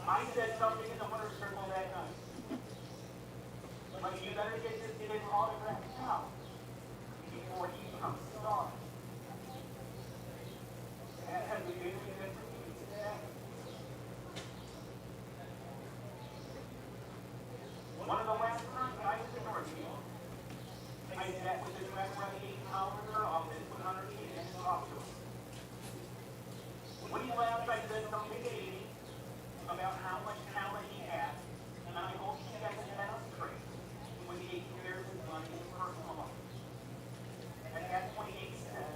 I said something in the winner's circle that night. But you better get this kid autograph now before he becomes a star. And we did it today. One of the last times I was in Northfield, I sat with the director of the calendar office with Hunter King and talked to him. When he left, I said something to Amy about how much talent he had, and I hope he gets a balance trade when he cares his money in his personal life. And that's when Amy said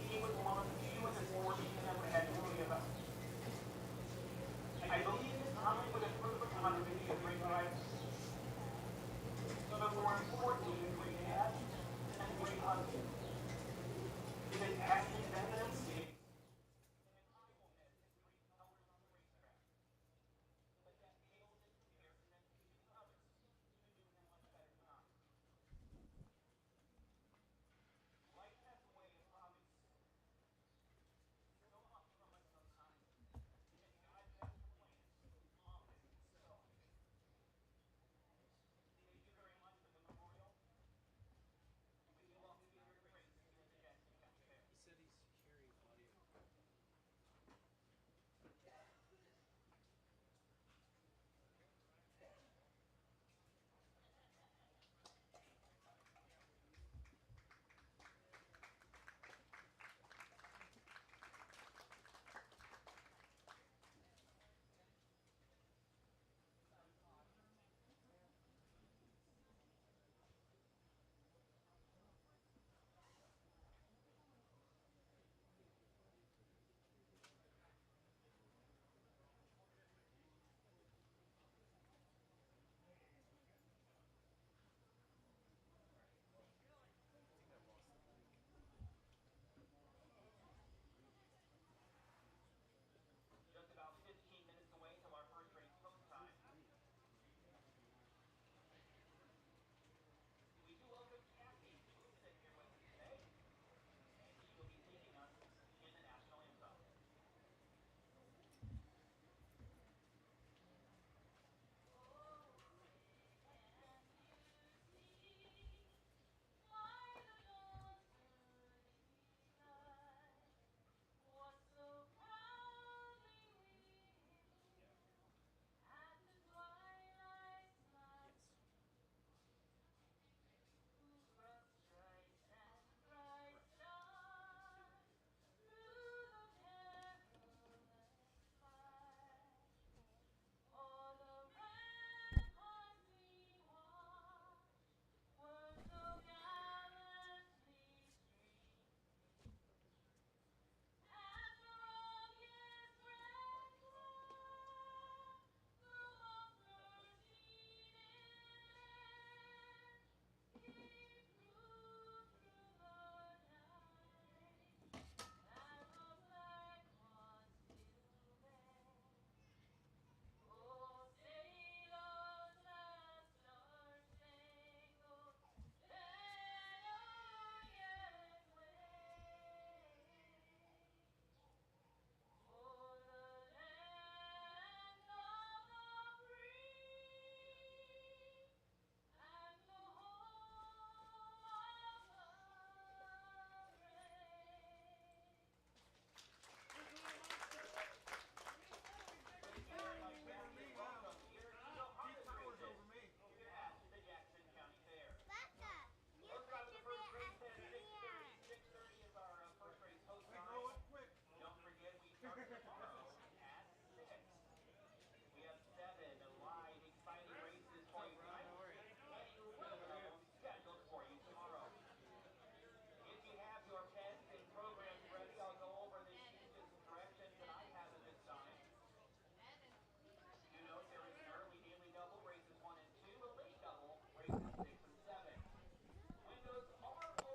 he was one of the few in the sport he never had to worry about. I believe his time would have proven Hunter to be a great driver. But more importantly, a great dad and a great husband. Because acting better than mistakes. Just about 15 minutes away till our first race post time. We do welcome Kathy Wellston here with us today, and she will be leading us in the national anthem.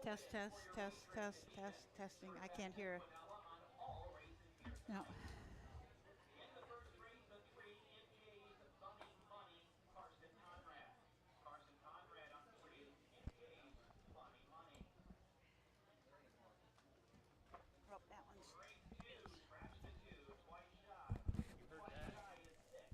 Test, test, test, test, test, testing. I can't hear. No. In the first race, the 3 Bunny Money, Carson Conrad. Carson Conrad on 3 Bunny Money. Oh, that one's. Race 2, scratch the 2, twice shy. Twice shy is 6.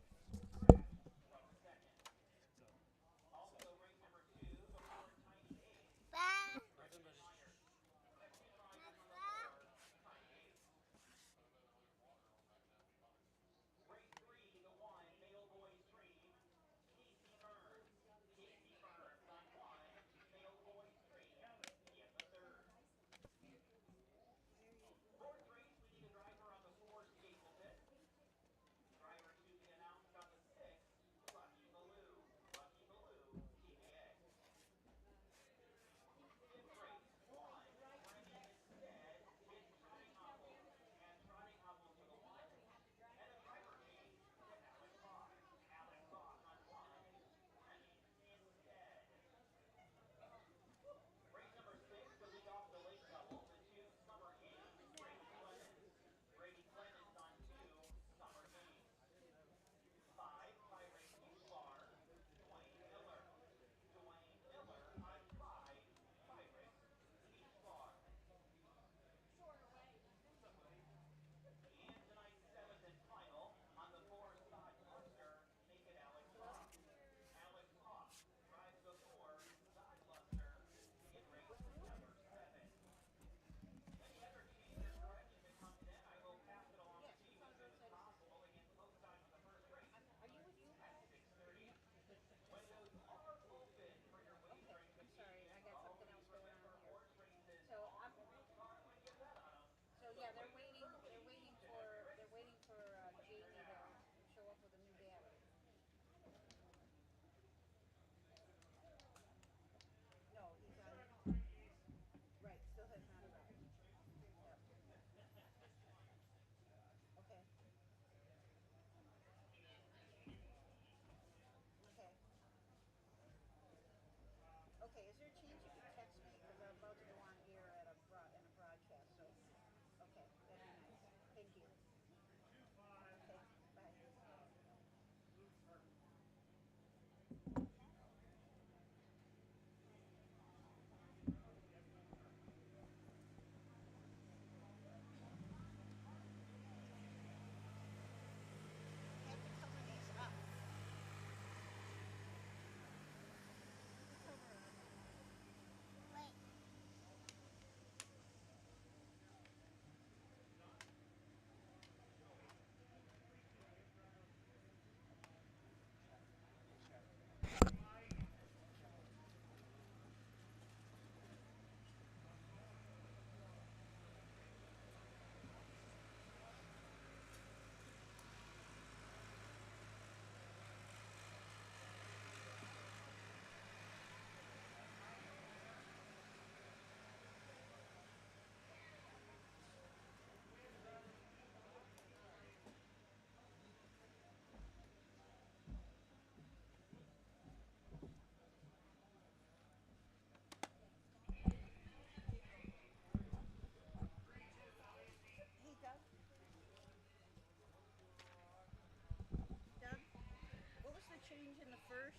first.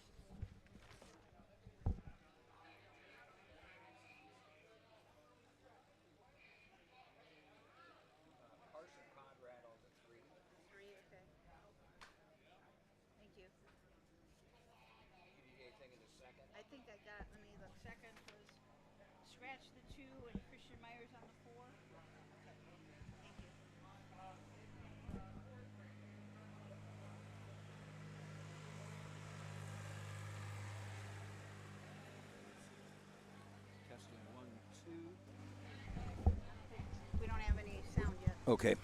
Three, okay. Thank you. I think I got, let me look. Second was Scratch the 2 and Christian Myers on the 4. Okay. Thank you. Testing 1, 2. We don't have any sound yet. Okay.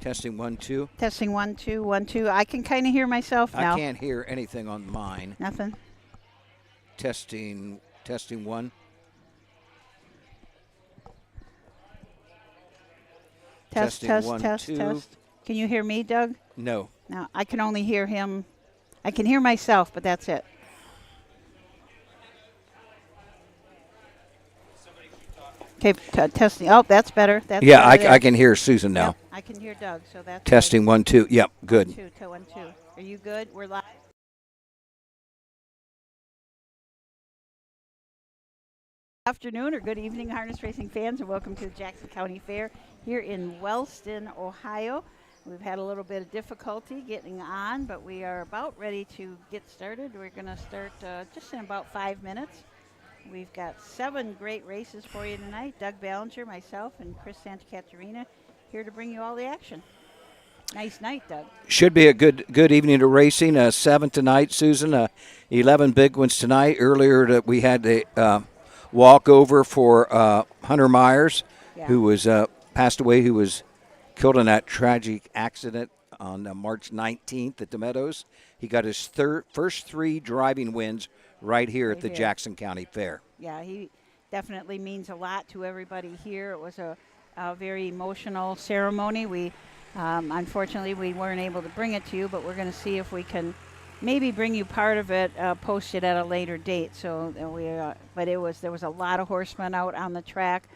Testing 1, 2. Testing 1, 2, 1, 2. I can kind of hear myself now. I can't hear anything on mine. Nothing. Testing 1. Test, Testing test, 1, test, 2. test. Can you hear me, Doug? No. No, I can only hear him. I can hear myself, but that's it. Okay, testing. Oh, that's better. That's Yeah, better there. I can hear Susan now. Yep, I can hear Doug, so that's Testing 1, 2. Yep, good. 2, 2, 1, 2. Are you good? We're live. Afternoon or good evening, harness racing fans, and welcome to the Jackson County Fair here in Wellston, Ohio. We've had a little bit of difficulty getting on, but we are about ready to get started. We're going to start just in about 5 minutes. We've got 7 great races for you tonight. Doug Ballinger, myself, and Chris Santacaterina here to bring you all the action. Nice night, Doug. Should be a good evening of racing. 7 tonight, Susan. 11 big ones tonight. Earlier we had the walkover for Hunter Myers, who was passed away, who was killed in that tragic accident on March 19th at the Meadows. He got his first 3 driving wins right here at the Jackson County Fair. Yeah, he definitely means a lot to everybody here. It was a very emotional ceremony. We unfortunately we weren't able to bring it to you, but we're going to see if we can maybe bring you part of it, posted at a later date. So but there was a lot of horsemen out on the track.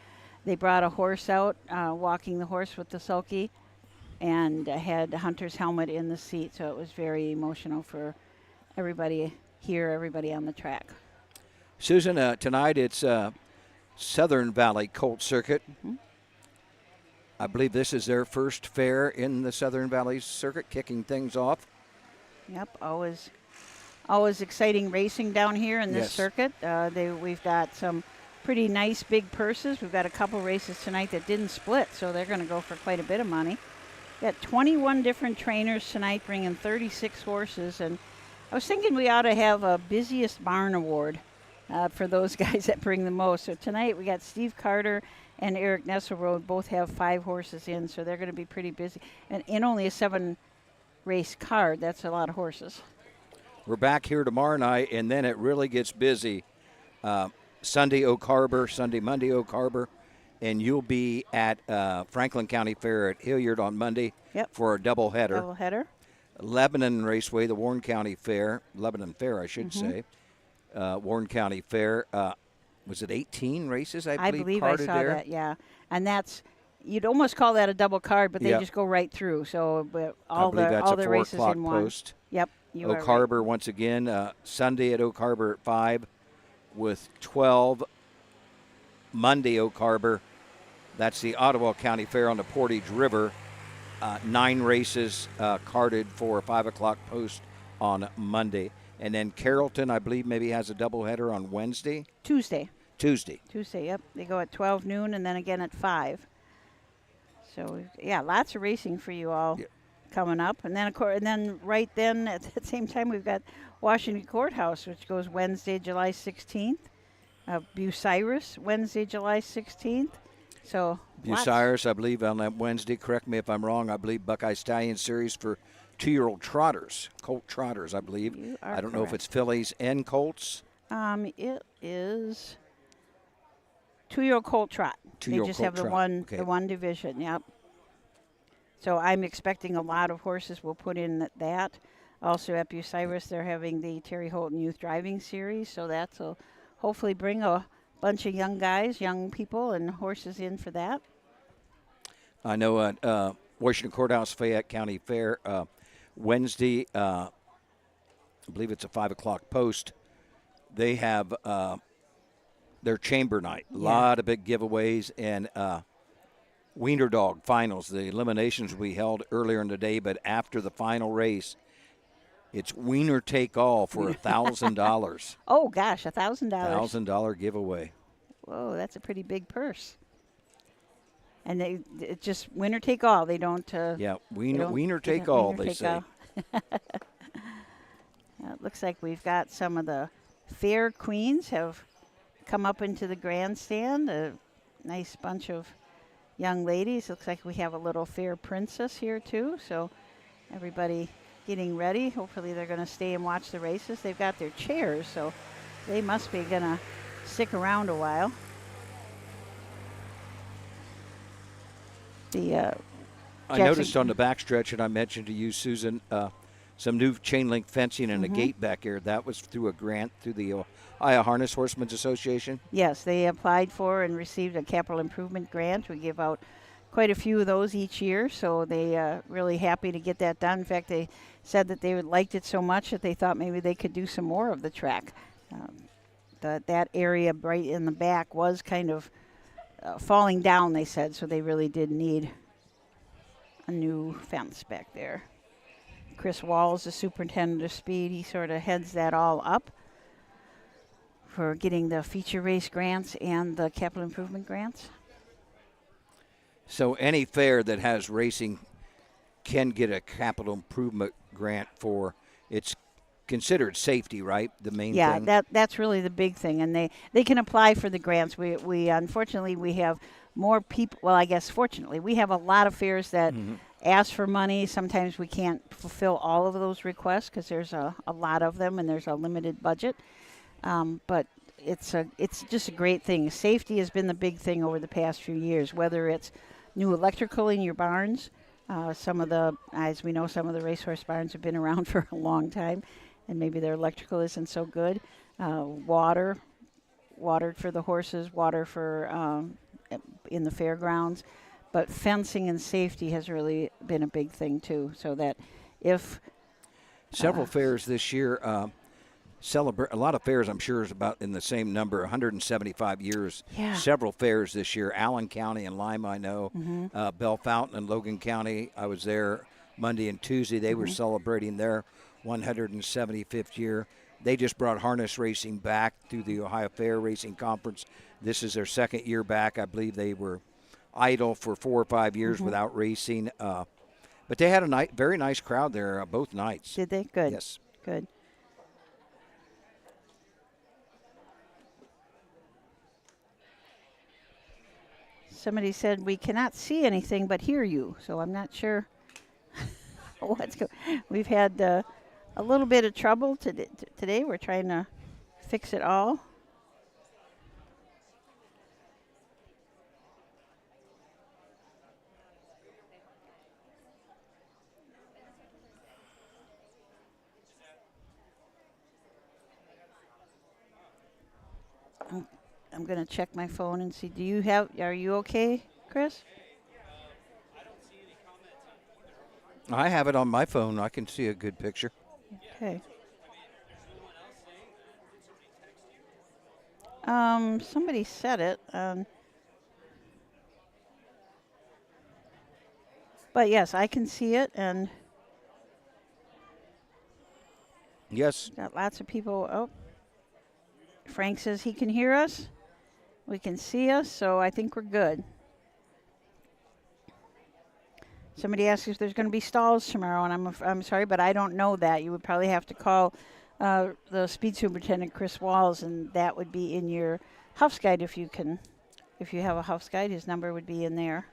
They brought a horse out, walking the horse with the sulky, and had Hunter's helmet in the seat. So it was very emotional for everybody here, everybody on the track. Susan, tonight it's Southern Valley Colt Circuit. Mm-hmm. I believe this is their first fair in the Southern Valley Circuit, kicking things off. Yep, always exciting racing down here in this circuit. We've got some pretty nice big purses. We've got a couple races tonight that didn't split, so they're going to go for quite a bit of money. Got 21 different trainers tonight, bringing 36 horses, and I was thinking we ought to have a busiest barn award for those guys that bring the most. So tonight we got Steve Carter and Eric Nesselrode both have 5 horses in, so they're going to be pretty busy. And in only a 7-race card, that's a lot of horses. We're back here tomorrow night, and then it really gets busy. Sunday, Oak Harbor, Monday, Oak Harbor, and you'll be at Franklin County Fair at Hilliard on Monday for a doubleheader. Doubleheader. Lebanon Raceway, the Warren County Fair, Lebanon Fair, I should say. Warren County Fair. Was it 18 races, I believe I saw there? that, yeah. And that's, you'd almost call that a double card, but they just go right through. So all the races in one. Post. Yep. Oak Harbor once again, Sunday at Oak Harbor at 5 with 12. Monday, Oak Harbor. That's the Ottawa County Fair on the Portage River. 9 races carded for a 5 o'clock post on Monday. And then Carrollton, I believe, maybe has a doubleheader on Wednesday. Tuesday, yep. They go at 12 noon and then again at 5. So, yeah, lots of racing for you all coming up. And then, of course, right then at the same time, we've got Washington Courthouse, which goes Wednesday, July 16th. Bucyrus, Wednesday, July 16th. So Bucyrus, I believe, on that Wednesday, correct me if I'm wrong, I believe Buckeye Stallion Series for 2-year-old trotters, colt trotters, I believe. I don't know if it's fillies and colts. It is 2-year-old colt trot. They just have the one division, yep. So I'm expecting a lot of horses will put in that. Also at Bucyrus, they're having the Terry Holton Youth Driving Series, so that'll hopefully bring a bunch of young guys, young people, and horses in for that. I know at Washington Courthouse, Fayette County Fair, Wednesday, I believe it's a 5 o'clock post. They have their chamber night. A lot of big giveaways and Wiener Dog finals. The eliminations we held earlier in the day, but after the final race, it's Wiener Take All for $1,000. Oh, gosh, $1,000. $1,000 giveaway. Whoa, that's a pretty big purse. And it's just winner take all. They don't. Wiener take all, they say. It looks like we've got some of the fair queens have come up into the grandstand. A nice bunch of young ladies. Looks like we have a little fair princess here too. So everybody getting ready. Hopefully they're going to stay and watch the races. They've got their chairs, so they must be going to stick around a while. I noticed on the backstretch, and I mentioned to you, Susan, some new chain link fencing and a gate back here. That was through a grant through the Ohio Harness Horsemen's Association. Yes, they applied for and received a capital improvement grant. We give out quite a few of those each year, so they really happy to get that done. In fact, they said that they liked it so much that they thought maybe they could do some more of the track. That area right in the back was kind of falling down, they said, so they really did need a new fence back there. Chris Walls, the superintendent of speed, he sort of heads that all up for getting the feature race grants and the capital improvement grants. So any fair that has racing can get a capital improvement grant for its considered safety, right? The main thing. Yeah, that's really the big thing, and they can apply for the grants. We unfortunately we have more people. Well, I guess fortunately we have a lot of fairs that ask for money. Sometimes we can't fulfill all of those requests because there's a lot of them and there's a limited budget. But it's just a great thing. Safety has been the big thing over the past few years. Whether it's new electrical in your barns, as we know, some of the racehorse barns have been around for a long time. And maybe their electrical isn't so good. Water for the horses, water for in the fairgrounds. But fencing and safety has really been a big thing, too. So that if... Several fairs this year celebrate, a lot of fairs I'm sure is about in the same number, 175 years. Yeah. Several fairs this year. Allen County and Lima, I know. Bell Fountain and Logan County, I was there Monday and Tuesday. They were celebrating their 175th year. They just brought harness racing back through the Ohio Fair Racing Conference. This is their second year back. I believe they were idle for 4 or 5 years without racing. But they had a very nice crowd there both nights. Did they? Good. Yes. Good. Somebody said we cannot see anything but hear you, so I'm not sure what's going on. We've had a little bit of trouble today. We're trying to fix it all. I'm going to check my phone and see. Are you okay, Chris? I have it on my phone. I can see a good picture. Okay. Somebody said it. But yes, I can see it, and yes, got lots of people. Oh, Frank says he can hear us. We can see us, so I think we're good. Somebody asked if there's going to be stalls tomorrow, and I'm sorry, but I don't know that. You would probably have to call the speed superintendent, Chris Walls, and that would be in your Huff's Guide if you have a Huff's Guide. His number would be in there.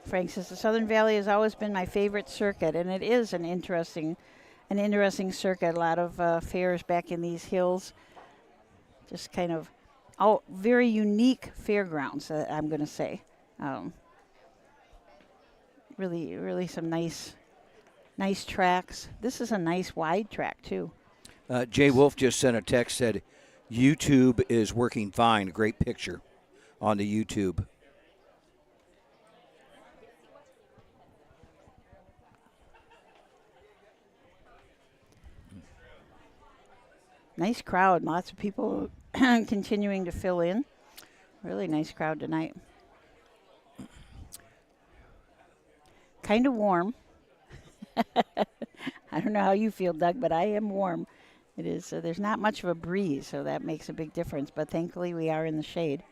Frank says the Southern Valley has always been my favorite circuit, and it is an interesting circuit. A lot of fairs back in these hills. Just kind of very unique fairgrounds, I'm going to say. Really some nice tracks. This is a nice wide track, too. Jay Wolf just sent a text, said, YouTube is working fine. Great picture on the YouTube. Nice crowd. Lots of people continuing to fill in. Really nice crowd tonight. Kind of warm. I don't know how you feel, Doug, but I am warm. It is. There's not much of a breeze, so that makes a big difference. But thankfully, we are in the shade.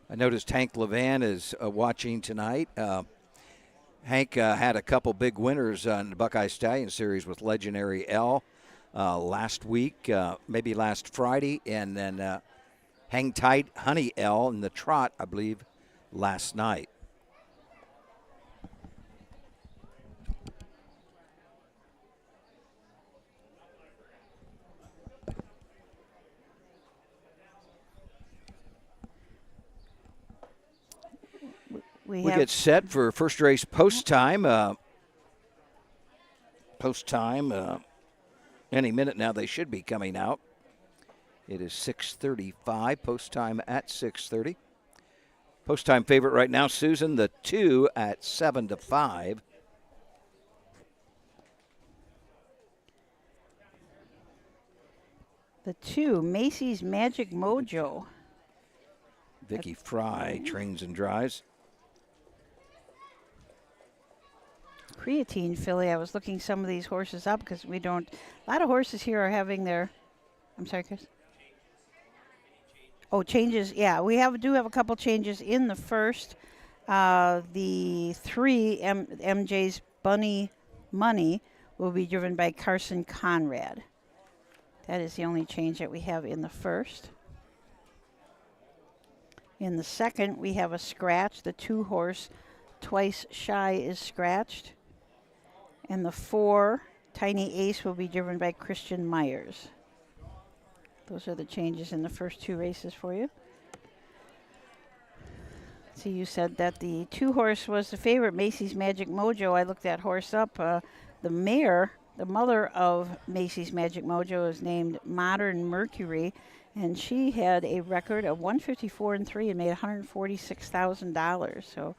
I noticed Hank Levan is watching tonight. Hank had a couple big winners in the Buckeye Stallion Series with Legendary L last week, maybe last Friday, and then Hang Tight Honey L in the trot, I believe, last night. We get set for first race post time. Any minute now they should be coming out. It is 6:35. Post time at 6:30. Post time favorite right now, Susan, the 2 at 7-5. The 2, Macy's Magic Mojo. Vicky Fry trains and drives. Creatine filly. I was looking some of these horses up because we don't. A lot of horses here are having their. I'm sorry, Chris. Oh, changes. Yeah, we do have a couple changes in the first. The 3 MJ's Bunny Money will be driven by Carson Conrad. That is the only change that we have in the first. In the second, we have a scratch. The 2 horse Twice Shy is scratched. And the 4, Tiny Ace, will be driven by Christian Myers. Those are the changes in the first 2 races for you. See, you said that the 2 horse was the favorite, Macy's Magic Mojo. I looked that horse up. The mare, the mother of Macy's Magic Mojo, is named Modern Mercury, and she had a record of 154-3 and made $146,000. So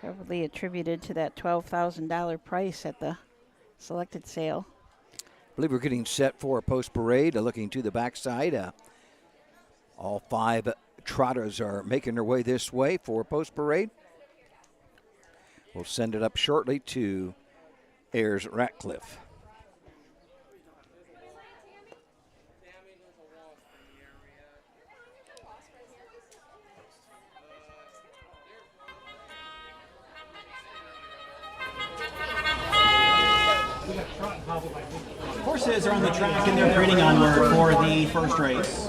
probably attributed to that $12,000 price at the selected sale. I believe we're getting set for a post parade. Looking to the backside. All 5 trotters are making their way this way for post parade. We'll send it up shortly to Ayers Ratcliffe. Horses are on the track and they're grading onward for the first race.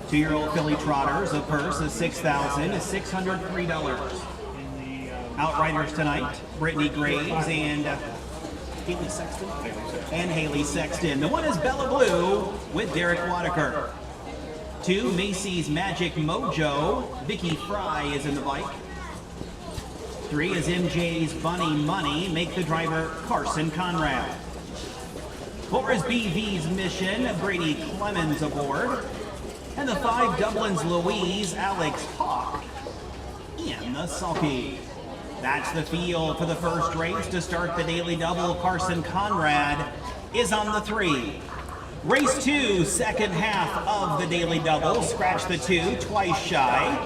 2-year-old filly trotters, the purse is $6,603. Outriders tonight, Brittany Graves and Haley Sexton. The 1 is Bella Blue with Derek Wadaker. 2, Macy's Magic Mojo. Vicky Fry is in the bike. 3 is MJ's Bunny Money. Make the driver Carson Conrad. 4 is BV's Mission. Brady Clemens aboard. And the 5, Dublin's Louise. Alex Hawk in the sulky. That's the field for the first race. To start the daily double, Carson Conrad is on the 3. Race 2, second half of the daily double. Scratch the 2, Twice Shy.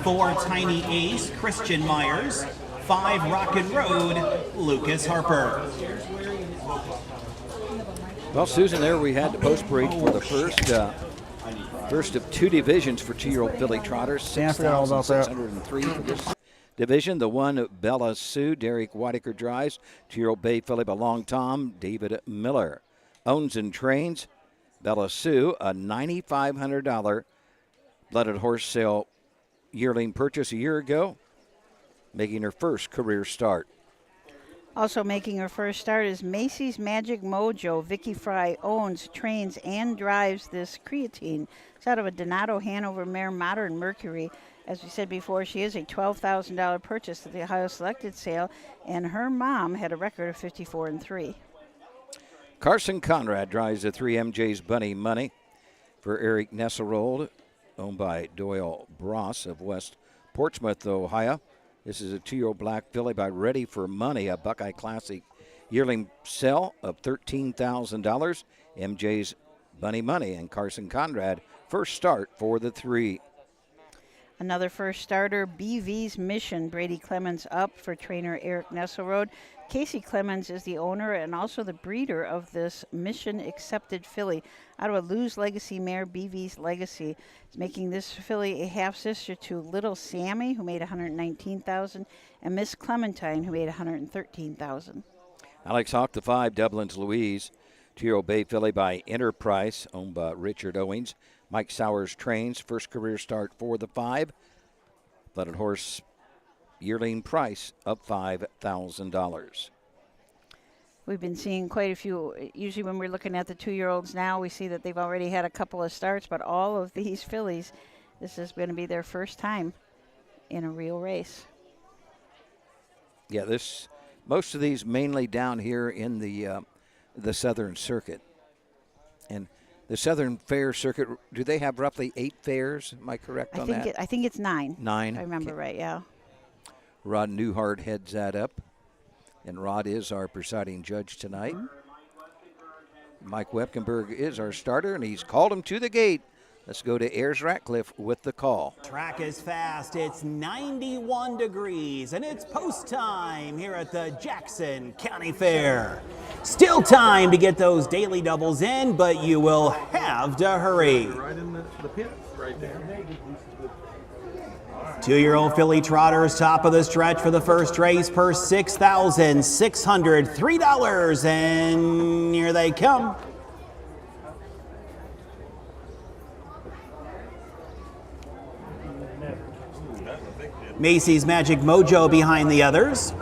4, Tiny Ace, Christian Myers. 5, Rockin' Road, Lucas Harper. Well, Susan, there we had the post parade for the first of 2 divisions for 2-year-old filly trotters. 6,603 for this division. The 1, Bella Sue, Derek Whitaker drives. 2-year-old bay filly by Long Tom, David Miller. Owns and trains Bella Sue, a $9,500 blooded horse sale yearling purchase a year ago, making her first career start. Also making her first start is Macy's Magic Mojo. Vicky Fry owns, trains, and drives this creatine. It's out of a Donato Hanover mare, Modern Mercury. As we said before, she is a $12,000 purchase at the Ohio Selected Sale, and her mom had a record of 54-3. Carson Conrad drives the 3 MJ's Bunny Money for Eric Nesselrold, owned by Doyle Bross of West Portsmouth, Ohio. This is a 2-year-old black filly by Ready for Money, a Buckeye Classic yearling sale of $13,000. MJ's Bunny Money and Carson Conrad first start for the 3. Another first starter, BV's Mission. Brady Clemens up for trainer Eric Nesselrode. Casey Clemens is the owner and also the breeder of this Mission accepted filly out of a Lou's Legacy mare, BV's Legacy. It's making this filly a half sister to Little Sammy, who made $119,000, and Miss Clementine, who made $113,000. Alex Hawk, the 5, Dublin's Louise. 2-year-old bay filly by Enterprise, owned by Richard Owings. Mike Sowers trains, first career start for the 5. Blooded horse yearling price of $5,000. We've been seeing quite a few. Usually when we're looking at the 2-year-olds now, we see that they've already had a couple of starts, but all of these fillies, this is going to be their first time in a real race. Yeah, most of these mainly down here in the Southern Circuit. And the Southern Fair Circuit, do they have roughly 8 fairs? Am I correct on that? I think it's 9. 9. If I remember right, yeah. Rod Newhart heads that up. And Rod is our presiding judge tonight. Mike Wepkenberg is our starter, and he's called him to the gate. Let's go to Ayers Ratcliffe with the call. Track is fast. It's 91 degrees, and it's post time here at the Jackson County Fair. Still time to get those daily doubles in, but you will have to hurry. Right in the pit, right there. 2-year-old filly trotters top of the stretch for the first race, purse $6,603, and here they come. Macy's Magic Mojo behind the others.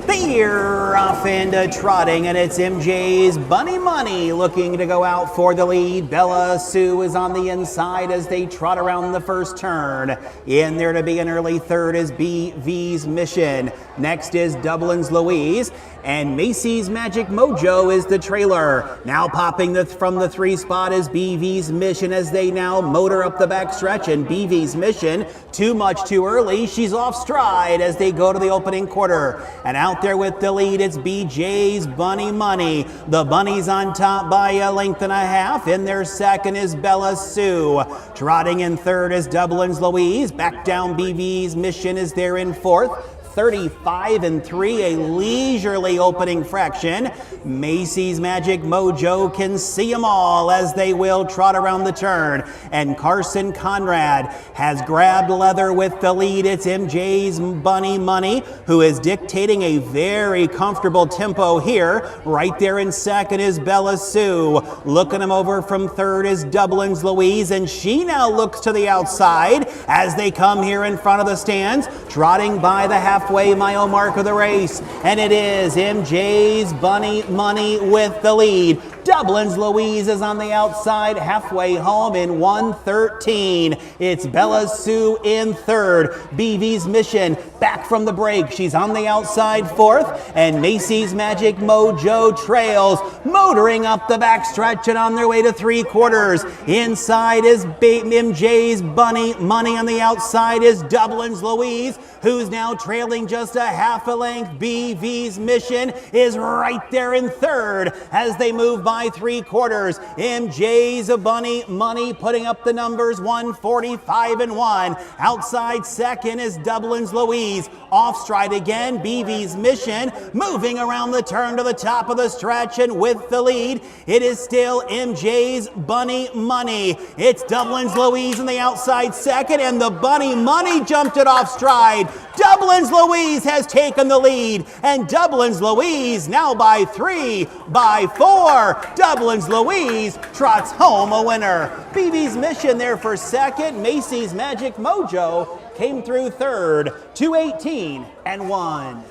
They're off into trotting, and it's MJ's Bunny Money looking to go out for the lead. Bella Sue is on the inside as they trot around the first turn. In there to be an early third is BV's Mission. Next is Dublin's Louise, and Macy's Magic Mojo is the trailer. Now popping from the 3 spot is BV's Mission as they now motor up the backstretch, and BV's Mission, too much too early. She's off stride as they go to the opening quarter. And out there with the lead, it's BJ's Bunny Money. The Bunny's on top by a length and a half. In their second is Bella Sue. Trotting in third is Dublin's Louise. Back down BV's Mission is there in fourth. 35-3, a leisurely opening fraction. Macy's Magic Mojo can see them all as they will trot around the turn. And Carson Conrad has grabbed leather with the lead. It's MJ's Bunny Money, who is dictating a very comfortable tempo here. Right there in second is Bella Sue. Looking him over from third is Dublin's Louise, and she now looks to the outside as they come here in front of the stands, trotting by the halfway mile mark of the race, and it is MJ's Bunny Money with the lead. Dublin's Louise is on the outside, halfway home in 1:13. It's Bella Sue in third. BV's Mission back from the break. She's on the outside fourth, and Macy's Magic Mojo trails, motoring up the backstretch and on their way to 3/4. Inside is MJ's Bunny Money. On the outside is Dublin's Louise, who's now trailing just a half a length. BV's Mission is right there in third as they move by 3/4. MJ's Bunny Money putting up the numbers, 1:45-1. Outside second is Dublin's Louise. Off stride again, BV's Mission moving around the turn to the top of the stretch, and with the lead, it is still MJ's Bunny Money. It's Dublin's Louise on the outside second, and the Bunny Money jumped it off stride. Dublin's Louise has taken the lead, and Dublin's Louise now by 3, by 4. Dublin's Louise trots home a winner. BV's Mission there for second. Macy's Magic Mojo came through third, 2:18-1.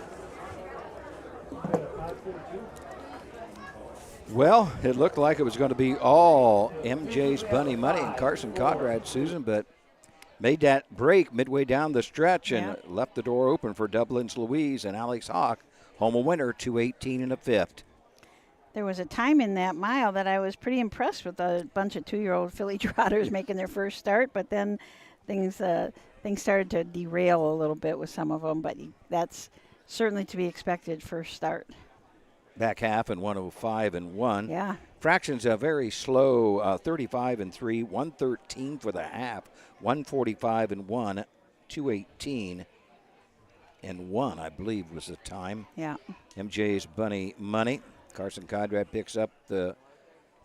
Well, it looked like it was going to be all MJ's Bunny Money and Carson Conrad, Susan, but made that break midway down the stretch and left the door open for Dublin's Louise and Alex Hawk. Home a winner, 2:18 1/5. There was a time in that mile that I was pretty impressed with a bunch of 2-year-old filly trotters making their first start, but then things started to derail a little bit with some of them. But that's certainly to be expected first start. Back half and 105-1. Yeah. Fractions very slow, 35-3, 113 for the half, 145-1, 218-1, I believe was the time. Yeah. MJ's Bunny Money. Carson Conrad picks up the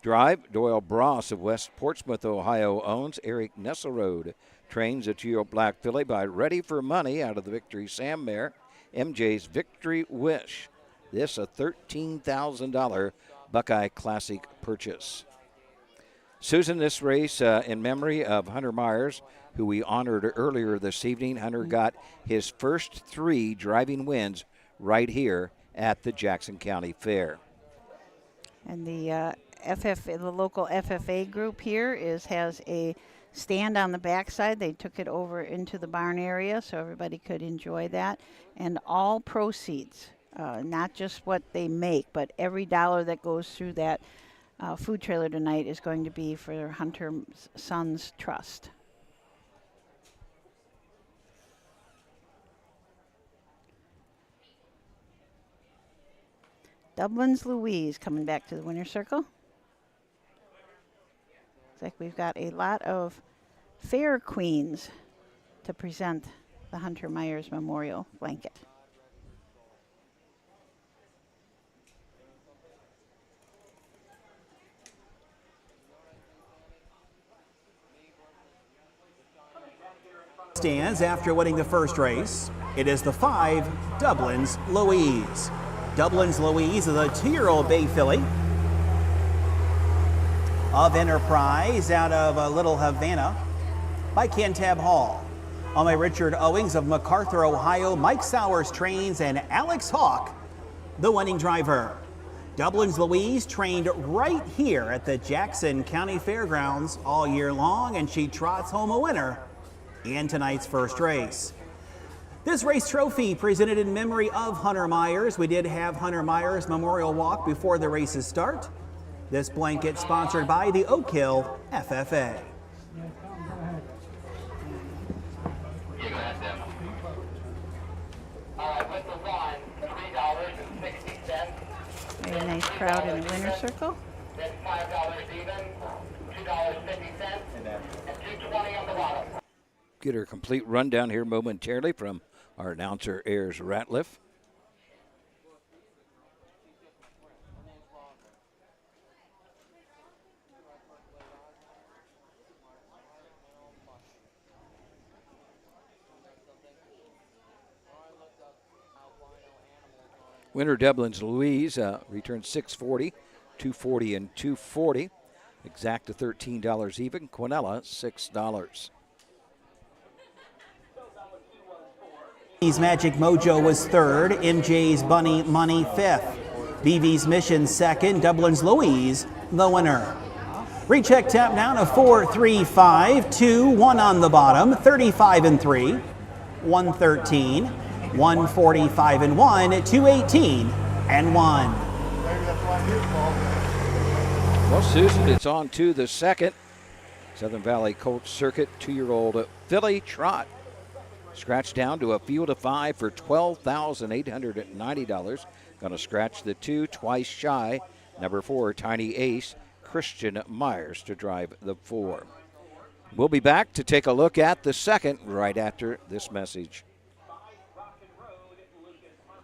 drive. Doyle Bross of West Portsmouth, Ohio owns. Eric Nesselrode trains a 2-year-old black filly by Ready for Money out of the Victory Sam mare. MJ's Victory Wish. This a $13,000 Buckeye Classic purchase. Susan, this race in memory of Hunter Myers, who we honored earlier this evening. Hunter got his first 3 driving wins right here at the Jackson County Fair. And the the local FFA group here has a stand on the backside. They took it over into the barn area so everybody could enjoy that. And all proceeds, not just what they make, but every dollar that goes through that food trailer tonight is going to be for Hunter Sons Trust. Dublin's Louise coming back to the winner's circle. Looks like we've got a lot of fair queens to present the Hunter Myers Memorial blanket. Stands after winning the first race. It is the 5, Dublin's Louise. Dublin's Louise is a 2-year-old bay filly of Enterprise out of Little Havana by Cantab Hall. On by Richard Owings of MacArthur, Ohio. Mike Sowers trains, and Alex Hawk, the winning driver. Dublin's Louise trained right here at the Jackson County Fairgrounds all year long, and she trots home a winner in tonight's first race. This race trophy presented in memory of Hunter Myers. We did have Hunter Myers Memorial Walk before the races start. This blanket sponsored by the Oak Hill FFA. With the one, $3.60. Very nice crowd in the winner's circle. Then $5 even, $2.50, and $2.20 on the bottom. Get her complete rundown here momentarily from our announcer, Ayers Ratliff. Winner Dublin's Louise returns 640, 240, and 240. Exacta $13 even. Quinella $6. Magic Mojo was 3rd, MJ's Bunny Money 5th, BV's Mission 2nd, Dublin's Louise the winner. Recheck tap down to 4, 3, 5, 2, 1 on the bottom, 35-3, 113, 145-1, 218-1. Well, Susan, it's on to the second Southern Valley Colts Circuit 2-year-old filly trot. Scratch down to a field of 5 for $12,890. Going to scratch the 2 twice shy. Number 4, Tiny Ace, Christian Myers to drive the 4. We'll be back to take a look at the second right after this message.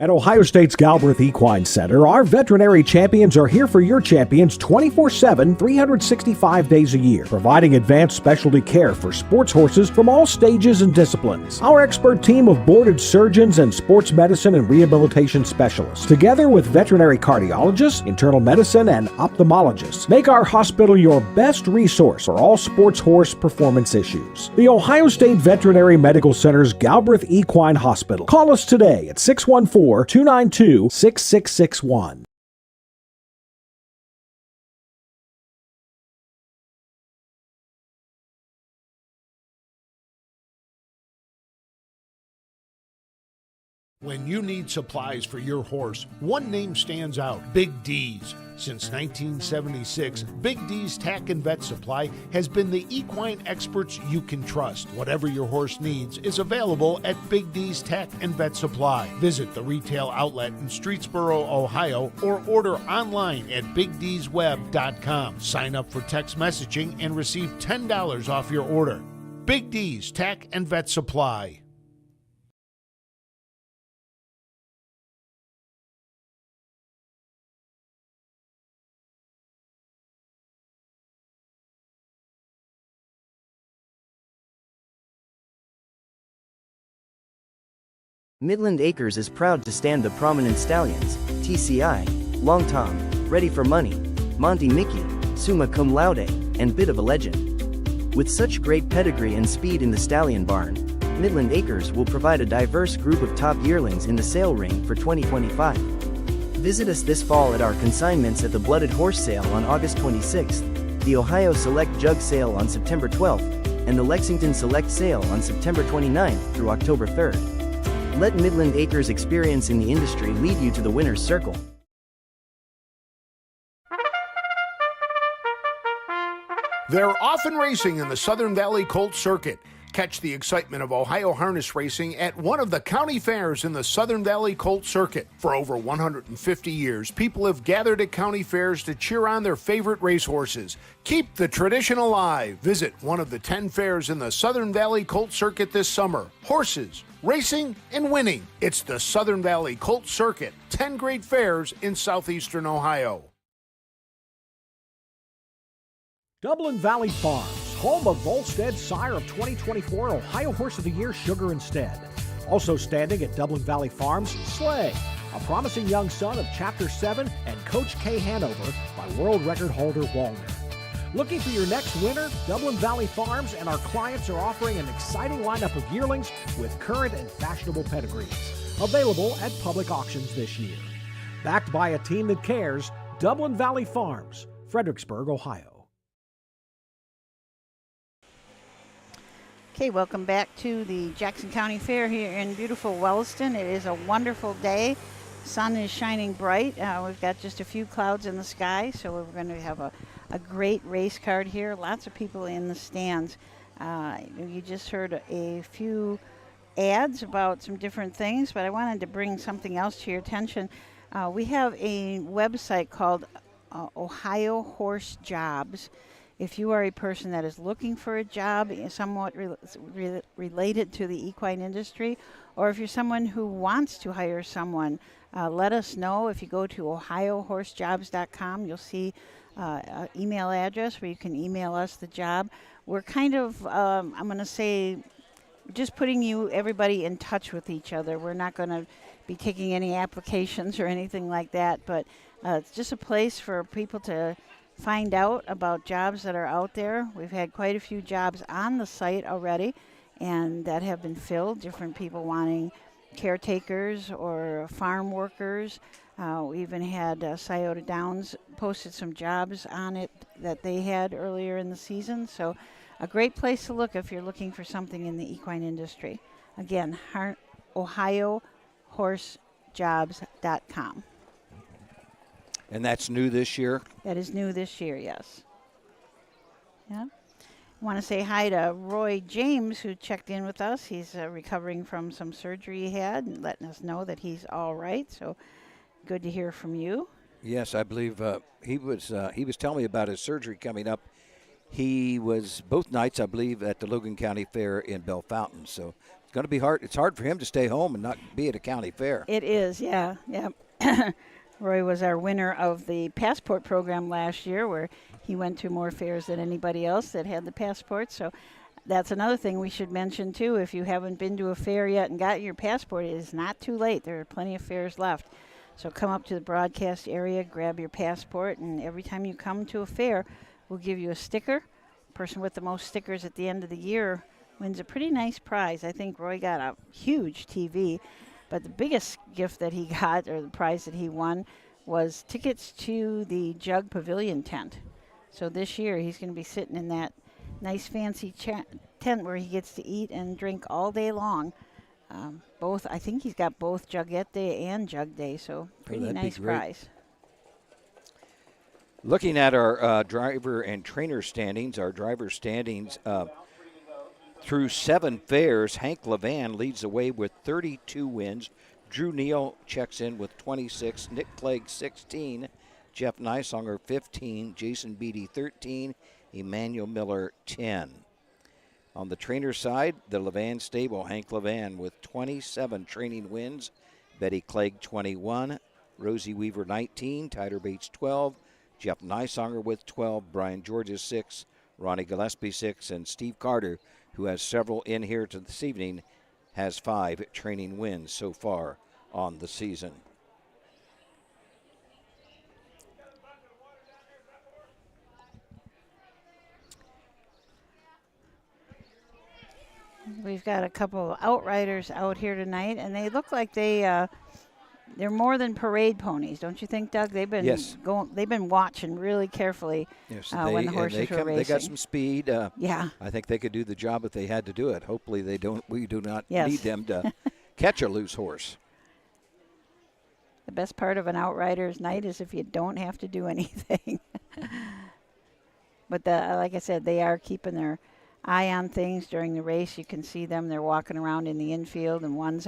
At Ohio State's Galbraith Equine Center, our veterinary champions are here for your champions 24/7, 365 days a year, providing advanced specialty care for sports horses from all stages and disciplines. Our expert team of boarded surgeons and sports medicine and rehabilitation specialists, together with veterinary cardiologists, internal medicine, and ophthalmologists, make our hospital your best resource for all sports horse performance issues. The Ohio State Veterinary Medical Center's Galbraith Equine Hospital. Call us today at 614-292-6661. When you need supplies for your horse, one name stands out: Big D's. Since 1976, Big D's Tack and Vet Supply has been the equine experts you can trust. Whatever your horse needs is available at Big D's Tack and Vet Supply. Visit the retail outlet in Streetsboro, Ohio, or order online at BigD'sWeb.com. Sign up for text messaging and receive $10 off your order. Big D's Tack and Vet Supply. Midland Acres is proud to stand the prominent stallions, TCI, Long Tom, Ready for Money, Monty Mickey, Summa Cum Laude, and Bit of a Legend. With such great pedigree and speed in the stallion barn, Midland Acres will provide a diverse group of top yearlings in the sale ring for 2025. Visit us this fall at our consignments at the Blooded Horse Sale on August 26th, the Ohio Select Jug Sale on September 12th, and the Lexington Select Sale on September 29th through October 3rd. Let Midland Acres' experience in the industry lead you to the winner's circle. They're often racing in the Southern Valley Colt Circuit. Catch the excitement of Ohio harness racing at one of the county fairs in the Southern Valley Colt Circuit. For over 150 years, people have gathered at county fairs to cheer on their favorite racehorses. Keep the tradition alive. Visit one of the 10 fairs in the Southern Valley Colt Circuit this summer. Horses, racing, and winning. It's the Southern Valley Colt Circuit. 10 great fairs in southeastern Ohio. Dublin Valley Farms, home of Volstead's sire of 2024 Ohio Horse of the Year, Sugar Instead. Also standing at Dublin Valley Farms, Slay, a promising young son of Chapter 7 and Coach K Hanover by world record holder Wallner. Looking for your next winner? Dublin Valley Farms and our clients are offering an exciting lineup of yearlings with current and fashionable pedigrees. Available at public auctions this year. Backed by a team that cares, Dublin Valley Farms, Fredericksburg, Ohio. Okay, welcome back to the Jackson County Fair here in beautiful Wellston. It is a wonderful day. Sun is shining bright. We've got just a few clouds in the sky, so we're going to have a great race card here. Lots of people in the stands. You just heard a few ads about some different things, but I wanted to bring something else to your attention. We have a website called Ohio Horse Jobs. If you are a person that is looking for a job somewhat related to the equine industry, or if you're someone who wants to hire someone, let us know. If you go to ohiohorsejobs.com, you'll see an email address where you can email us the job. We're kind of, I'm going to say, just putting everybody in touch with each other. We're not going to be taking any applications or anything like that, but it's just a place for people to find out about jobs that are out there. We've had quite a few jobs on the site already and that have been filled, different people wanting caretakers or farm workers. We even had Scioto Downs posted some jobs on it that they had earlier in the season. So a great place to look if you're looking for something in the equine industry. Again, ohiohorsejobs.com. And that's new this year? That is new this year, yes. Yeah. I want to say hi to Roy James, who checked in with us. He's recovering from some surgery he had and letting us know that he's all right. So good to hear from you. Yes, I believe he was telling me about his surgery coming up. He was both nights, I believe, at the Logan County Fair in Bell Fountain. So it's going to be hard. It's hard for him to stay home and not be at a county fair. It is, yeah. Roy was our winner of the passport program last year, where he went to more fairs than anybody else that had the passport. So that's another thing we should mention, too. If you haven't been to a fair yet and got your passport, it is not too late. There are plenty of fairs left. So come up to the broadcast area, grab your passport, and every time you come to a fair, we'll give you a sticker. The person with the most stickers at the end of the year wins a pretty nice prize. I think Roy got a huge TV. But the biggest gift that he got, or the prize that he won, was tickets to the Jug Pavilion tent. So this year he's going to be sitting in that nice fancy tent where he gets to eat and drink all day long. Both, I think he's got both Jugette Day and Jug Day, so pretty that'd be nice great. prize. Looking at our driver and trainer standings, through 7 fairs, Hank Levan leads the way with 32 wins. Drew Neal checks in with 26, Nick Clegg 16, Jeff Nysonger 15, Jason Beatty 13, Emmanuel Miller 10. On the trainer side, the Levan stable, Hank Levan with 27 training wins, Betty Clegg 21, Rosie Weaver 19, Tyler Bates 12, Jeff Nysonger with 12, Brian Georges 6, Ronnie Gillespie 6, and Steve Carter, who has several in here to this evening, has 5 training wins so far on the season. We've got a couple of outriders out here tonight, and they look like they're more than parade ponies, don't you think, Doug? They've been They've been watching really carefully when the horses were racing. They got some speed. Yeah, I think they could do the job if they had to do it. Hopefully, they don't. We do not Yes. need them to catch a loose horse. the best part of an outrider's night is if you don't have to do anything. But like I said, they are keeping their eye on things during the race. You can see them. They're walking around in the infield, and one's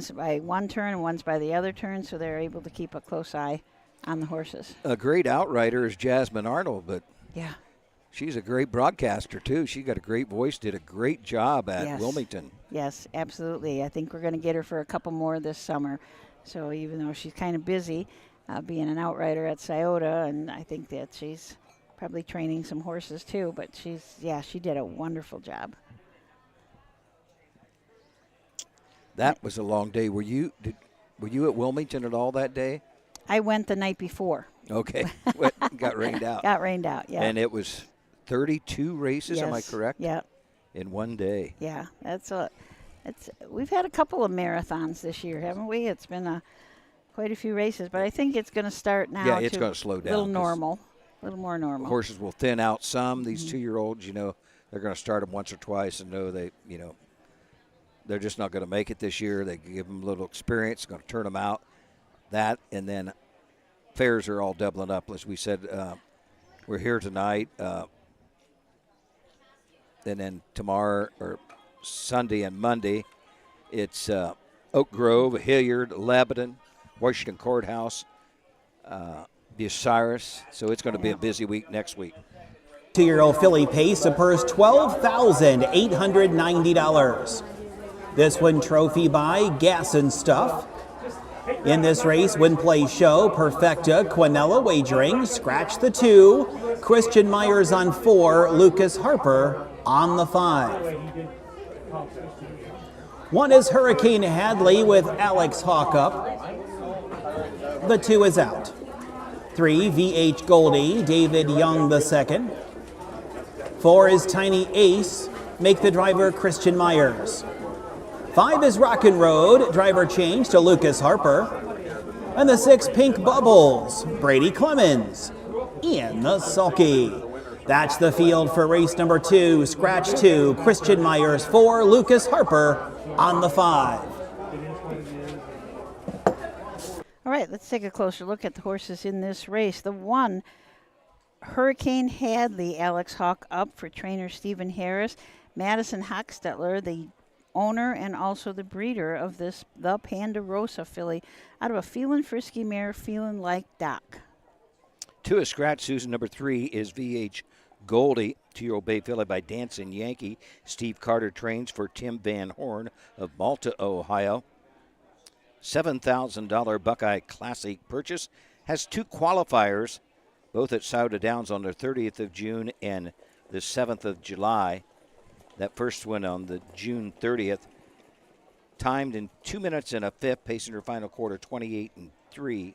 by one turn and one's by the other turn, so they're able to keep a close eye on the horses. A great outrider is Jasmine Arnold, but Yeah. she's a great broadcaster, too. She got a great voice, did a great job at Yes. Wilmington. Yes, absolutely. I think we're going to get her for a couple more this summer. So even though she's kind of busy being an outrider at Scioto, and I think that she's probably training some horses too, but she did a wonderful job. That was a long day. Were you at Wilmington at all that day? I went the night before. Okay. Got rained out. Got rained out, yeah. And it was 32 races, am I Yes, correct? Yeah. In one day. Yeah, we've had a couple of marathons this year, haven't we? It's been quite a few races, but I think it's going to start now. Yeah, it's going to slow down. A little more normal. Horses will thin out some. These 2-year-olds, they're going to start them once or twice and know they're just not going to make it this year. They give them a little experience, going to turn them out. That, and then fairs are all doubling up. As we said, we're here tonight. And then tomorrow, or Sunday and Monday, it's Oak Grove, Hilliard, Lebanon, Washington Courthouse, Bucyrus. So it's going to be a busy week next week. 2-year-old filly Pace, a purse $12,890. This one trophy by Gas and Stuff. In this race, Win Play Show, Perfecta, Quinella Wagering, Scratch the 2, Christian Myers on 4, Lucas Harper on the 5. 1 is Hurricane Hadley with Alex Hawk up. The 2 is out. 3, VH Goldie, David Young the 2nd. 4 is Tiny Ace, make the driver Christian Myers. 5 is Rockin' Road, driver change to Lucas Harper. And the 6, Pink Bubbles, Brady Clemens, Ian the Sulky. That's the field for race number 2, Scratch 2, Christian Myers 4, Lucas Harper on the 5. All right, let's take a closer look at the horses in this race. The 1, Hurricane Hadley, Alex Hawk up for trainer Stephen Harris. Madison Hochstetler, the owner and also the breeder of the Ponderosa filly, out of a Feelin' Frisky mare, Feelin' Like Doc. 2 is Scratch Susan. Number 3 is VH Goldie, 2-year-old bay filly by Dancing Yankee. Steve Carter trains for Tim Van Horn of Malta, Ohio. $7,000 Buckeye Classic purchase. Has 2 qualifiers, both at Scioto Downs on the 30th of June and the 7th of July. That first one on the June 30th, timed in 2 minutes and a fifth, pacing her final quarter 28-3.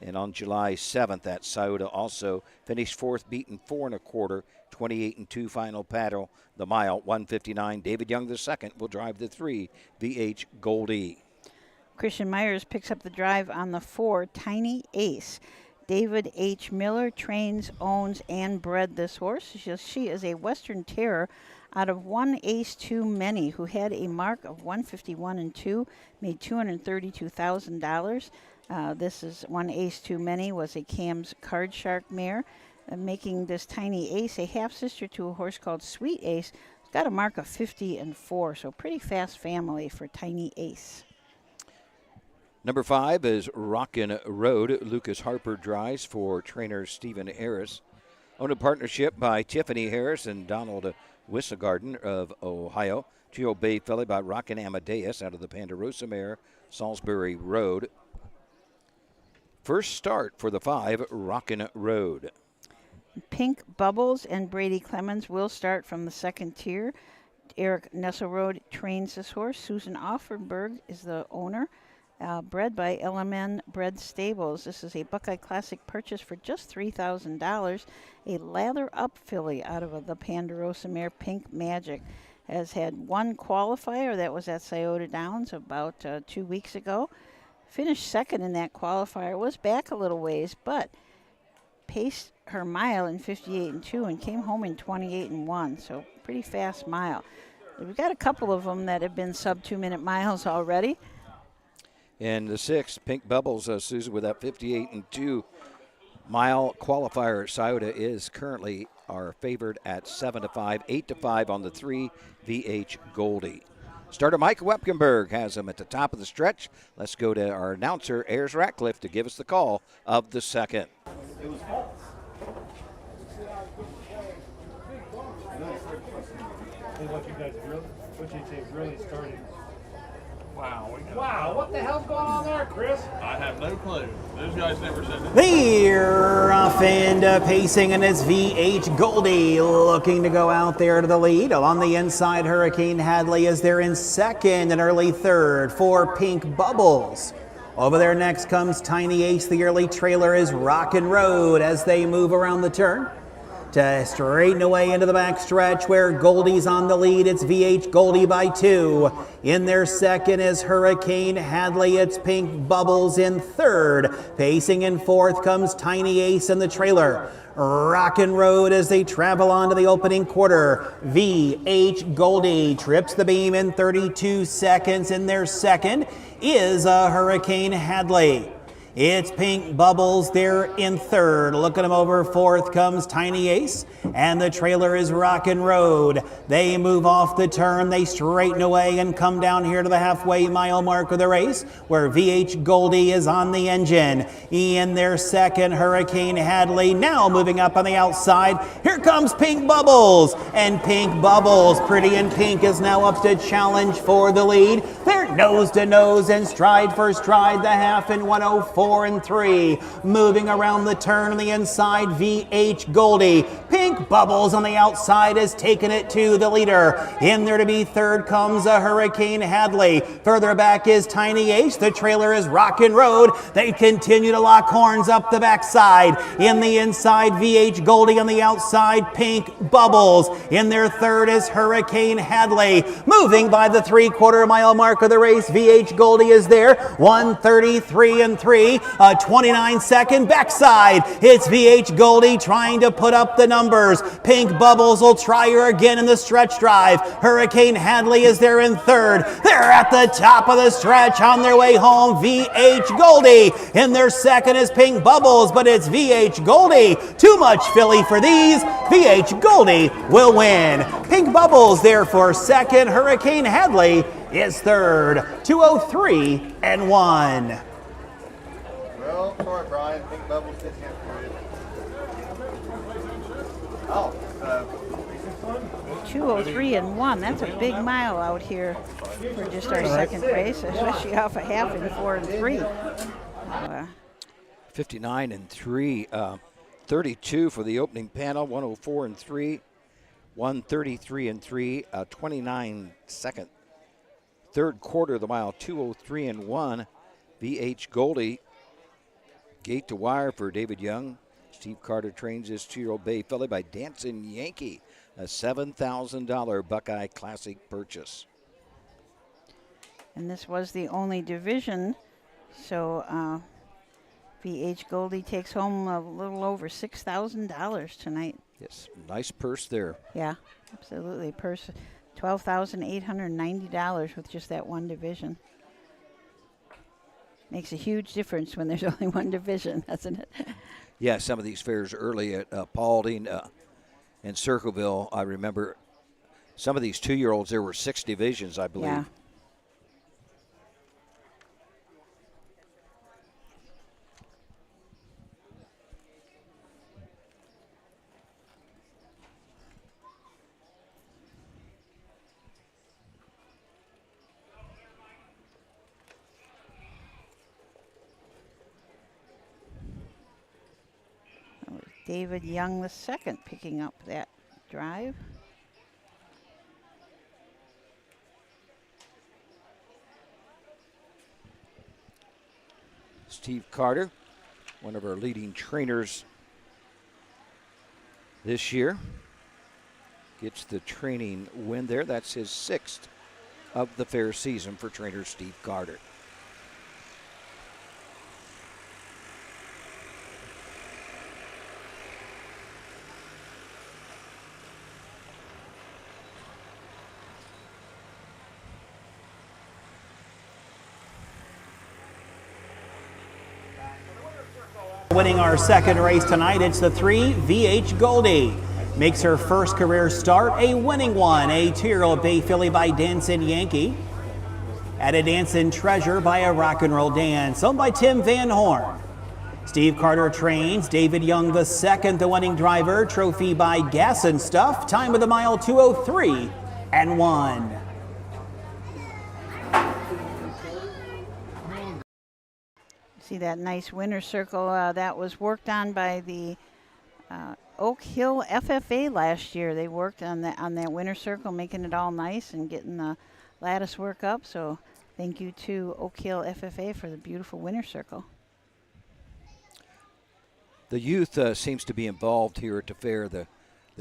And on July 7th at Scioto also finished 4th, beaten 4 1/4, 28-2 final paddle, the mile 1:59. David Young II will drive the 3, VH Goldie. Christian Myers picks up the drive on the 4, Tiny Ace. David H. Miller trains, owns, and bred this horse. She is a Western Terror out of one ace too many, who had a mark of 151 and 2, made $232,000. This is one ace too many, was a Cam's Card Shark mare, making this Tiny Ace a half sister to a horse called Sweet Ace. It's got a mark of 50 and 4, so pretty fast family for Tiny Ace. Number 5 is Rockin' Road. Lucas Harper drives for trainer Stephen Harris. Owned in partnership by Tiffany Harris and Donald Wissegarden of Ohio. Trio Bay filly by Rockin' Amadeus out of the Ponderosa mare, Salisbury Road. First start for the 5, Rockin' Road. Pink Bubbles and Brady Clemens will start from the second tier. Eric Nesselrode trains this horse. Susan Offenberg is the owner. Bred by LMN Bred Stables. This is a Buckeye Classic purchase for just $3,000. A lather up filly out of the Ponderosa mare, Pink Magic. Has had one qualifier, that was at Scioto Downs about 2 weeks ago. Finished second in that qualifier, was back a little ways, but paced her mile in 58 and 2 and came home in 28 and 1, so pretty fast mile. We've got a couple of them that have been sub 2-minute miles already. And the 6, Pink Bubbles, Susan, with that 58 and 2 mile qualifier. Scioto is currently our favored at 7-5, 8-5 on the 3, VH Goldie. Starter Mike Wepkenberg has them at the top of the stretch. Let's go to our announcer, Ayers Ratcliffe, to give us the call of the second. It was false. What you think really started? Wow, what the hell's going on there, Chris? I have no clue. Those guys never said that. They're off and pacing, and it's VH Goldie looking to go out there to the lead. On the inside, Hurricane Hadley is there in second and early third for Pink Bubbles. Over there next comes Tiny Ace. The early trailer is Rockin' Road as they move around the turn to straighten away into the backstretch where Goldie's on the lead. It's VH Goldie by 2. In their second is Hurricane Hadley. It's Pink Bubbles in third. Pacing in fourth comes Tiny Ace in the trailer. Rockin' Road as they travel on to the opening quarter. VH Goldie trips the beam in 32 seconds. In their second is Hurricane Hadley. It's Pink Bubbles there in third. Looking them over, fourth comes Tiny Ace, and the trailer is Rockin' Road. They move off the turn, they straighten away and come down here to the halfway mile mark of the race, where VH Goldie is on the engine. In their second, Hurricane Hadley now moving up on the outside. Here comes Pink Bubbles, and Pink Bubbles, Pretty in Pink, is now up to challenge for the lead. They're nose to nose and stride for stride, the half in 104 and 3. Moving around the turn on the inside, VH Goldie. Pink Bubbles on the outside has taken it to the leader. In there to be third comes a Hurricane Hadley. Further back is Tiny Ace. The trailer is Rockin' Road. They continue to lock horns up the backside. In the inside, VH Goldie. On the outside, Pink Bubbles. In their third is Hurricane Hadley. Moving by the 3/4 mile mark of the race, VH Goldie is there. 1:33 and 3. A 29-second backside. It's VH Goldie trying to put up the numbers. Pink Bubbles will try her again in the stretch drive. Hurricane Hadley is there in third. They're at the top of the stretch on their way home. VH Goldie. In their second is Pink Bubbles, but it's VH Goldie. Too much filly for these. VH Goldie will win. Pink Bubbles there for second. Hurricane Hadley is third. 2:03 and 1. Well, sorry, Brian. Pink Bubbles didn't have to. Oh, 2:03 and 1. That's a big mile out here for just our second race, especially off a half in 4 and 3. 59 and 3, 32 for the opening panel, 104 and 3, 133 and 3, 29-second. Third quarter of the mile, 2:03 and 1. VH Goldie. Gate to wire for David Young. Steve Carter trains his 2-year-old bay filly by Dancing Yankee, a $7,000 Buckeye Classic purchase. And this was the only division, so VH Goldie takes home a little over $6,000 tonight. Yes, nice purse there. Yeah, absolutely. Purse, $12,890 with just that one division. Makes a huge difference when there's only one division, doesn't it? Yeah, some of these fairs early at Paulding and Circleville, I remember some of these 2-year-olds, there were 6 divisions, I believe. Yeah. David Young II picking up that drive. Steve Carter, one of our leading trainers this year, gets the training win there. That's his 6th of the fair season for trainer Steve Carter. Winning our second race tonight, it's the 3 VH Goldie. Makes her first career start a winning one. A 2-year-old Bay Filly by Dancin' Yankee. Added Dancin' Treasure by A Rock and Roll Dance, owned by Tim Van Horn. Steve Carter trains David Young II, the winning driver. Trophy by Gas and Stuff. Time of the mile 2:03 and 1. See that nice winner circle that was worked on by the Oak Hill FFA last year. They worked on that winner circle, making it all nice and getting the lattice work up. So thank you to Oak Hill FFA for the beautiful winner circle. The youth seems to be involved here at the fair. The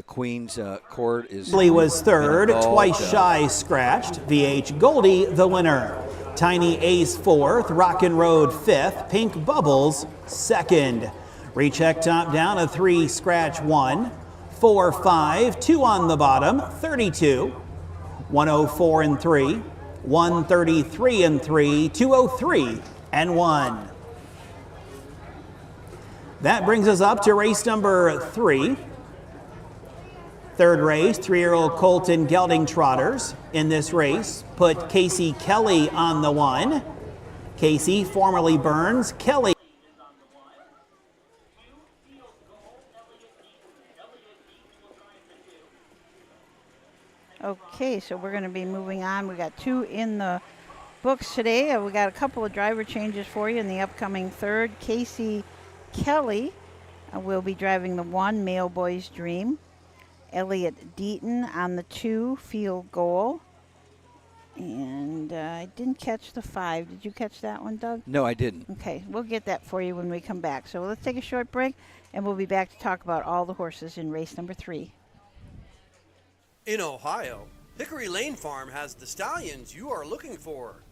Queen's Court is. Lee was third, twice shy scratched. VH Goldie the winner. Tiny Ace fourth, Rockin' Road fifth, Pink Bubbles second. Recheck top down, a 3 scratch 1, 4 5, 2 on the bottom, 32, 104 and 3, 133 and 3, 203 and 1. That brings us up to race number 3. Third race, 3-year-old Colton Gelding Trotters. In this race, put Casey Kelly on the 1. Casey, formerly Burns, Kelly. Okay, so we're going to be moving on. We got 2 in the books today. We got a couple of driver changes for you in the upcoming third. Casey Kelly will be driving the 1, Mail Boy's Dream. Elliot Deaton on the 2, Field Goal. And I didn't catch the 5. Did you catch that one, Doug? No, I didn't. Okay, we'll get that for you when we come back. So let's take a short break, and we'll be back to talk about all the horses in race number 3. In Ohio, Hickory Lane Farm has the stallions you are looking for,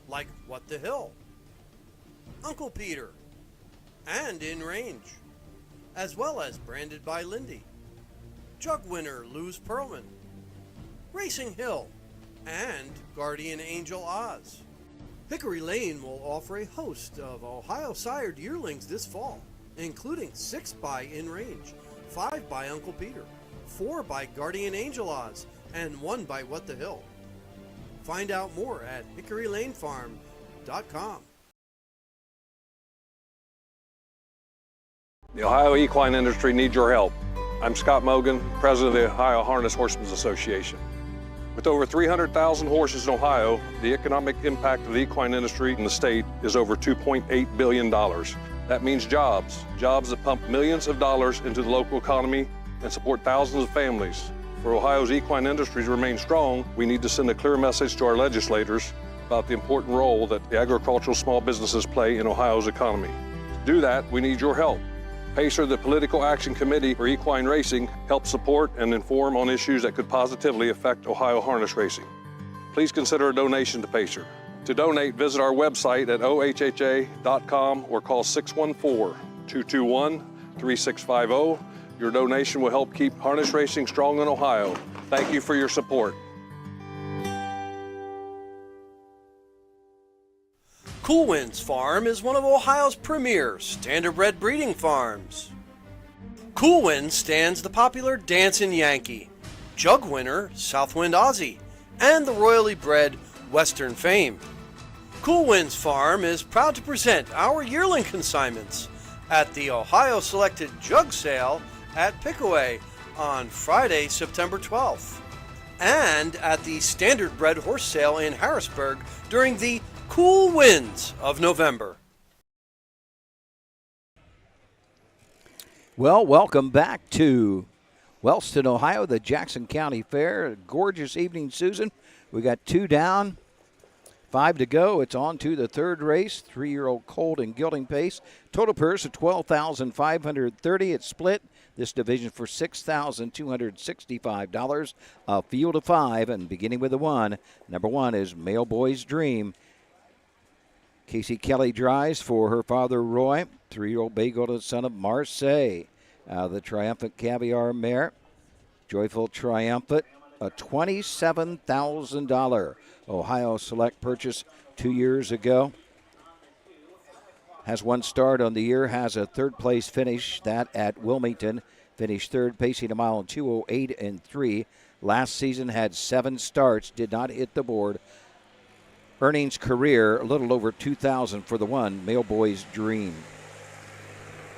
like What the Hill, Uncle Peter, and In Range, as well as Branded by Lindy, Jug Winner Luz Pearlman, Racing Hill, and Guardian Angel Oz. Hickory Lane will offer a host of Ohio sired yearlings this fall, including 6 by In Range, 5 by Uncle Peter, 4 by Guardian Angel Oz, and 1 by What the Hill. Find out more at hickorylanefarm.com. The Ohio equine industry needs your help. I'm Scott Mogan, president of the Ohio Harness Horsemen's Association. With over 300,000 horses in Ohio, the economic impact of the equine industry in the state is over $2.8 billion. That means jobs that pump millions of dollars into the local economy and support thousands of families. For Ohio's equine industry to remain strong, we need to send a clear message to our legislators about the important role that the agricultural small businesses play in Ohio's economy. To do that, we need your help. PACER, the Political Action Committee for Equine Racing, helps support and inform on issues that could positively affect Ohio harness racing. Please consider a donation to PACER. To donate, visit our website at ohha.com or call 614-221-3650 Your donation will help keep harness racing strong in Ohio. Thank you for your support. Cool Winds Farm is one of Ohio's premier standardbred breeding farms. Cool Winds stands the popular Dancin' Yankee, jug winner Southwind Aussie, and the royally bred Western Fame. Cool Winds Farm is proud to present our yearling consignments at the Ohio Selected Jug Sale at Pickaway on Friday, September 12th, and at the Standardbred Horse Sale in Harrisburg during the cool winds of November. Well, welcome back to Wellston, Ohio, the Jackson County Fair. A gorgeous evening, Susan. We got 2 down, 5 to go. It's on to the third race. 3-year-old Colt and Gilding Pace. Total purse of $12,530. It's split this division for $6,265. A field of 5, and beginning with the 1. Number 1 is Mail Boy's Dream. Casey Kelly drives for her father, Roy. 3-year-old bay golden son of Marseille. The Triumphant Caviar mare. Joyful Triumphant. A $27,000 Ohio Select purchase 2 years ago. Has 1 start on the year. Has a 3rd place finish. That at Wilmington. Finished 3rd, pacing a mile in 2:08 and 3. Last season had 7 starts. Did not hit the board. Earnings career, a little over $2,000 for the 1, Mail Boy's Dream.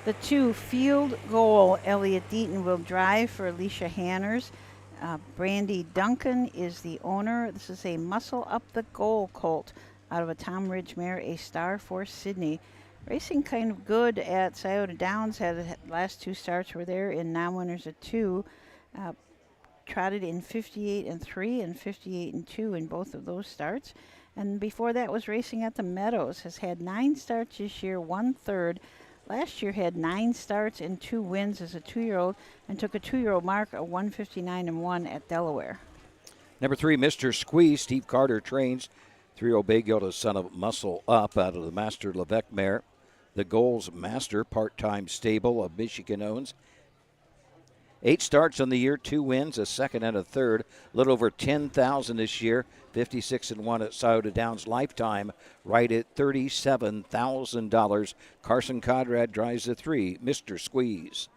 The 2, Field Goal, Elliot Deaton will drive for Alicia Hanners. Brandy Duncan is the owner. This is a Muscle Up the Goal colt out of a Tom Ridge mare, a star for Sydney. Racing kind of good at Scioto Downs. Had last 2 starts were there in non-winners at 2. Trotted in 58 and 3 and 58 and 2 in both of those starts. And before that was racing at the Meadows. Has had 9 starts this year, 1/3. Last year had 9 starts and 2 wins as a 2-year-old, and took a 2-year-old mark of 159 and 1 at Delaware. Number 3, Mr. Squeeze. Steve Carter trains. 3-year-old bay gelded son of Muscle Up out of the Master Levesque mare. The Goals Master, part-time stable of Michigan owns. 8 starts on the year, 2 wins, a 2nd and a 3rd. A little over $10,000 this year. 56 and 1 at Scioto Downs lifetime, right at $37,000. Carson Conrad drives the 3, Mr. Squeeze.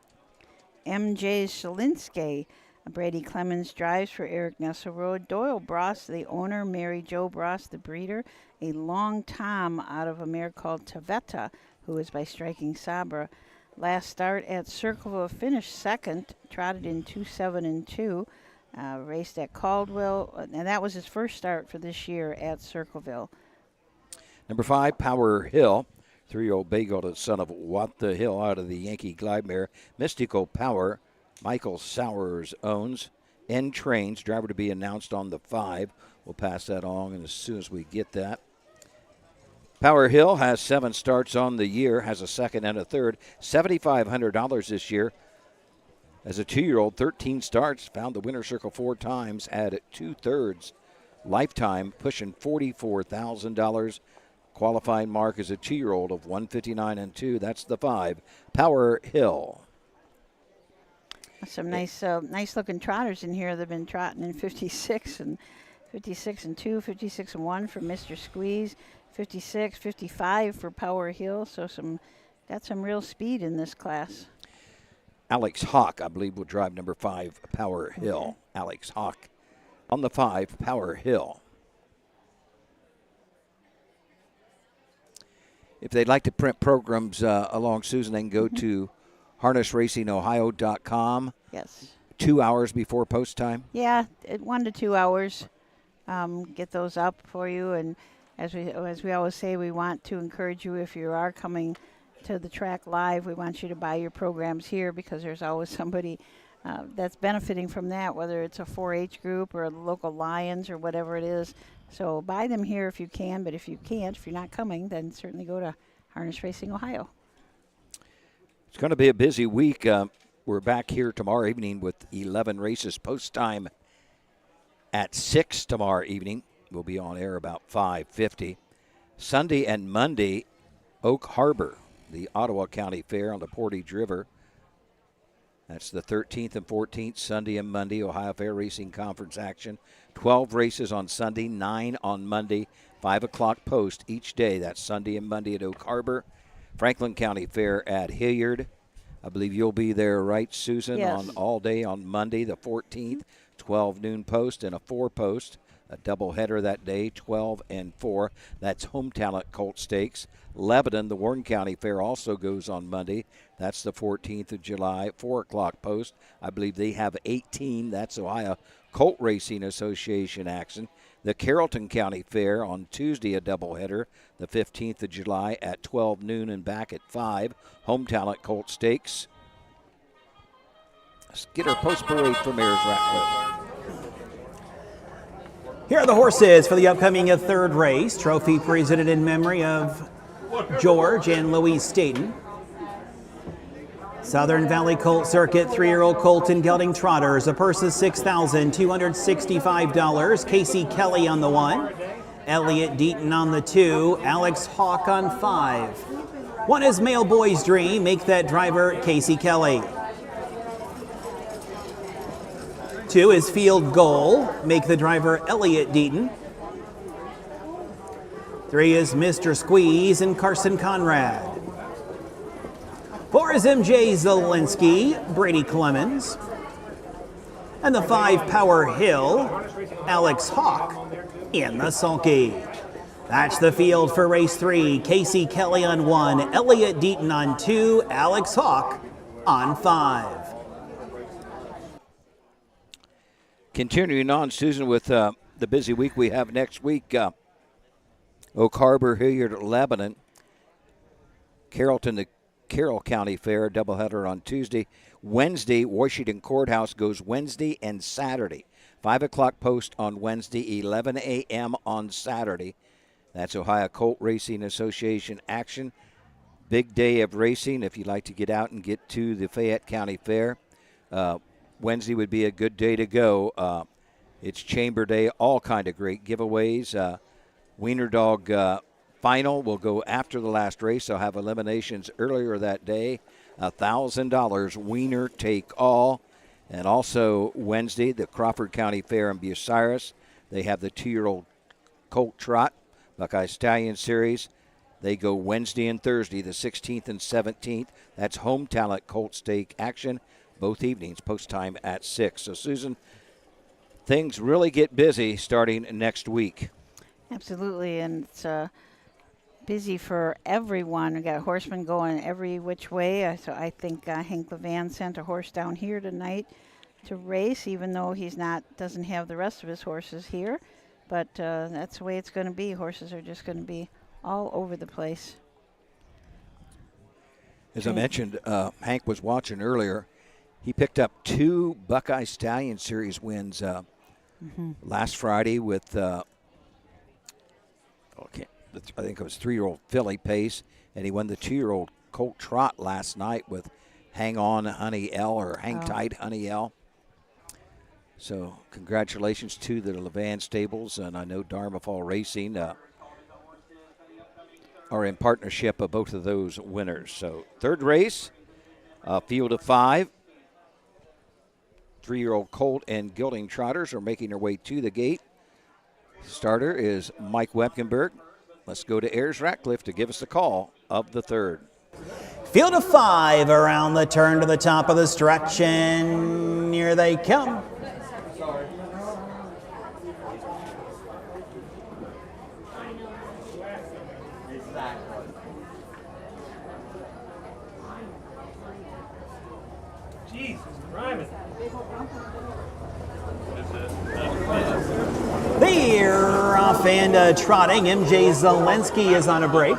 MJ Shalinsky. Brady Clemens drives for Eric Nesselrode. Doyle Bross, the owner. Mary Jo Bross, the breeder. A long Tom out of a mare called Tavetta, who is by Striking Sabra. Last start at Circleville, finished 2nd, trotted in 2:7 and 2. Raced at Caldwell, and that was his first start for this year at Circleville. Number 5, Power Hill. 3-year-old bay gelded son of What the Hill out of the Yankee Glide mare. Mystical Power, Michael Sowers owns. N trains, driver to be announced on the 5. We'll pass that on and as soon as we get that. Power Hill has 7 starts on the year, has a 2nd and a 3rd. $7,500 this year. As a 2-year-old, 13 starts, found the winner's circle 4 times, at 2/3. Lifetime, pushing $44,000. Qualifying mark as a 2-year-old of 159 and 2. That's the 5, Power Hill. Some nice looking trotters in here. They've been trotting in 56 and 2, 56 and 1 for Mr. Squeeze, 56, 55 for Power Hill. So got some real speed in this class. Alex Hawk, I believe, will drive number 5, Power Hill. Okay. Alex Hawk on the 5, Power Hill. If they'd like to print programs along Susan, they can go to harnessracingohio.com. Yes. 2 hours before post time. Yeah, 1 to 2 hours. Get those up for you. And as we always say, we want to encourage you, if you are coming to the track live, we want you to buy your programs here, because there's always somebody that's benefiting from that, whether it's a 4-H group or a local Lions or whatever it is. So buy them here if you can, but if you can't, if you're not coming, then certainly go to Harness Racing Ohio. It's going to be a busy week. We're back here tomorrow evening with 11 races. Post time at 6 tomorrow evening. We'll be on air about 5:50. Sunday and Monday, Oak Harbor, the Ottawa County Fair on the Portage River. That's the 13th and 14th, Sunday and Monday, Ohio Fair Racing Conference action. 12 races on Sunday, 9 on Monday, 5 o'clock post each day. That's Sunday and Monday at Oak Harbor. Franklin County Fair at Hilliard. I believe you'll be there, right, Susan? Yes. On all day on Monday, the 14th, 12 noon post and a 4 post. A doubleheader that day, 12 and 4. That's Home Talent Colt Stakes. Lebanon, the Warren County Fair, also goes on Monday. That's the 14th of July, 4 o'clock post. I believe they have 18. That's Ohio Colt Racing Association action. The Carrollton County Fair on Tuesday, a doubleheader, the 15th of July at 12 noon and back at 5. Home Talent Colt Stakes. Let's get our post parade from Ayers Ratcliffe. Here are the horses for the upcoming third race. Trophy presented in memory of George and Louise Staten. Southern Valley Colt Circuit, 3-year-old Colton Gelding Trotters. A purse is $6,265. Casey Kelly on the 1. Elliott Deaton on the 2. Alex Hawk on 5. 1 is Male Boy's Dream. Make that driver Casey Kelly. 2 is Field Goal. Make the driver Elliott Deaton. 3 is Mr. Squeeze and Carson Conrad. 4 is MJ Zelensky, Brady Clemens. And the 5, Power Hill, Alex Hawk in the sulky. That's the field for race 3. Casey Kelly on 1, Elliott Deaton on 2, Alex Hawk on 5. Continuing on, Susan, with the busy week we have next week. Oak Harbor, Hilliard, Lebanon. Carrollton, the Carroll County Fair, doubleheader on Tuesday. Wednesday, Washington Courthouse goes Wednesday and Saturday. 5 o'clock post on Wednesday, 11 a.m. on Saturday. That's Ohio Colt Racing Association action. Big day of racing if you'd like to get out and get to the Fayette County Fair. Wednesday would be a good day to go. It's Chamber Day, all kind of great giveaways. Wiener Dog final will go after the last race. They'll have eliminations earlier that day. $1,000 Wiener take all. And also Wednesday, the Crawford County Fair in Bucyrus. They have the 2-year-old Colt Trot, Buckeye Stallion Series. They go Wednesday and Thursday, the 16th and 17th. That's Home Talent Colt Stake action, both evenings, post time at 6. So, Susan, things really get busy starting next week. Absolutely, and it's busy for everyone. We got horsemen going every which way. So I think Hank Levan sent a horse down here tonight to race, even though doesn't have the rest of his horses here. But that's the way it's going to be. Horses are just going to be all over the place. As I mentioned, Hank was watching earlier. He picked up 2 Buckeye Stallion Series wins last Friday with, I think it was 3-year-old Philly Pace, and he won the 2-year-old Colt Trot last night with Hang On Honey L or Hang Tight Honey L. So congratulations to the Levan Stables, and I know Dharma Fall Racing are in partnership of both of those winners. So third race, field of 5. 3-year-old Colt and Gelding Trotters are making their way to the gate. Starter is Mike Webkenberg. Let's go to Ayers Ratcliffe to give us the call of the third. Field of 5 around the turn to the top of the stretch, and here they come. Jesus, rhyming. They're off and trotting. MJ Zelensky is on a break.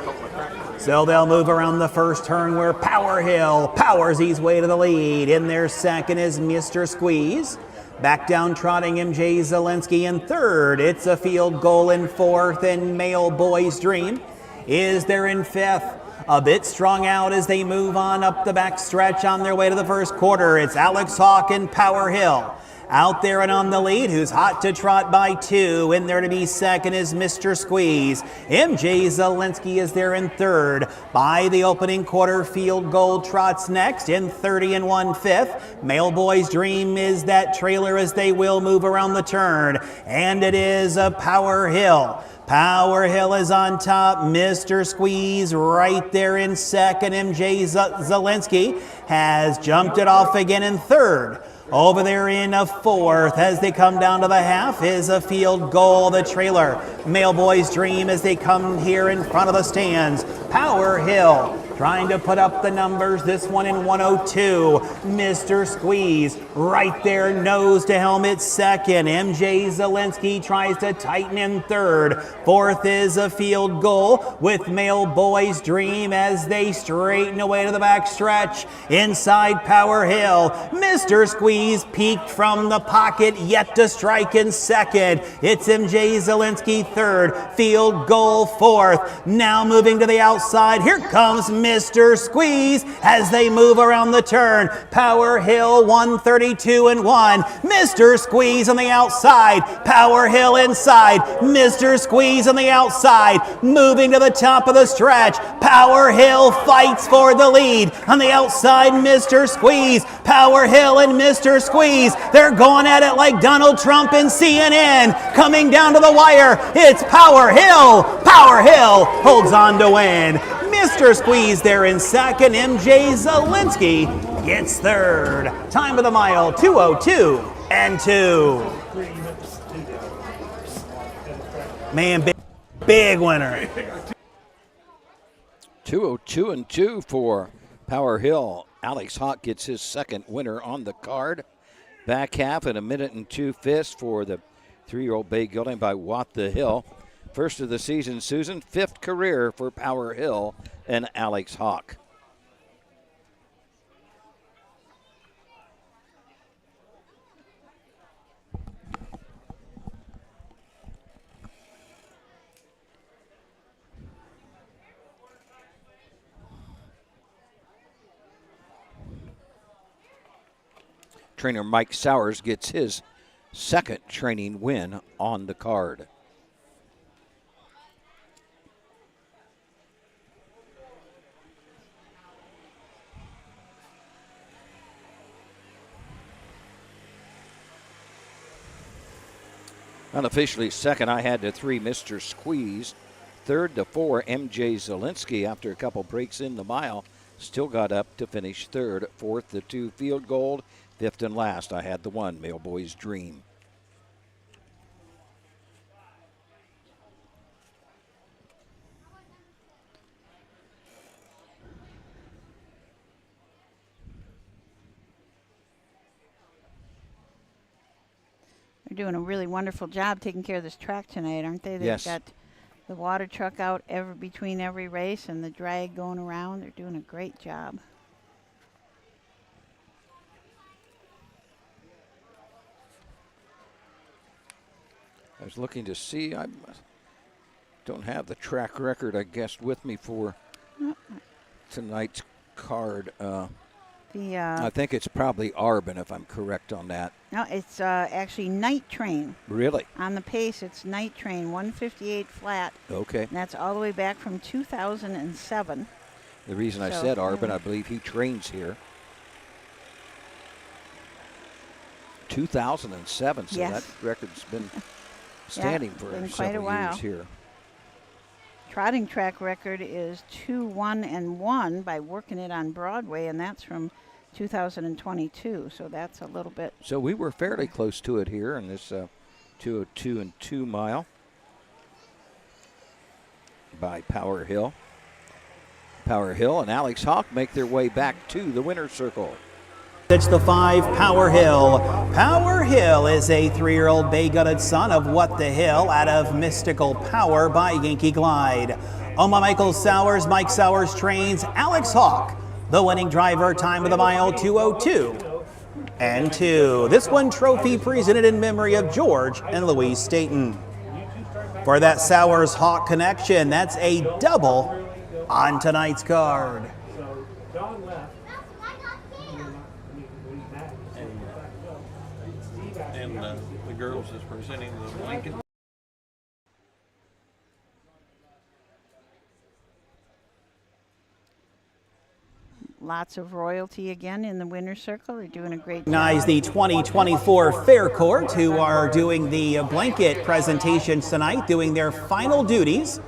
So they'll move around the first turn where Power Hill powers his way to the lead. In their second is Mr. Squeeze. Back down trotting MJ Zelensky in third. It's a Field Goal in fourth, and Male Boy's Dream is there in fifth. A bit strung out as they move on up the back stretch on their way to the first quarter. It's Alex Hawk and Power Hill. Out there and on the lead, who's hot to trot by 2. In there to be second is Mr. Squeeze. MJ Zielinski is there in third. By the opening quarter, Field Gold trots next in 30 1/5. Mailboy's Dream is that trailer as they will move around the turn. And it is a Power Hill. Power Hill is on top. Mr. Squeeze right there in second. MJ Zielinski has jumped it off again in third. Over there in a fourth as they come down to the half is a Field Goal, the trailer. Mailboy's Dream as they come here in front of the stands. Power Hill trying to put up the numbers, this one in 102. Mr. Squeeze right there, nose to helmet second. MJ Zielinski tries to tighten in third. Fourth is a Field Goal with Mailboy's Dream as they straighten away to the back stretch. Inside Power Hill, Mr. Squeeze peeked from the pocket, yet to strike in second. It's MJ Zielinski third, Field Goal fourth. Now moving to the outside, here comes Mr. Squeeze as they move around the turn. Power Hill 132 1. Mr. Squeeze on the outside. Power Hill inside. Mr. Squeeze on the outside. Moving to the top of the stretch. Power Hill fights for the lead. On the outside, Mr. Squeeze. Power Hill and Mr. Squeeze. They're going at it like Donald Trump and CNN. Coming down to the wire, it's Power Hill. Power Hill holds on to win. Mr. Squeeze there in second. MJ Zielinski gets third. Time of the mile, 2:02 2. Man, big winner. 2:02 2 for Power Hill. Alex Hawk gets his second winner on the card. Back half in 1:02 for the 3-year-old bay gelding by What the Hill. First of the season, Susan. Fifth career for Power Hill and Alex Hawk. Trainer Mike Sowers gets his second training win on the card. Unofficially second, I had to 3, Mr. Squeeze. Third to 4, MJ Zielinski. After a couple breaks in the mile, still got up to finish third. Fourth to 2, Field Gold. Fifth and last, I had the 1, Mailboy's Dream. They're doing a really wonderful job taking care of this track tonight, aren't they? They've Yes. got the water truck out between every race and the drag going around. They're doing a great job. I was looking to see. I don't have the track record, I guess, with me for tonight's card. I think it's probably Arbin, if I'm correct on that. No, it's actually Night Train. Really? On the pace, it's Night Train, 158 flat. Okay. And that's all the way back from 2007. The reason I said Arbin, I believe he trains here. 2007, so yes. that record's been standing for been quite several a while. years here. Trotting track record is 2-1-1 by working it on Broadway, and that's from 2022. So that's a little bit. So we were fairly close to it here in this 2:02 2 mile by Power Hill. Power Hill and Alex Hawk make their way back to the winner's circle. It's the 5, Power Hill. Power Hill is a 3-year-old bay-gutted son of What the Hill out of Mystical Power by Yankee Glide. Oma Michael Sowers, Mike Sowers trains Alex Hawk. The winning driver, time of the mile, 2:02 2. This one trophy presented in memory of George and Louise Staten. For that Sowers Hawk connection, that's a double on tonight's card. So Don left. Steve horses presenting the Lincoln. Lots of royalty again in the winner's circle. They're doing a great job. Recognize the 2024 Fair Court, who are doing the blanket presentations tonight, doing their final duties.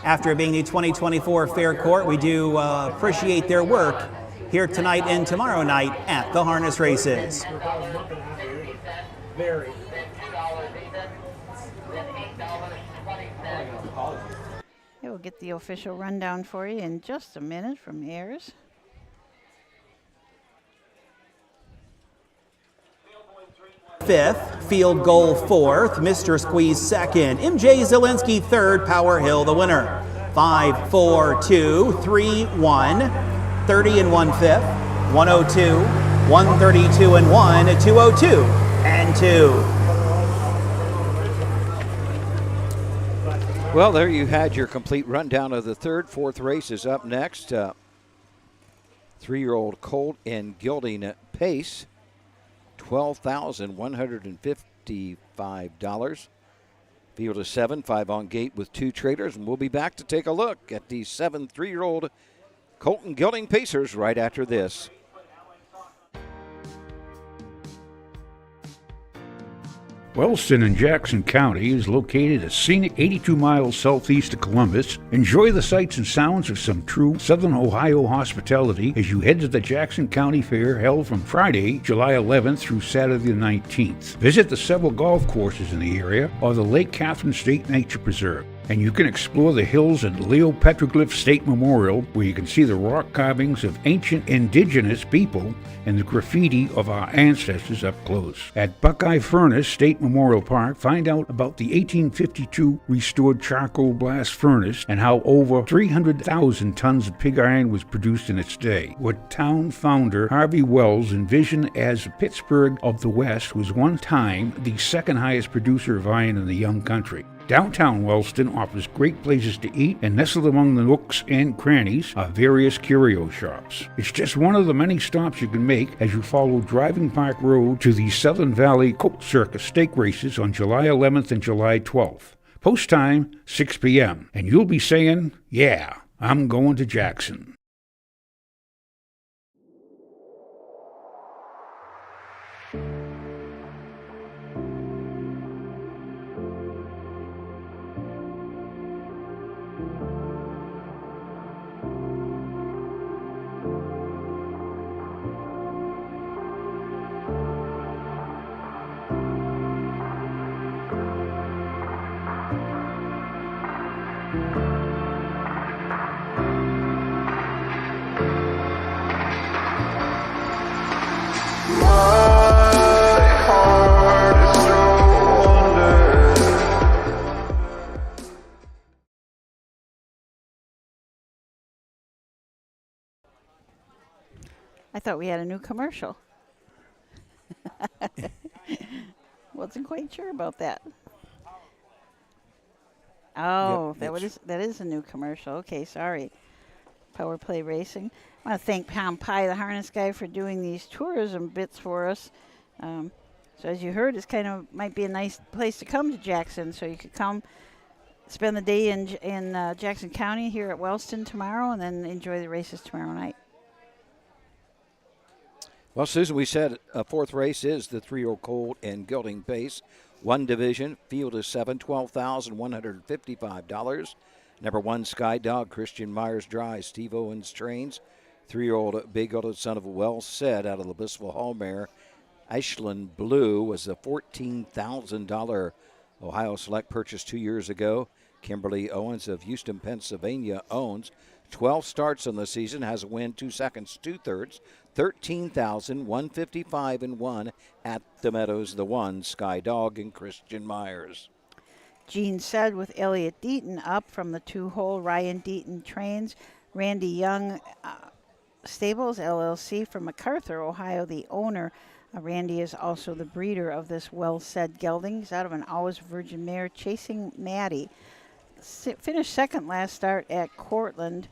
After being the 2024 Fair Court, we do appreciate their work here tonight and tomorrow night at the harness races. Very. Okay, we'll get the official rundown for you in just a minute from Ayers. Fifth, Field Goal fourth, Mr. Squeeze second, MJ Zielinski third, Power Hill the winner. 5, 4, 2, 3, 1, 30 and 1 fifth, 102, 132 and 1, 202 and 2. Well, there you had your complete rundown of the third. Fourth race is up next. 3-year-old Colt and Gilding Pace, $12,155. Field of 7, 5 on gate with 2 traders, and we'll be back to take a look at the 7 3-year-old Colt and Gilding Pacers right after this. Wellston in Jackson County is located a scenic 82 miles southeast of Columbus. Enjoy the sights and sounds of some true Southern Ohio hospitality as you head to the Jackson County Fair held from Friday, July 11th through Saturday the 19th. Visit the several golf courses in the area or the Lake Catherine State Nature Preserve. And you can explore the hills at Leo Petroglyph State Memorial, where you can see the rock carvings of ancient indigenous people and the graffiti of our ancestors up close. At Buckeye Furnace State Memorial Park, find out about the 1852 restored charcoal blast furnace and how over 300,000 tons of pig iron was produced in its day. What town founder Harvey Wells envisioned as Pittsburgh of the West was one time the second highest producer of iron in the young country. Downtown Wellston offers great places to eat, and nestled among the nooks and crannies are various curio shops. It's just one of the many stops you can make as you follow Driving Park Road to the Southern Valley Colt Circus Stake Races on July 11th and July 12th. Post time, 6 p.m. And you'll be saying, yeah, I'm going to Jackson. I thought we had a new commercial. Wasn't quite sure about that. Oh, Yep, that is a new commercial. Okay, sorry. Power Play Racing. I want to thank Pam Pye, the harness guy, for doing these tourism bits for us. So as you heard, it's kind of might be a nice place to come to Jackson. So you could come spend the day in Jackson County here at Wellston tomorrow, and then enjoy the races tomorrow night. Well, Susan, we said a fourth race is the 3-year-old Colt and Gilding Pace. 1 division, field of 7, $12,155. Number 1, Sky Dog, Christian Myers drives, Steve Owens trains. 3-year-old Big Olded Son of Well Said out of the Blissful Hall mare. Ashland Blue was a $14,000 Ohio Select purchase 2 years ago. Kimberly Owens of Houston, Pennsylvania owns. 12 starts on the season, has a win, 2 seconds, 2/3. 13,155 and 1 at the Meadows. The 1, Sky Dog and Christian Myers. Gene Said with Elliott Deaton up from the 2-hole. Ryan Deaton trains. Randy Young Stables LLC from MacArthur, Ohio, the owner. Randy is also the breeder of this Well Said gelding. He's out of an Always Virgin mare, Chasing Maddie. Finished second last start at Cortland.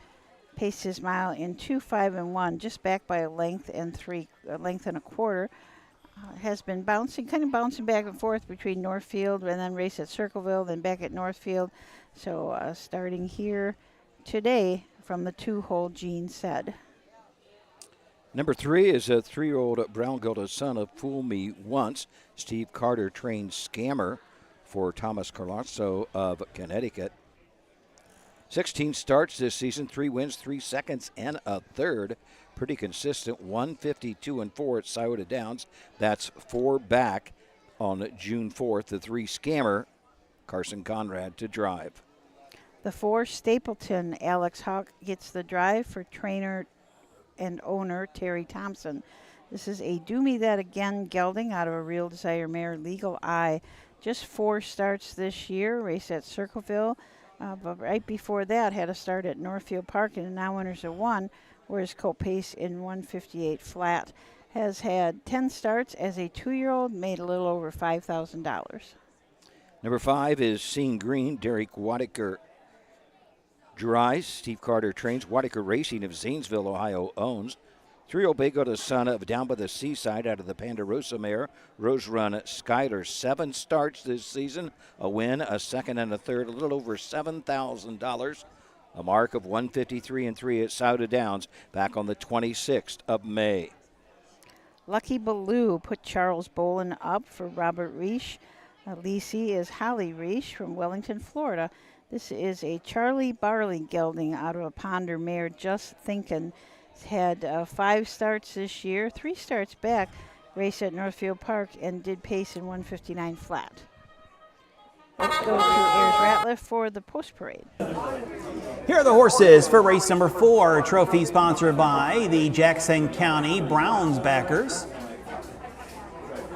Paced his mile in 2, 5, and 1, just back by a length and a quarter. has been kind of bouncing back and forth between Northfield and then race at Circleville, then back at Northfield. So starting here today from the 2-hole, Gene said. Number 3 is a 3-year-old brown gelded son of Fool Me Once. Steve Carter trained Scammer for Thomas Carlozzo of Connecticut. 16 starts this season, 3 wins, 3 seconds, and a third. Pretty consistent, 152-4 at Scioto Downs. That's 4 back on June 4th. The 3 Scammer, Carson Conrad to drive. The 4 Stapleton, Alex Hawk gets the drive for trainer and owner Terry Thompson. This is a Do Me That Again gelding out of a Real Desire mare, Legal Eye. Just 4 starts this year, race at Circleville. But right before that, had a start at Northfield Park and now enters a 1, whereas co-pace in 158 flat. Has had 10 starts as a 2-year-old, made a little over $5,000. Number 5 is Seeing Green, Derek Whitaker drives. Steve Carter trains. Whitaker Racing of Zanesville, Ohio owns. 3-year-old Bay Goat son of Down by the Seaside out of the Ponderosa mare, Rose Run Skyler. 7 starts this season, a win, a second, and a third, a little over $7,000. A mark of 153-3 at Scioto Downs back on the 26th of May. Lucky Baloo put Charles Bolin up for Robert Reich. Lisi is Holly Reich from Wellington, Florida. This is a Charlie Barley gelding out of a Ponder mare, Just Thinkin'. Had 5 starts this year, 3 starts back, raced at Northfield Park, and did pace in 159 flat. Let's go to Ayers Ratliff for the post parade. Here are the horses for race number 4. Trophy sponsored by the Jackson County Browns backers.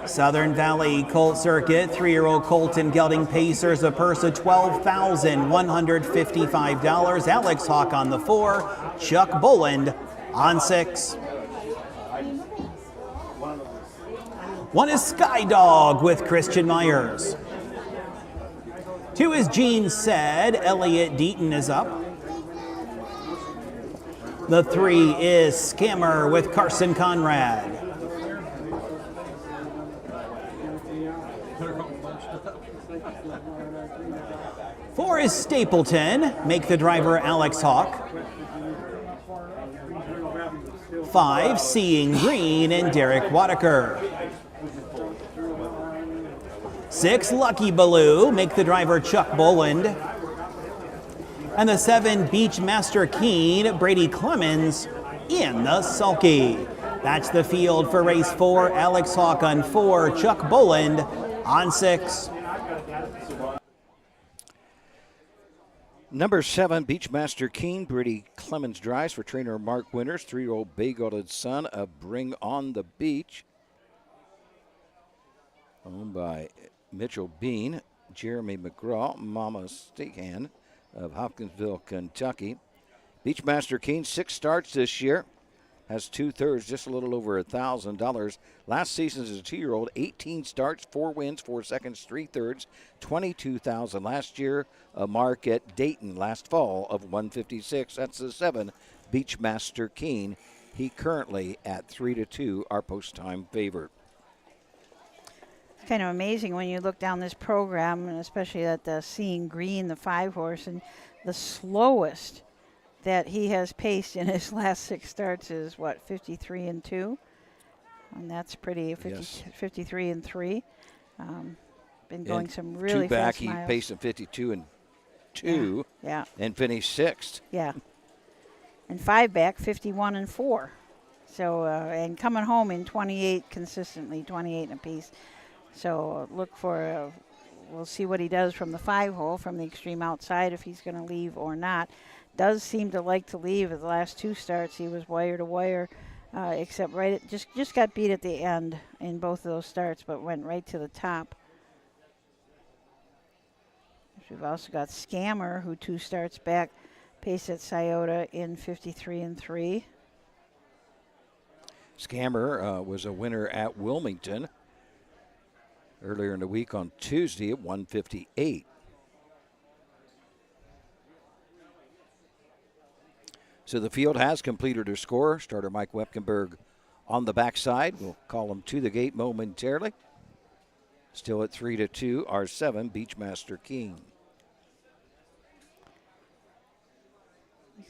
Southern Valley Colt Circuit, 3-year-old Colton gelding Pacers, a purse of $12,155. Alex Hawk on the 4, Chuck Boland on 6. 1 is Sky Dog with Christian Myers. 2 is Gene Said, Elliot Deaton is up. The 3 is Scammer with Carson Conrad. 4 is Stapleton, make the driver Alex Hawk. 5, Seeing Green and Derek Whitaker. 6, Lucky Baloo, make the driver Chuck Boland. And the 7, Beachmaster Keen, Brady Clemens in the sulky. That's the field for race 4. Alex Hawk on 4, Chuck Boland on 6. Number 7, Beachmaster Keen, Brady Clemens drives for trainer Mark Winters, 3-year-old Bay Goated son of Bring On the Beach. Owned by Mitchell Bean, Jeremy McGraw, Mama Steakhand of Hopkinsville, Kentucky. Beachmaster Keen, 6 starts this year. Has 2/3, just a little over $1,000. Last season as a 2-year-old, 18 starts, 4 wins, 4 seconds, 3/3, $22,000. Last year, a mark at Dayton last fall of 156. That's the 7, Beachmaster Keen. He currently at 3-2, our post-time favorite. It's kind of amazing when you look down this program, and especially at the Seeing Green, the 5-horse, and the slowest that he has paced in his last 6 starts is, what, 53-2? And that's pretty, 53-3. Been going some really 2 back, fast miles. he paced in 52-2 Yeah. and finished 6th. Yeah. And 5 back, 51-4. So, and coming home in 28 consistently, 28 apiece. So look for, we'll see what he does from the 5-hole, from the extreme outside, if he's going to leave or not. Does seem to like to leave. At the last 2 starts, he was wire to wire, except right at, just got beat at the end in both of those starts, but went right to the top. We've also got Scammer, who 2 starts back, paced at Scioto in 53-3. Scammer was a winner at Wilmington earlier in the week on Tuesday at 158. So the field has completed her score. Starter Mike Wepkenberg on the backside. We'll call them to the gate momentarily. Still at 3-2, R7, Beachmaster King.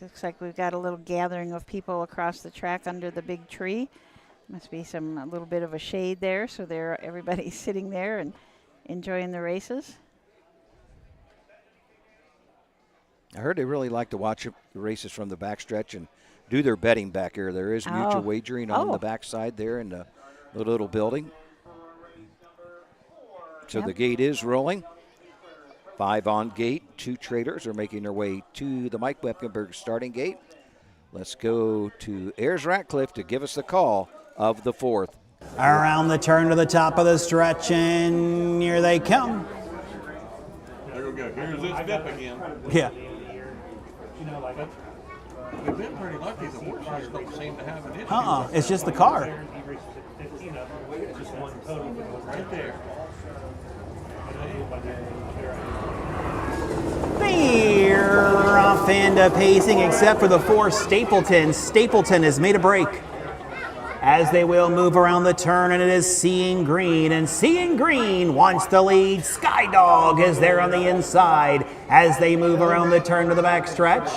Looks like we've got a little gathering of people across the track under the big tree. Must be a little bit of a shade there, so everybody's sitting there and enjoying the races. I heard they really like to watch the races from the backstretch and do their betting back here. There is mutual wagering on the backside there in the little building. So the gate is rolling. 5 on gate. 2 traders are making their way to the Mike Wepkenberg starting gate. Let's go to Ayers Ratcliffe to give us the call of the 4th. Around the turn to the top of the stretch, and here they come. There we go. Here's this dip again. Yeah. We've been pretty lucky. The horses don't seem to have an issue. It's just the car. Right there. They're off into pacing, except for the 4 Stapleton. Stapleton has made a break as they will move around the turn, and it is Seeing Green, and Seeing Green wants the lead. Skydog is there on the inside as they move around the turn to the backstretch.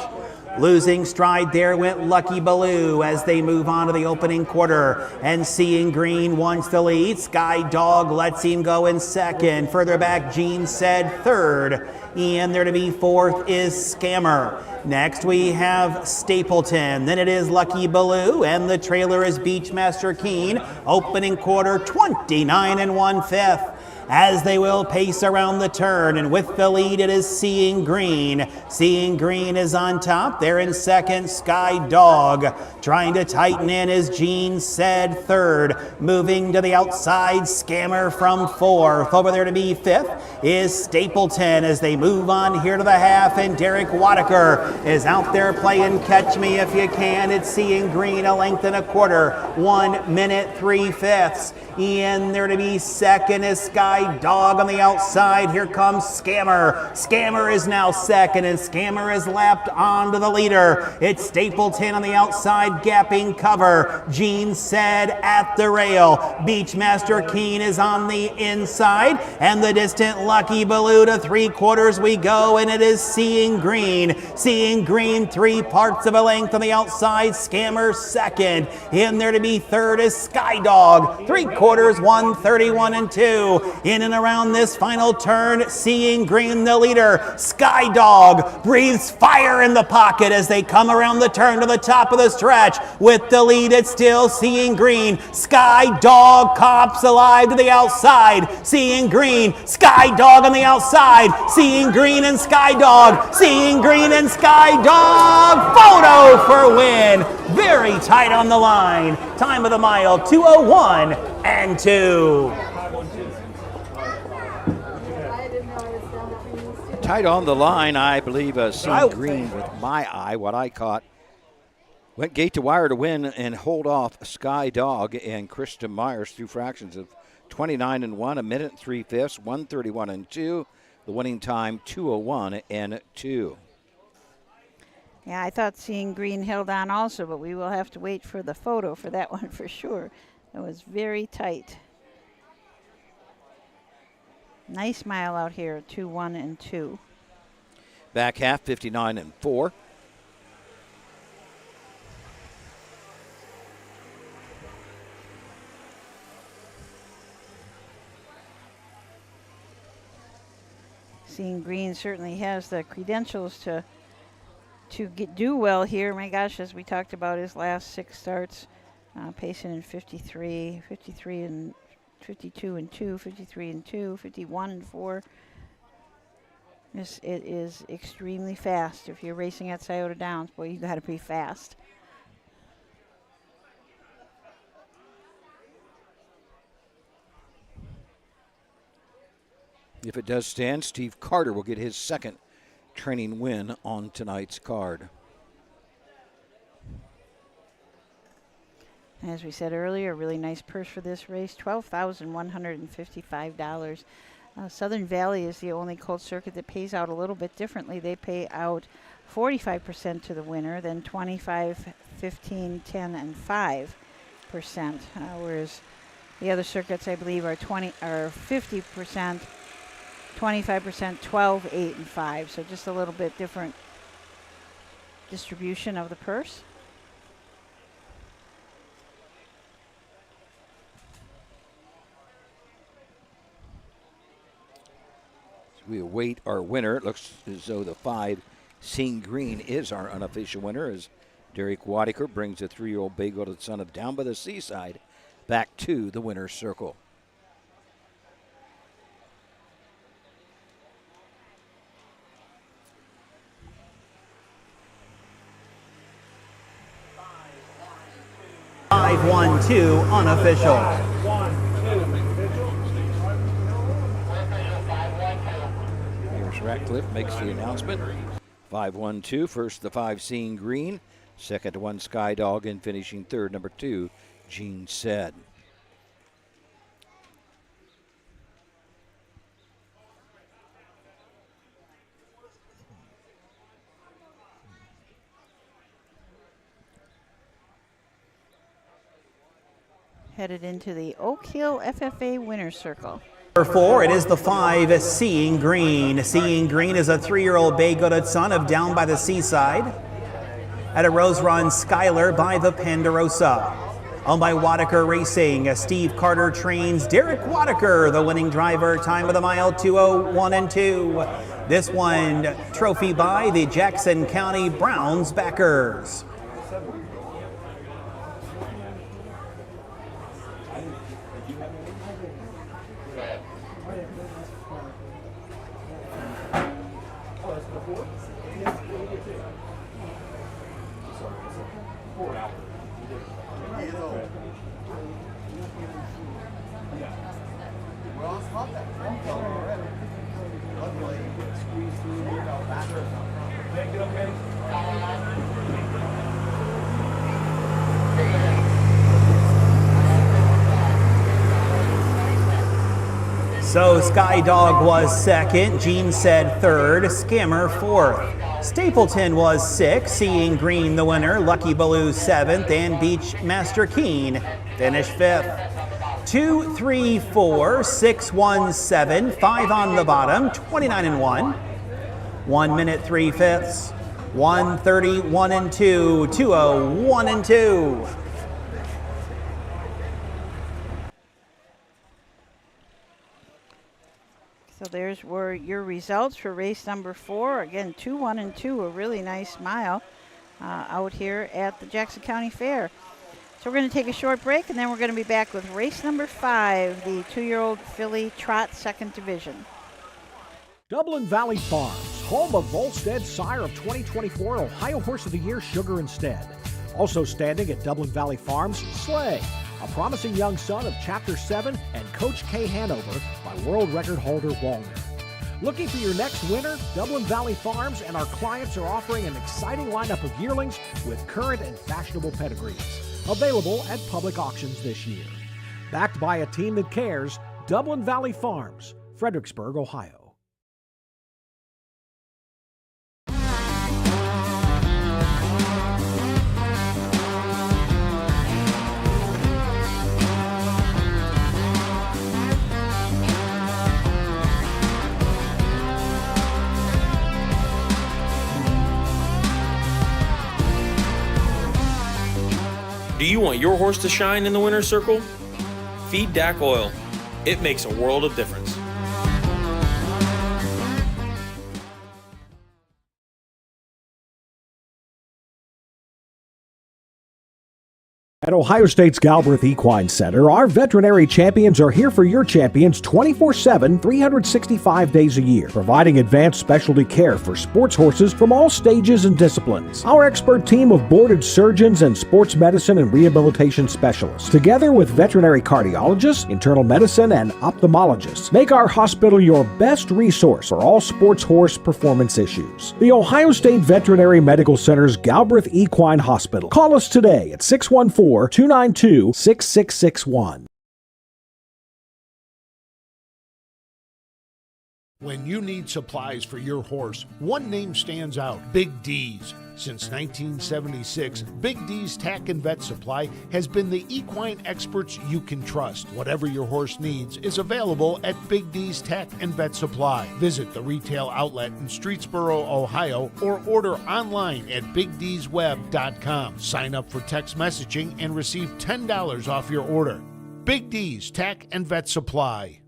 Losing stride there went Lucky Baloo as they move on to the opening quarter, and Seeing Green wants the lead. Skydog lets him go in second. Further back, Gene said third. And there to be 4th is Scammer. Next we have Stapleton. Then it is Lucky Baloo, and the trailer is Beachmaster Keen. Opening quarter, 29 1/5. As they will pace around the turn, and with the lead it is Seeing Green. Seeing Green is on top. They're in second, Skydog. Trying to tighten in is Gene said third. Moving to the outside, Scammer from 4th. Over there to be 5th is Stapleton as they move on here to the half, and Derek Wadaker is out there playing Catch Me If You Can. It's Seeing Green, a length and a quarter, 1 minute 3/5. And there to be second is Skydog on the outside. Here comes Scammer. Scammer is now second, and Scammer is lapped onto the leader. It's Stapleton on the outside, gapping cover. Gene said at the rail. Beachmaster Keen is on the inside, and the distant Lucky Baloo to 3/4 we go, and it is Seeing Green. Seeing Green, 3 parts of a length on the outside. Scammer second. In there to be third is Skydog. 3/4, 1:31 2. In and around this final turn, Seeing Green the leader. Skydog breathes fire in the pocket as they come around the turn to the top of the stretch. With the lead, it's still Seeing Green. Skydog cops alive to the outside. Seeing Green, Skydog on the outside. Seeing Green and Skydog. Seeing Green and Skydog. Photo for win. Very tight on the line. Time of the mile, 2:01 and 2. Tight on the line, I believe, Seeing Green with my eye, what I caught. Went gate to wire to win and hold off Skydog and Kristen Myers through fractions of 29 1, 1 minute 3/5, 1:31 2. The winning time, 2:01 and 2. Yeah, I thought Seeing Green held on also, but we will have to wait for the photo for that one for sure. It was very tight. Nice mile out here, 2:1 and 2. Back half, 59 4. Seeing Green certainly has the credentials to do well here. My gosh, as we talked about his last 6 starts, pacing in 53 and 52 and 2, 53 and 2, 51 and 4. It is extremely fast. If you're racing at Scioto Downs, boy, you got to be fast. If it does stand, Steve Carter will get his second training win on tonight's card. As we said earlier, a really nice purse for this race, $12,155. Southern Valley is the only colt circuit that pays out a little bit differently. They pay out 45% to the winner, then 25, 15, 10, and 5% whereas the other circuits, I believe, are 50%, 25%, 12, 8, and 5. So just a little bit different distribution of the purse. We await our winner. It looks as though the 5 Seeing Green is our unofficial winner, as Derek Wadiker brings the 3-year-old bay-goated son of Down by the Seaside back to the winner's circle. Five, 1, 2, unofficial. Ratcliffe makes the announcement. 5-1-2. First, the 5 Seeing Green. Second, 1 Sky Dog, and finishing third, number 2, Gene Said. Headed into the Oak Hill FFA Winner's Circle. Number 4, it is the 5 Seeing Green. Seeing Green is a 3-year-old bay-goated son of Down by the Seaside. At a Rose Run Skylar by the Ponderosa. Owned by Wadiker Racing, Steve Carter trains Derek Wadiker, the winning driver. Time of the mile, 2:01.2. This one, trophy by the Jackson County Browns backers. So Sky Dog was second, Gene Said third, Scammer fourth. Stapleton was sixth, Seeing Green the winner, Lucky Baloo seventh, and Beach Master Keen finished fifth. 2, 3, 4, 6, 1, 7, 5 on the bottom, 29 and 1. 1 minute 3/5. 1:30, 1 and 2, 2:01 1 and 2. So there's were your results for race number 4. Again, 2, 1, and 2, a really nice mile out here at the Jackson County Fair. So we're going to take a short break, and then we're going to be back with race number 5, the 2-year-old filly trot, second division. Dublin Valley Farms, home of Volstead sire of 2024 Ohio Horse of the Year, Sugar Instead. Also standing at Dublin Valley Farms, Slay, a promising young son of Chapter 7 and Coach K Hanover by world record holder Walner. Looking for your next winner? Dublin Valley Farms and our clients are offering an exciting lineup of yearlings with current and fashionable pedigrees. Available at public auctions this year. Backed by a team that cares, Dublin Valley Farms, Fredericksburg, Ohio. Do you want your horse to shine in the winner's circle? Feed DAC Oil. It makes a world of difference. At Ohio State's Galbraith Equine Center, our veterinary champions are here for your champions 24/7, 365 days a year, providing advanced specialty care for sports horses from all stages and disciplines. Our expert team of boarded surgeons and sports medicine and rehabilitation specialists, together with veterinary cardiologists, internal medicine, and ophthalmologists, make our hospital your best resource for all sports horse performance issues. The Ohio State Veterinary Medical Center's Galbraith Equine Hospital. Call us today at 614-292-6661. When you need supplies for your horse, one name stands out: Big D's. Since 1976, Big D's Tack and Vet Supply has been the equine experts you can trust. Whatever your horse needs is available at Big D's Tack and Vet Supply. Visit the retail outlet in Streetsboro, Ohio, or order online at BigD'sWeb.com. Sign up for text messaging and receive $10 off your order. Big D's Tack and Vet Supply.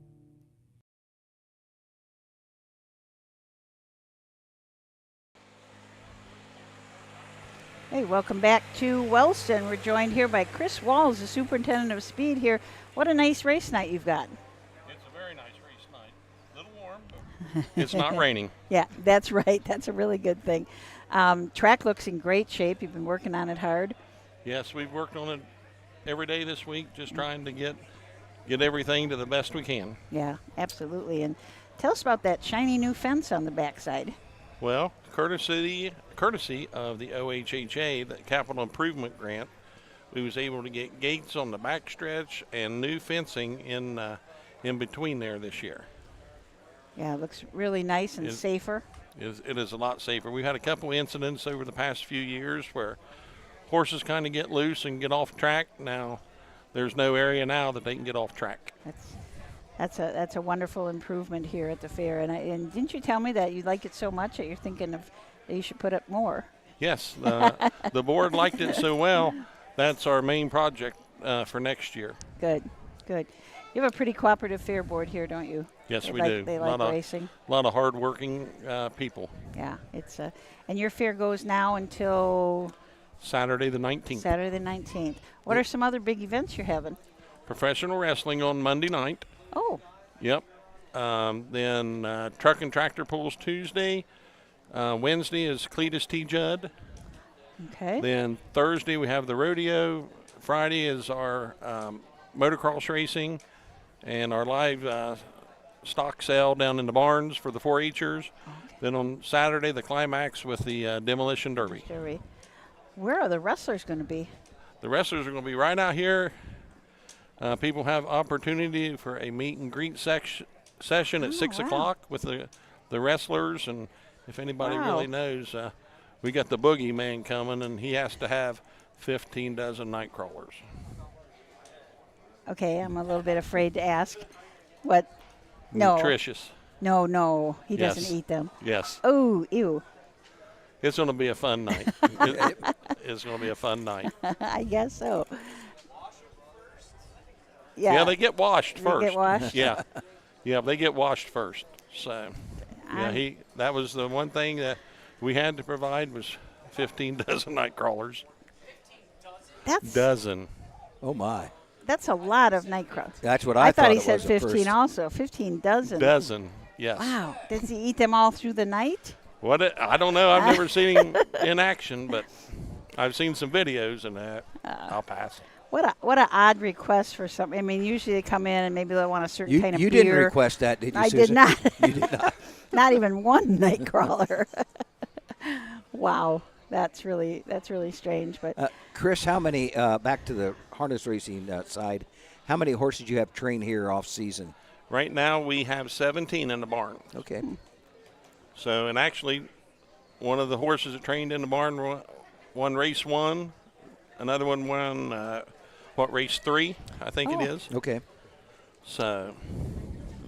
Hey, welcome back to Wellston. We're joined here by Chris Walls, the superintendent of speed here. What a nice race night you've got. It's a very nice race night. A little warm, but it's not raining. Yeah, that's right. That's a really good thing. Track looks in great shape. You've been working on it hard. Yes, we've worked on it every day this week, just trying to get everything to the best we can. Yeah, absolutely. And tell us about that shiny new fence on the backside. Well, courtesy of the OHHA, the Capital Improvement Grant, we was able to get gates on the backstretch and new fencing in between there this year. Yeah, it looks really nice and safer. It is a lot safer. We've had a couple incidents over the past few years where horses kind of get loose and get off track. Now, there's no area now that they can get off track. That's a wonderful improvement here at the fair. And didn't you tell me that you like it so much that you're thinking of that you should put up more? Yes, the board liked it so well. That's our main project for next year. Good. You have a pretty cooperative fair board here, don't you? Yes, we do. They like racing. A lot of hard-working people. Yeah, it's and your fair goes now until Saturday the 19th. Saturday the 19th. What are some other big events you're having? Professional wrestling on Monday night. Oh. Yep. Then truck and tractor pulls Tuesday. Wednesday is Cletus T. Judd. Okay. Then Thursday we have the rodeo. Friday is our motocross racing and our live stock sale down in the barns for the 4-H'ers. Okay. Then on Saturday the climax with the demolition derby. Where are the wrestlers going to be? The wrestlers are going to be right out here. People have opportunity for a meet and greet session at 6 o'clock with the wrestlers, and if anybody really knows, we got the boogeyman coming, and he has to have 15 dozen night crawlers. Okay, I'm a little bit afraid to ask. What? No. Nutritious. No, he doesn't eat them. Yes. Oh, ew. It's going to be a fun night. It's going to be a fun night. I guess so. Yeah, they get washed first. They get washed? Yeah, they get washed first. So, that was the one thing that we had to provide was 15 dozen night crawlers. Dozen. Oh, my. That's a lot of night crawlers. That's what I thought he said 15 also. 15 dozen. Dozen, yes. Wow. Does he eat them all through the night? I don't know. I've never seen him in action, but I've seen some videos, and I'll pass. What an odd request for something. I mean, usually they come in and maybe they want a certain kind of beer. You didn't request that, did you, I Susan? did not. You did not. Not even one night crawler. Wow, that's really strange. But Chris, how many? Back to the harness racing side, how many horses do you have trained here off season? Right now we have 17 in the barn. Okay. So, and actually, one of the horses that trained in the barn won race 1. Another one won. Race 3, I think it is. Okay. So.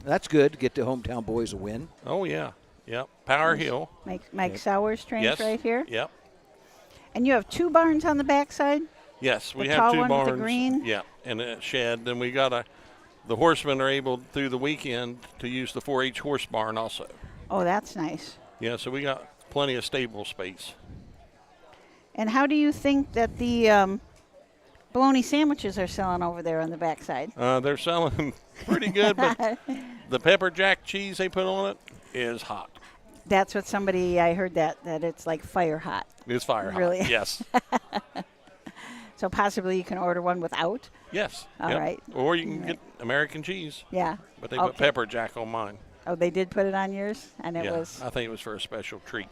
That's good to get the hometown boys a win. Oh, yeah. Yep. Power Hill. Mike Sowers trains right here? Yep. And you have 2 barns on the backside? Yes, we the have tall 2 one barns. With the green? Yeah, and a shed. Then we got the horsemen are able through the weekend to use the 4-H horse barn also. Oh, that's nice. Yeah, so we got plenty of stable space. And how do you think that the bologna sandwiches are selling over there on the backside? They're selling pretty good, but the pepper jack cheese they put on it is hot. That's what I heard that it's like fire hot. It's fire hot. Really? Yes. So possibly you can order one without? Yes. All right. Or you can get American cheese. Yeah. But they put pepper jack on mine. Oh, they did put it on yours? And it was? I think it was for a special treat.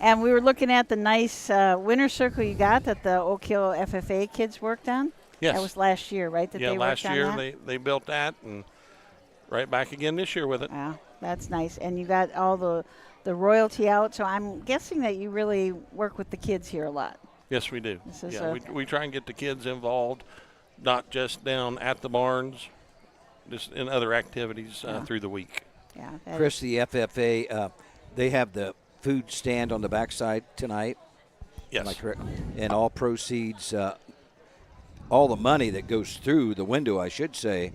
And we were looking at the nice winter circle you got that the Oak Hill FFA kids worked on. Yes. That was last year, right? That they last worked year on that? they built that, and right back again this year with it. Wow, that's nice. And you got all the the royalty out. So I'm guessing that you really work with the kids here a lot. Yes, we do. This is Yeah, we try and get the kids involved, not just down at the barns, just in other activities through the week. Yeah, Chris, the FFA, they have the food stand on the backside tonight. Yes. Am I correct? And all proceeds, all the money that goes through the window, I should say,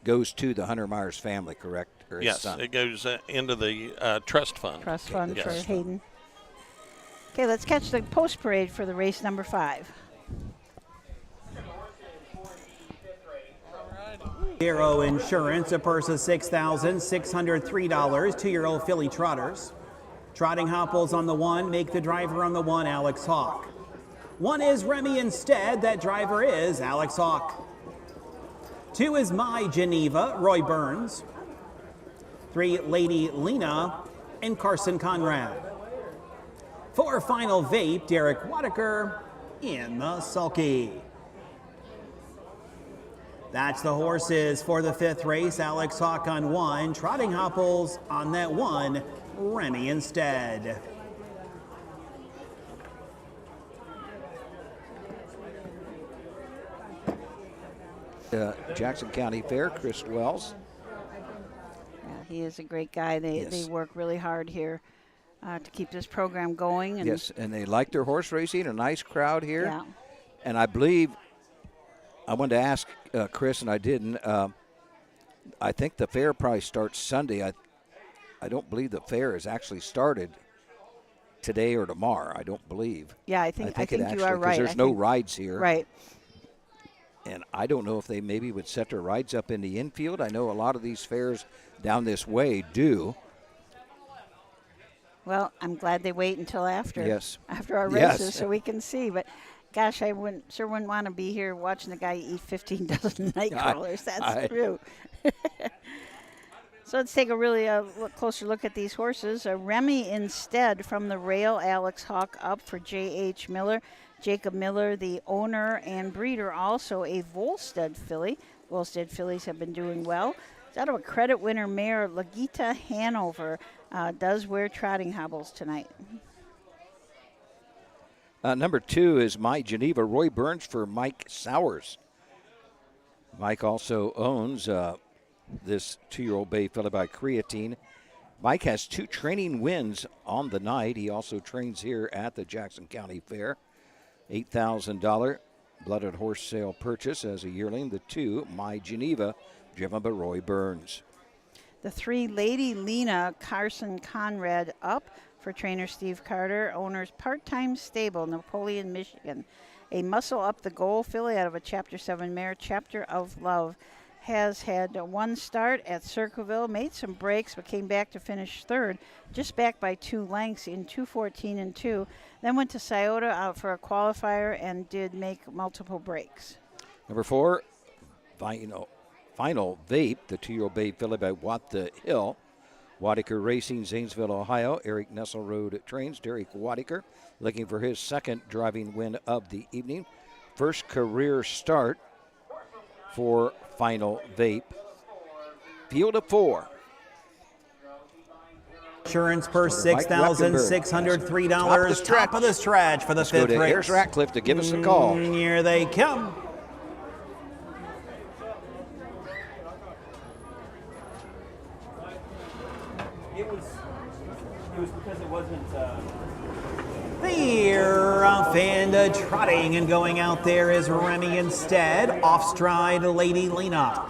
goes to the Hunter Myers family, correct? Or his Yes, son. it goes into the trust fund. Trust fund Yes. for Hayden. Okay, let's catch the post parade for the race number 5. Darrow Insurance, a purse of $6,603, 2-year-old filly trotters. Trotting Hopples on the 1, Make the Driver on the 1, Alex Hawk. 1 is Remy Instead, that driver is Alex Hawk. 2 is My Geneva, Roy Burns. 3, Lady Lena, and Carson Conrad. 4, Final Vape, Derek Wadaker in the sulky. That's the horses for the 5th race. Alex Hawk on 1, Trotting Hopples on that 1, Remy Instead. Jackson County Fair, Chris Wells. Yeah, he is a great guy. They work really hard here to keep this program going. And Yes, and they like their horse racing, a nice crowd here. Yeah. And I believe, I wanted to ask Chris, and I didn't. I think the fair probably starts Sunday. I don't believe the fair has actually started today or tomorrow. I don't believe. Yeah, I think it actually, you are right. Because there's no rides here. Right. And I don't know if they maybe would set their rides up in the infield. I know a lot of these fairs down this way do. Well, I'm glad they wait until after. Yes. After our races so we can see. But gosh, I wouldn't want to be here watching the guy eat 15 dozen night crawlers. That's true. So let's take a really closer look at these horses. Remy Instead from the rail, Alex Hawk up for J.H. Miller. Jacob Miller, the owner and breeder, also a Volstead filly. Volstead fillies have been doing well. It's out of a credit winner mare, Lagita Hanover, does wear trotting hobbles tonight. Number 2 is My Geneva, Roy Burns for Mike Sowers. Mike also owns this 2-year-old bay filly by Creatine. Mike has 2 training wins on the night. He also trains here at the Jackson County Fair. $8,000 blooded horse sale purchase as a yearling. The 2, My Geneva, driven by Roy Burns. The 3, Lady Lena, Carson Conrad up for trainer Steve Carter. Owner's part-time stable, Napoleon, Michigan. A muscle up the goal filly out of a Chapter 7 mare, Chapter of Love. Has had 1 start at Circleville, made some breaks, but came back to finish 3rd, just back by 2 lengths in 2:14 and 2. Then went to Scioto out for a qualifier and did make multiple breaks. Number 4, Final Vape, the 2-year-old bay filly by Watt the Hill. Wadiker Racing, Zanesville, Ohio. Eric Nessel Road trains. Derek Wadiker looking for his 2nd driving win of the evening. First career start for Final Vape. Field of 4. Insurance purse $6,603. Top of the stretch for the 5th race. Here's Ratcliffe to give us a call. Here they come. It was because it wasn't. They're off and trotting, and going out there is Remy Instead. Off stride, Lady Lena.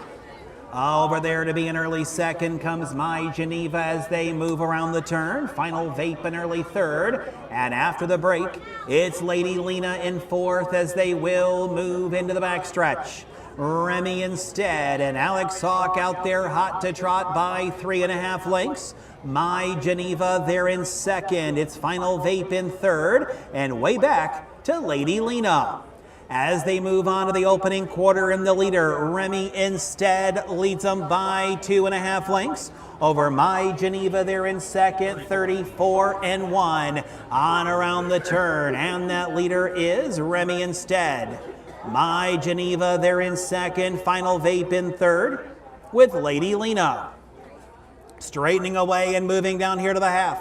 Over there to be an early 2nd comes My Geneva as they move around the turn. Final Vape an early 3rd. And after the break, it's Lady Lena in 4th as they will move into the backstretch. Remy Instead and Alex Hawk out there hot to trot by 3.5 lengths. My Geneva there in 2nd. It's Final Vape in 3rd. And way back to Lady Lena. As they move on to the opening quarter in the leader, Remy Instead leads them by 2.5 lengths. Over My Geneva there in 2nd, 34 and 1 on around the turn. And that leader is Remy Instead. My Geneva there in 2nd, Final Vape in 3rd with Lady Lena. straightening away and moving down here to the half,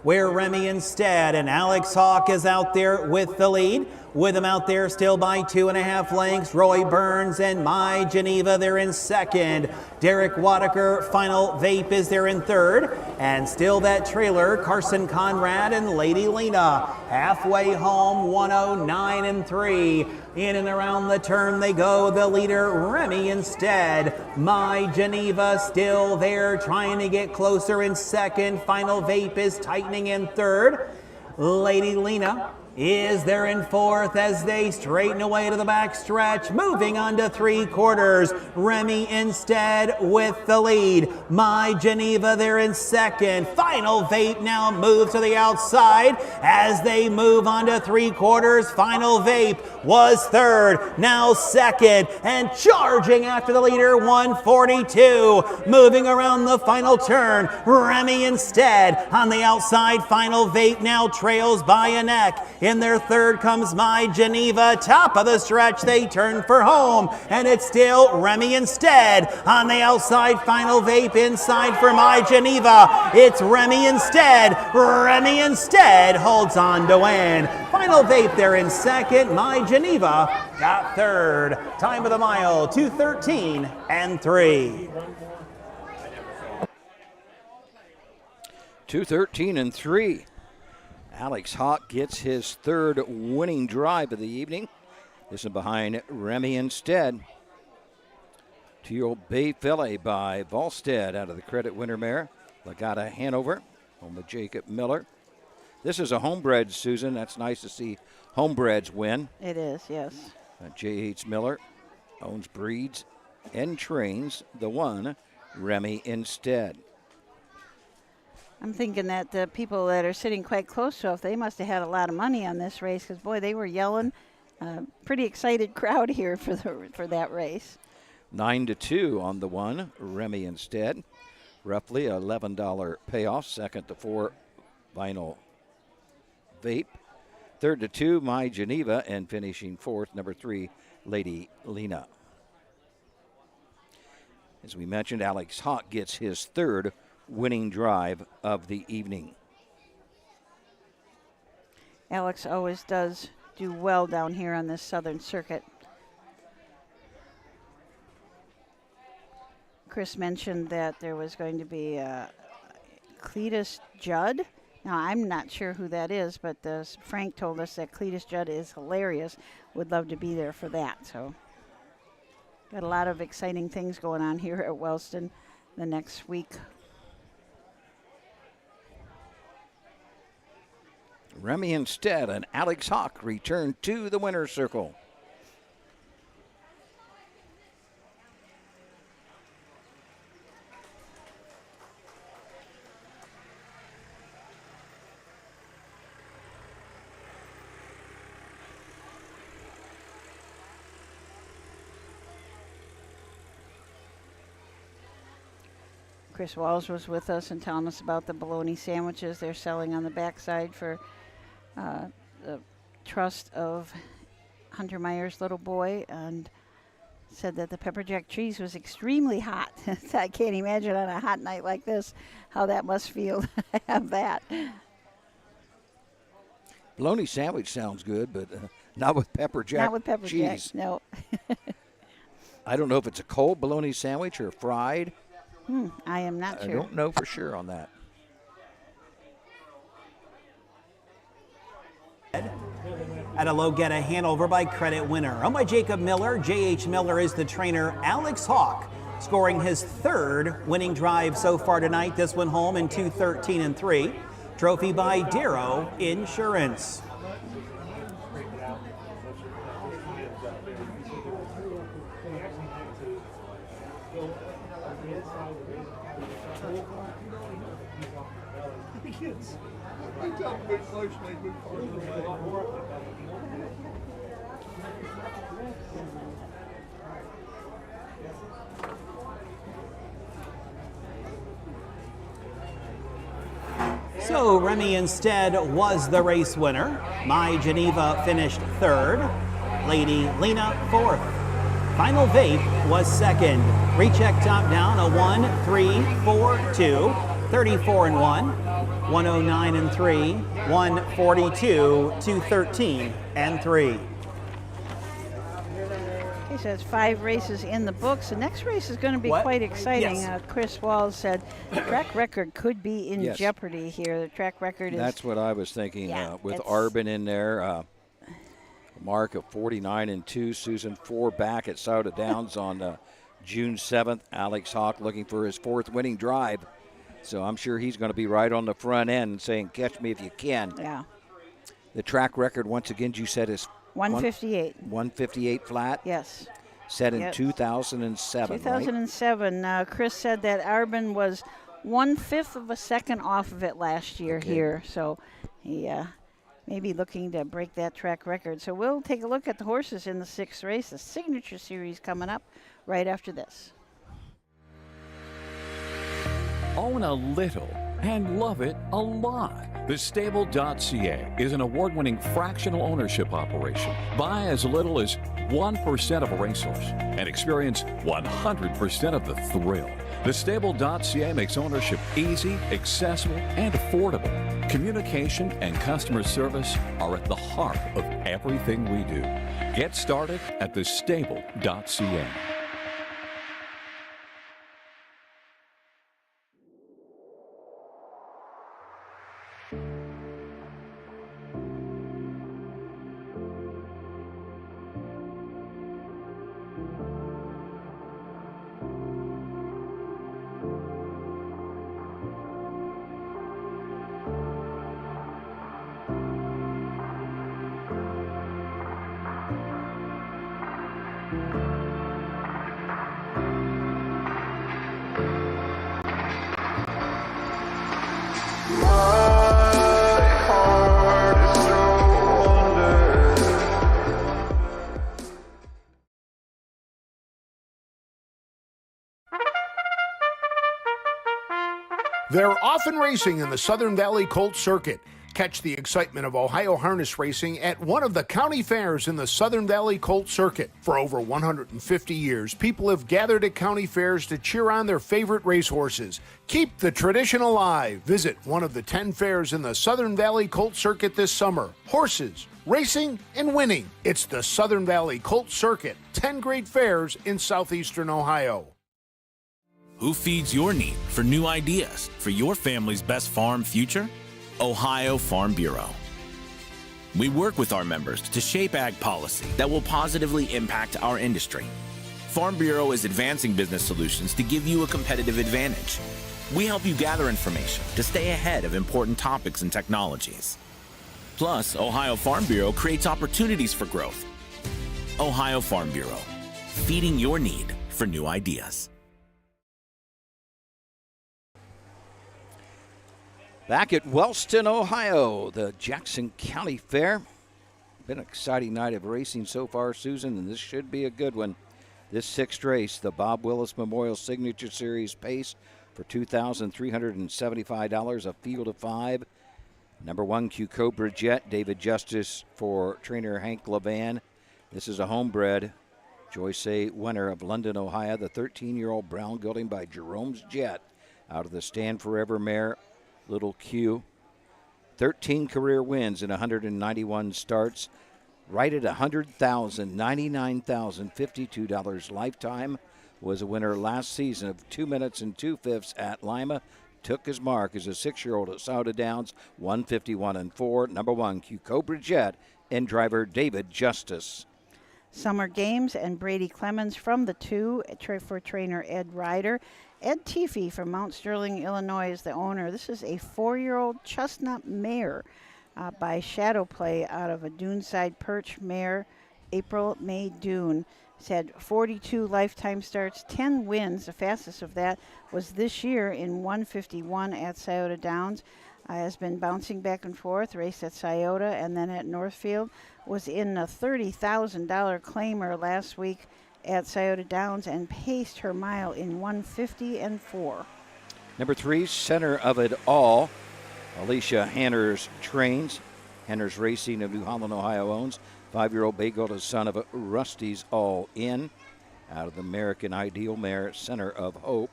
where Remy Instead and Alex Hawk is out there with the lead. With him out there still by 2.5 lengths, Roy Burns and My Geneva, they're in second. Derek Wadaker, Final Vape, is there in third. And still that trailer, Carson Conrad and Lady Lena. Halfway home, 109 and 3. In and around the turn they go, the leader, Remy Instead. My Geneva still there, trying to get closer in second. Final Vape is tightening in third. Lady Lena is there in fourth as they straighten away to the back stretch. Moving on to 3/4. Remy Instead with the lead. My Geneva there in second. Final Vape now moves to the outside as they move on to 3/4. Final Vape was third, now second, and charging after the leader, 142. Moving around the final turn, Remy Instead on the outside. Final Vape now trails by a neck. In their third comes My Geneva. Top of the stretch, they turn for home, and it's still Remy Instead on the outside. Final Vape inside for My Geneva. It's Remy Instead. Remy Instead holds on to win. Final Vape there in second. My Geneva got third. Time of the mile, 2:13 and 3. 2:13 and 3. Alex Hawk gets his third winning drive of the evening. This is behind Remy Instead. 2-year-old Bay Fillet by Volstead out of the Credit Winter Mare. Legata Hanover, home of Jacob Miller. This is a homebred, Susan. That's nice to see homebreds win. It is, yes. J.H. Miller owns, breeds, and trains the one, Remy Instead. I'm thinking that the people that are sitting quite close to us, they must have had a lot of money on this race because, boy, they were yelling. Pretty excited crowd here for that race. 9-2 on the one, Remy Instead. Roughly $11 payoff. Second to 4, Vinyl Vape. Third to 2, My Geneva. And finishing fourth, number 3, Lady Lena. As we mentioned, Alex Hawk gets his third winning drive of the evening. Alex always does do well down here on this southern circuit. Chris mentioned that there was going to be Cletus Judd. Now, I'm not sure who that is, but Frank told us that Cletus Judd is hilarious. Would love to be there for that. So, got a lot of exciting things going on here at Wellston the next week. Remy Instead and Alex Hawk return to the winner's circle. Chris Walls was with us and telling us about the bologna sandwiches they're selling on the backside for the trust of Hunter Meyer's little boy, and said that the pepper jack cheese was extremely hot. I can't imagine on a hot night like this how that must feel to have that. Bologna sandwich sounds good, but not with pepper jack cheese. Not with pepper jack, no. I don't know if it's a cold bologna sandwich or fried. I am not sure. I don't know for sure on that. At a Logetta Hanover by Credit Winner. Owned by Jacob Miller. J.H. Miller is the trainer. Alex Hawk scoring his third winning drive so far tonight. This one home in 2:13 and 3. Trophy by Darrow Insurance. So Remy Instead was the race winner. My Geneva finished third. Lady Lena fourth. Final vape was second. Recheck top down, a 1, 3, 4, 2, 34 and 1, 109 and 3, 142, 213 and 3. He says 5 races in the books. The next race is going to be What? quite exciting. Yes. Chris Walls said the track record could be in Yes. jeopardy here. The track record is. That's what I was thinking. Yeah, With it's- Arbin in there, a mark of 49 and 2. Susan 4 back at Sauda Downs on June 7th. Alex Hawk looking for his 4th winning drive. So I'm sure he's going to be right on the front end saying, catch me if you can. Yeah. The track record, once again, you said is 158. 158 flat. Yes. Set in Yep. 2007, right? 2007. Chris said that Arbin was 1/5 of a second off of it last year here. So he may be looking to break that track record. So we'll take a look at the horses in the 6th race, the Signature Series coming up right after this. Own a little and love it a lot. TheStable.ca is an award-winning fractional ownership operation. Buy as little as 1% of a racehorse and experience 100% of the thrill. TheStable.ca makes ownership easy, accessible, and affordable. Communication and customer service are at the heart of everything we do. Get started at TheStable.ca. They're often racing in the Southern Valley Colt Circuit. Catch the excitement of Ohio harness racing at one of the county fairs in the Southern Valley Colt Circuit. For over 150 years, people have gathered at county fairs to cheer on their favorite racehorses. Keep the tradition alive. Visit one of the 10 fairs in the Southern Valley Colt Circuit this summer. Horses, racing, and winning. It's the Southern Valley Colt Circuit. 10 great fairs in southeastern Ohio. Who feeds your need for new ideas for your family's best farm future? Ohio Farm Bureau. We work with our members to shape ag policy that will positively impact our industry. Farm Bureau is advancing business solutions to give you a competitive advantage. We help you gather information to stay ahead of important topics and technologies. Plus, Ohio Farm Bureau creates opportunities for growth. Ohio Farm Bureau, feeding your need for new ideas. Back at Wellston, Ohio, the Jackson County Fair. Been an exciting night of racing so far, Susan, and this should be a good one. This 6th race, the Bob Willis Memorial Signature Series Pace for $2,375, a field of 5. Number 1, Q Cobra Jet, David Justice for trainer Hank Levan. This is a homebred Joyce A. winner of London, Ohio, the 13-year-old brown gelding by Jerome's Jet out of the Stand Forever mare. Little Q, 13 career wins in 191 starts, right at $100,000, $99,052 lifetime. Was a winner last season of 2 minutes and 2/5 at Lima. Took his mark as a 6-year-old at Sauda Downs, 151-4. Number 1, Q Cobra Jet, and driver David Justice. Summer Games and Brady Clemens from the 2 for trainer Ed Ryder. Ed Teefee from Mount Sterling, Illinois is the owner. This is a 4-year-old chestnut mare by Shadow Play out of a Duneside Perch mare, April, May, Dune. He's had 42 lifetime starts, 10 wins. The fastest of that was this year in 151 at Scioto Downs. Has been bouncing back and forth, raced at Scioto and then at Northfield. Was in a $30,000 claimer last week at Scioto Downs and paced her mile in 150-4. Number 3, center of it all, Alicia Hanners trains. Hanners Racing of New Holland, Ohio owns. 5-year-old bay gelding, son of Rusty's All In. out of the American Ideal Mare Center of Hope.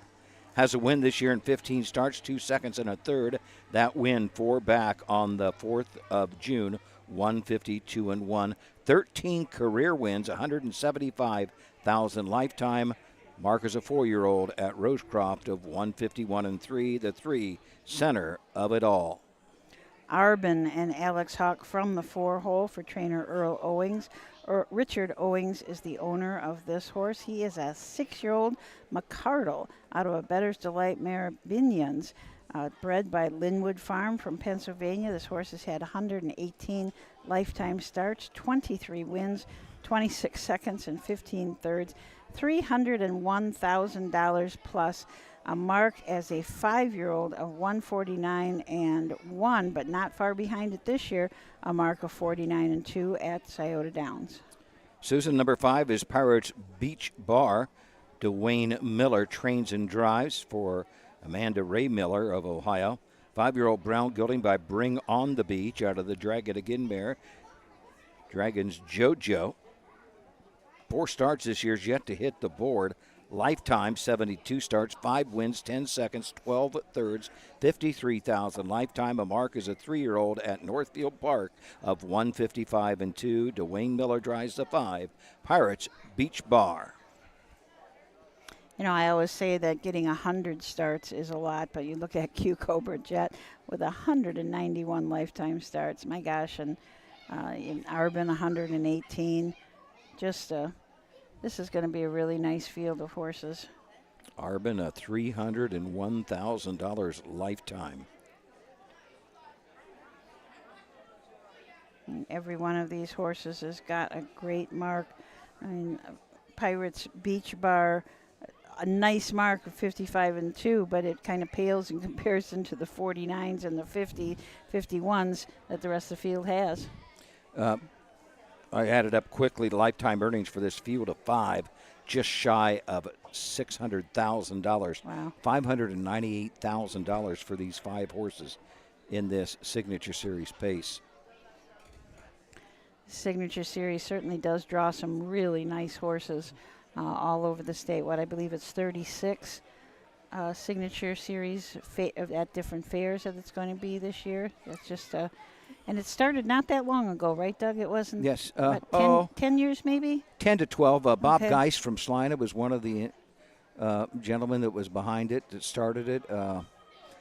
Has a win this year in 15 starts, 2 seconds and a third. That win 4 back on the 4th of June, 152-1. 13 career wins, 175,000 lifetime. Mark is a 4-year-old at Rosecroft of 151-3, the 3 center of it all. Arbin and Alex Hawk from the 4-hole for trainer Earl Owings. Richard Owings is the owner of this horse. He is a 6-year-old McCardle out of a Better's Delight mare, Binions, bred by Linwood Farm from Pennsylvania. This horse has had 118 lifetime starts, 23 wins, 26 seconds and 15 thirds, $301,000 plus. A mark as a 5-year-old of 149-1, but not far behind it this year, a mark of 49-2 at Scioto Downs. Susan, number 5 is Pirates Beach Bar. Dwayne Miller trains and drives for Amanda Ray Miller of Ohio. 5-year-old brown gelding by Bring on the Beach out of the Dragon Again mare. Dragon's JoJo. 4 starts this year, yet to hit the board. Lifetime 72 starts, 5 wins, 10 seconds, 12 thirds, 53,000 lifetime. A mark is a 3-year-old at Northfield Park of 155-2. Dwayne Miller drives the 5. Pirates Beach Bar. You know, I always say that getting 100 starts is a lot, but you look at Q Cobra Jet with 191 lifetime starts. My gosh, and in Arbin 118. Just this is going to be a really nice field of horses. Arbin, a $301,000 lifetime. And every one of these horses has got a great mark. I mean, Pirates Beach Bar, a nice mark of 55-2, but it kind of pales in comparison to the 49s and the 51s that the rest of the field has. I added up quickly the lifetime earnings for this field of 5, just shy of $600,000. Wow. $598,000 for these 5 horses in this Signature Series pace. Signature Series certainly does draw some really nice horses all over the state. What I believe it's 36 Signature Series at different fairs that it's going to be this year. That's just and it started not that long ago, right, Doug? It wasn't. Yes. 10 years maybe? 10 to 12. Bob Okay. Geist from Salina was one of the gentlemen that was behind it, that started it.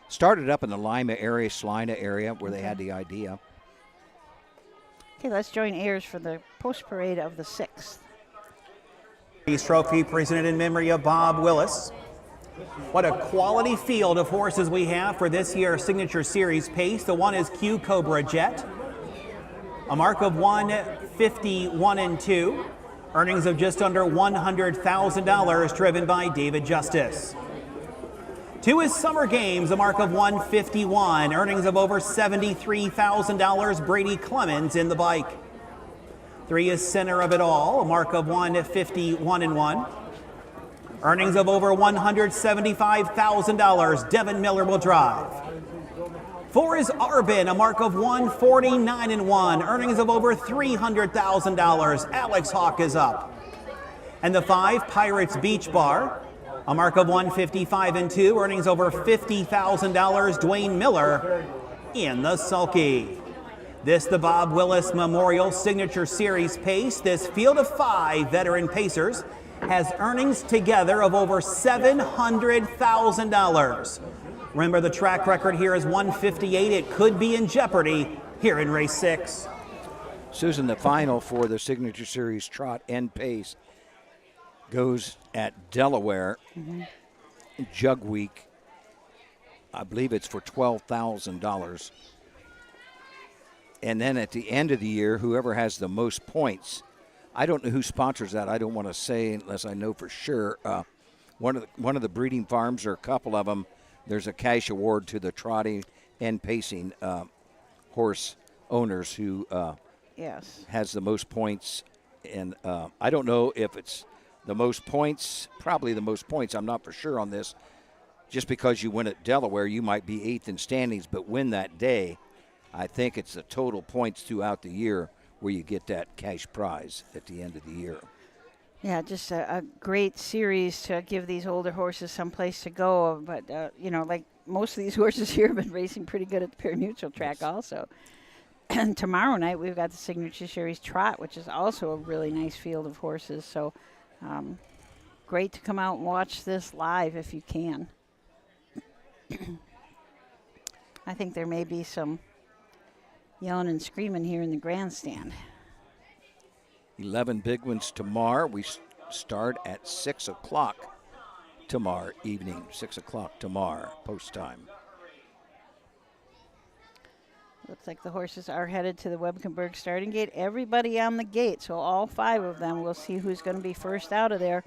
Started up in the Lima area, Salina area, where they had the idea. Okay, let's join Ayers for the post parade of the 6th. Trophy presented in memory of Bob Willis. What a quality field of horses we have for this year's Signature Series pace. The one is Q Cobra Jet. A mark of 151-2. Earnings of just under $100,000 driven by David Justice. 2 is Summer Games, a mark of 151. Earnings of over $73,000. Brady Clemens in the bike. 3 is Center of It All, a mark of 151-1. Earnings of over $175,000. Devin Miller will drive. 4 is Arbin, a mark of 149-1. Earnings of over $300,000. Alex Hawk is up. And the 5, Pirates Beach Bar, a mark of 155-2. Earnings over $50,000. Dwayne Miller in the sulky. This the Bob Willis Memorial Signature Series pace. This field of 5 veteran pacers has earnings together of over $700,000. Remember, the track record here is 158. It could be in jeopardy here in race 6. Susan, the final for the Signature Series trot and pace goes at Delaware. Jug Week. I believe it's for $12,000. And then at the end of the year, whoever has the most points, I don't know who sponsors that. I don't want to say unless I know for sure. One of the breeding farms, or a couple of them, there's a cash award to the trotting and pacing horse owners who has the most points. And I don't know if it's the most points, probably the most points. I'm not for sure on this. Just because you win at Delaware, you might be 8th in standings, but win that day. I think it's the total points throughout the year where you get that cash prize at the end of the year. Yeah, just a great series to give these older horses some place to go. But, you know, like most of these horses here have been racing pretty good at the pari-mutuel track also. And tomorrow night we've got the Signature Series Trot, which is also a really nice field of horses. So great to come out and watch this live if you can. I think there may be some yelling and screaming here in the grandstand. 11 big ones tomorrow. We start at 6 o'clock tomorrow evening. 6 o'clock tomorrow, post time. Looks like the horses are headed to the Webkenberg starting gate. Everybody on the gate, so all 5 of them. We'll see who's going to be first out of there.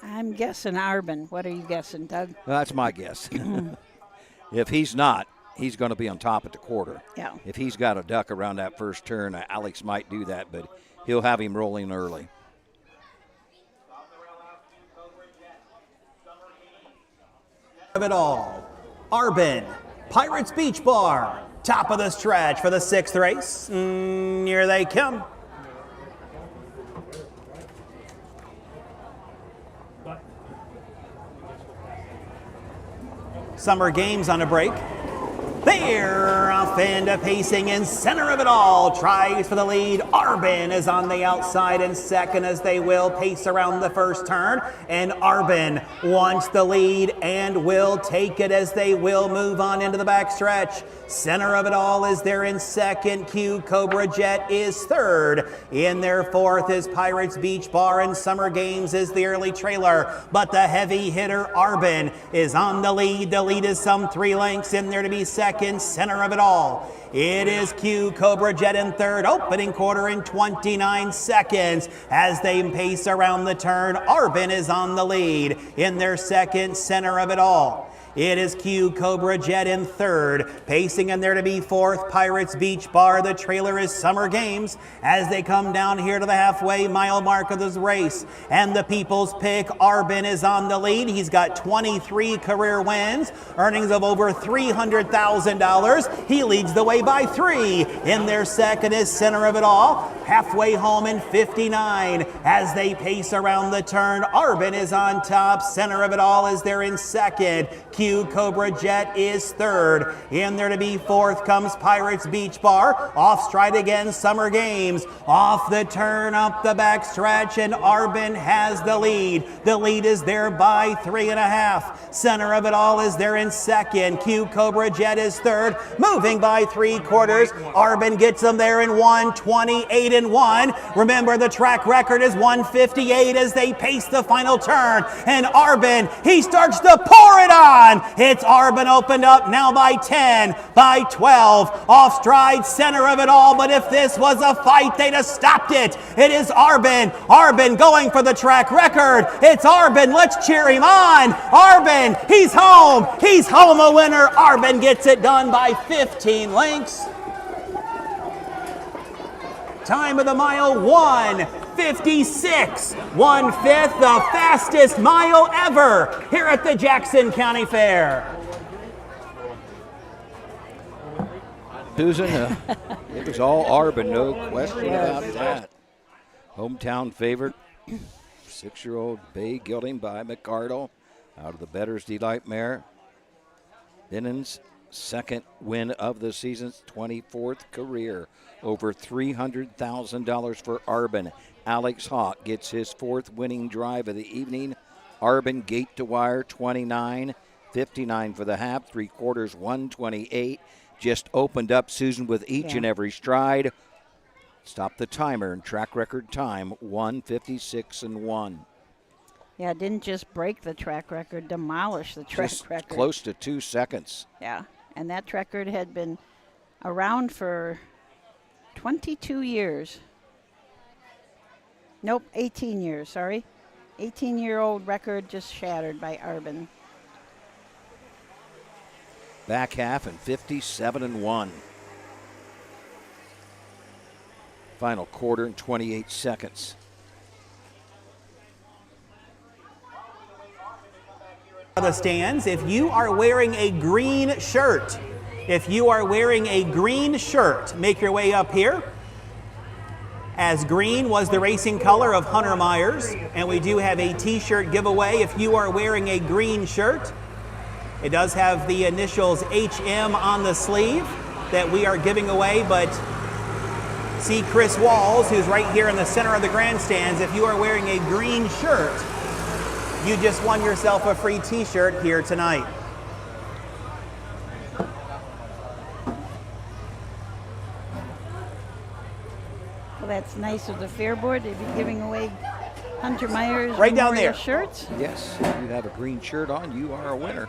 I'm guessing Arbin. What are you guessing, Doug? Well, that's my guess. If he's not, he's going to be on top at the quarter. Yeah. If he's got a duck around that first turn, Alex might do that, but he'll have him rolling early. Of it all, Arbin, Pirates Beach Bar, top of the stretch for the 6th race. Here they come. Summer Games on a break. They're off into pacing in center of it all. Tries for the lead. Arbin is on the outside in second as they will pace around the first turn. And Arbin wants the lead and will take it as they will move on into the backstretch. Center of it all is there in second. Q Cobra Jet is third. In their fourth is Pirates Beach Bar, and Summer Games is the early trailer. But the heavy hitter Arbin is on the lead. The lead is some 3 lengths in there to be second. Center of it all, it is Q Cobra Jet in third. Opening quarter in 29 seconds as they pace around the turn. Arbin is on the lead in their second. Center of it all, it is Q Cobra Jet in third. Pacing in there to be fourth, Pirates Beach Bar. The trailer is Summer Games as they come down here to the halfway mile mark of this race. And the people's pick, Arbin, is on the lead. He's got 23 career wins, earnings of over $300,000. He leads the way by 3. In their second is Center of it all. Halfway home in 59 as they pace around the turn. Arbin is on top. Center of it all is there in second. Q Cobra Jet is third. In there to be fourth comes Pirates Beach Bar. Off stride again, Summer Games. Off the turn, up the back stretch, and Arbin has the lead. The lead is there by 3.5. Center of it all is there in second. Q Cobra Jet is third. Moving by 3/4. Arbin gets them there in 1:28.1. Remember, the track record is 1:58 as they pace the final turn. And Arbin, he starts to pour it on. It's Arbin opened up now by 10, by 12. Off stride, center of it all. But if this was a fight, they'd have stopped it. It is Arbin. Arbin going for the track record. It's Arbin. Let's cheer him on. Arbin, he's home. He's home a winner. Arbin gets it done by 15 lengths. Time of the mile, 1:56. 1/5, the fastest mile ever here at the Jackson County Fair. Susan, it was all Arbin, no question about that. Hometown favorite, 6-year-old Bay Gelding by McArdle out of the Bettor's Delight mare. Binnen's second win of the season's 24th career. Over $300,000 for Arbin. Alex Hawk gets his 4th winning drive of the evening. Arbin gate to wire 29, 59 for the half, 3/4 128. Just opened up, Susan, with each and every stride. Stop the timer and track record time 1:56.1. Yeah, didn't just break the track record, demolish the track Just record. close to 2 seconds. Yeah, and that track record had been around for 22 years. Nope, 18 years, sorry. 18-year-old record just shattered by Arbin. Back half and 57.1. Final quarter in 28 seconds. The stands, if you are wearing a green shirt, make your way up here. as green was the racing color of Hunter Myers, and we do have a t-shirt giveaway if you are wearing a green shirt. It does have the initials HM on the sleeve that we are giving away, but see Chris Walls, who's right here in the center of the grandstands. If you are wearing a green shirt, you just won yourself a free t-shirt here tonight. Well, that's nice of the fair board to be giving away Hunter Myers right down there shirts. Yes, if you have a green shirt on, you are a winner.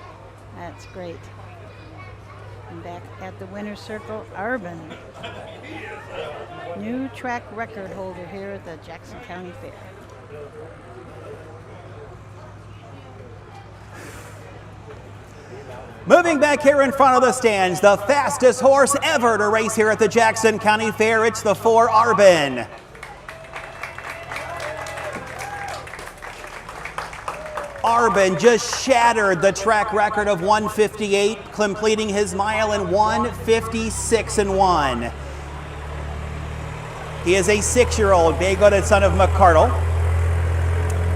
That's great. And back at the winner's circle, Arbin. New track record holder here at the Jackson County Fair. Moving back here in front of the stands, the fastest horse ever to race here at the Jackson County Fair. It's the 4 Arbin. Arbin just shattered the track record of 158, completing his mile in 1:56.1. He is a 6-year-old bay-goated son of McCardle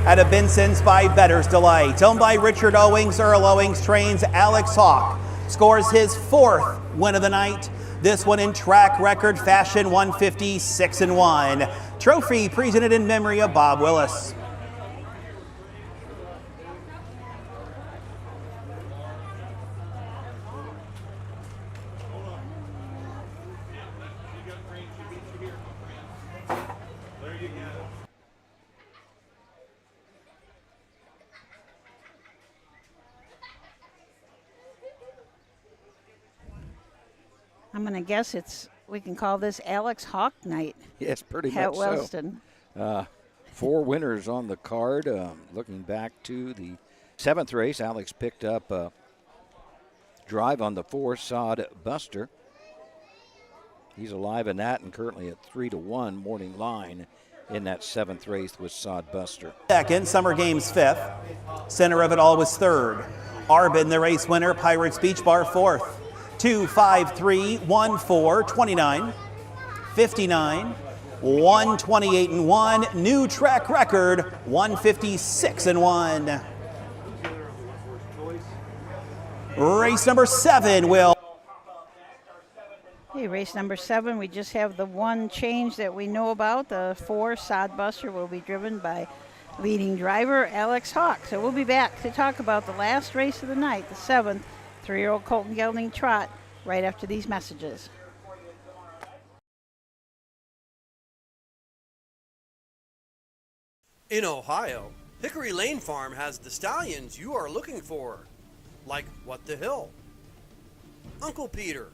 out of Benson's by Better's Delight. Owned by Richard Owings, Earl Owings trains Alex Hawk. Scores his 4th win of the night. This one in track record fashion, 1:56.1. Trophy presented in memory of Bob Willis. I'm going to guess we can call this Alex Hawk night. Yes, pretty much at Wellston. So. 4 winners on the card. Looking back to the 7th race, Alex picked up a drive on the 4 Sod Buster. He's alive in that and currently at 3-1 morning line in that 7th race with Sod Buster. Second, Summer Games 5th. Center of it all was 3rd. Arbin, the race winner, Pirates Beach Bar 4th. 2, 5, 3, 1, 4, 29, 59, 128.1. New track record, 156.1. Race number 7 will. Okay, race number 7. We just have the one change that we know about. The 4 Sod Buster will be driven by leading driver Alex Hawk. So we'll be back to talk about the last race of the night, the 7th. 3-year-old Colton Gelding Trot, right after these messages. In Ohio, Hickory Lane Farm has the stallions you are looking for, like What the Hill, Uncle Peter,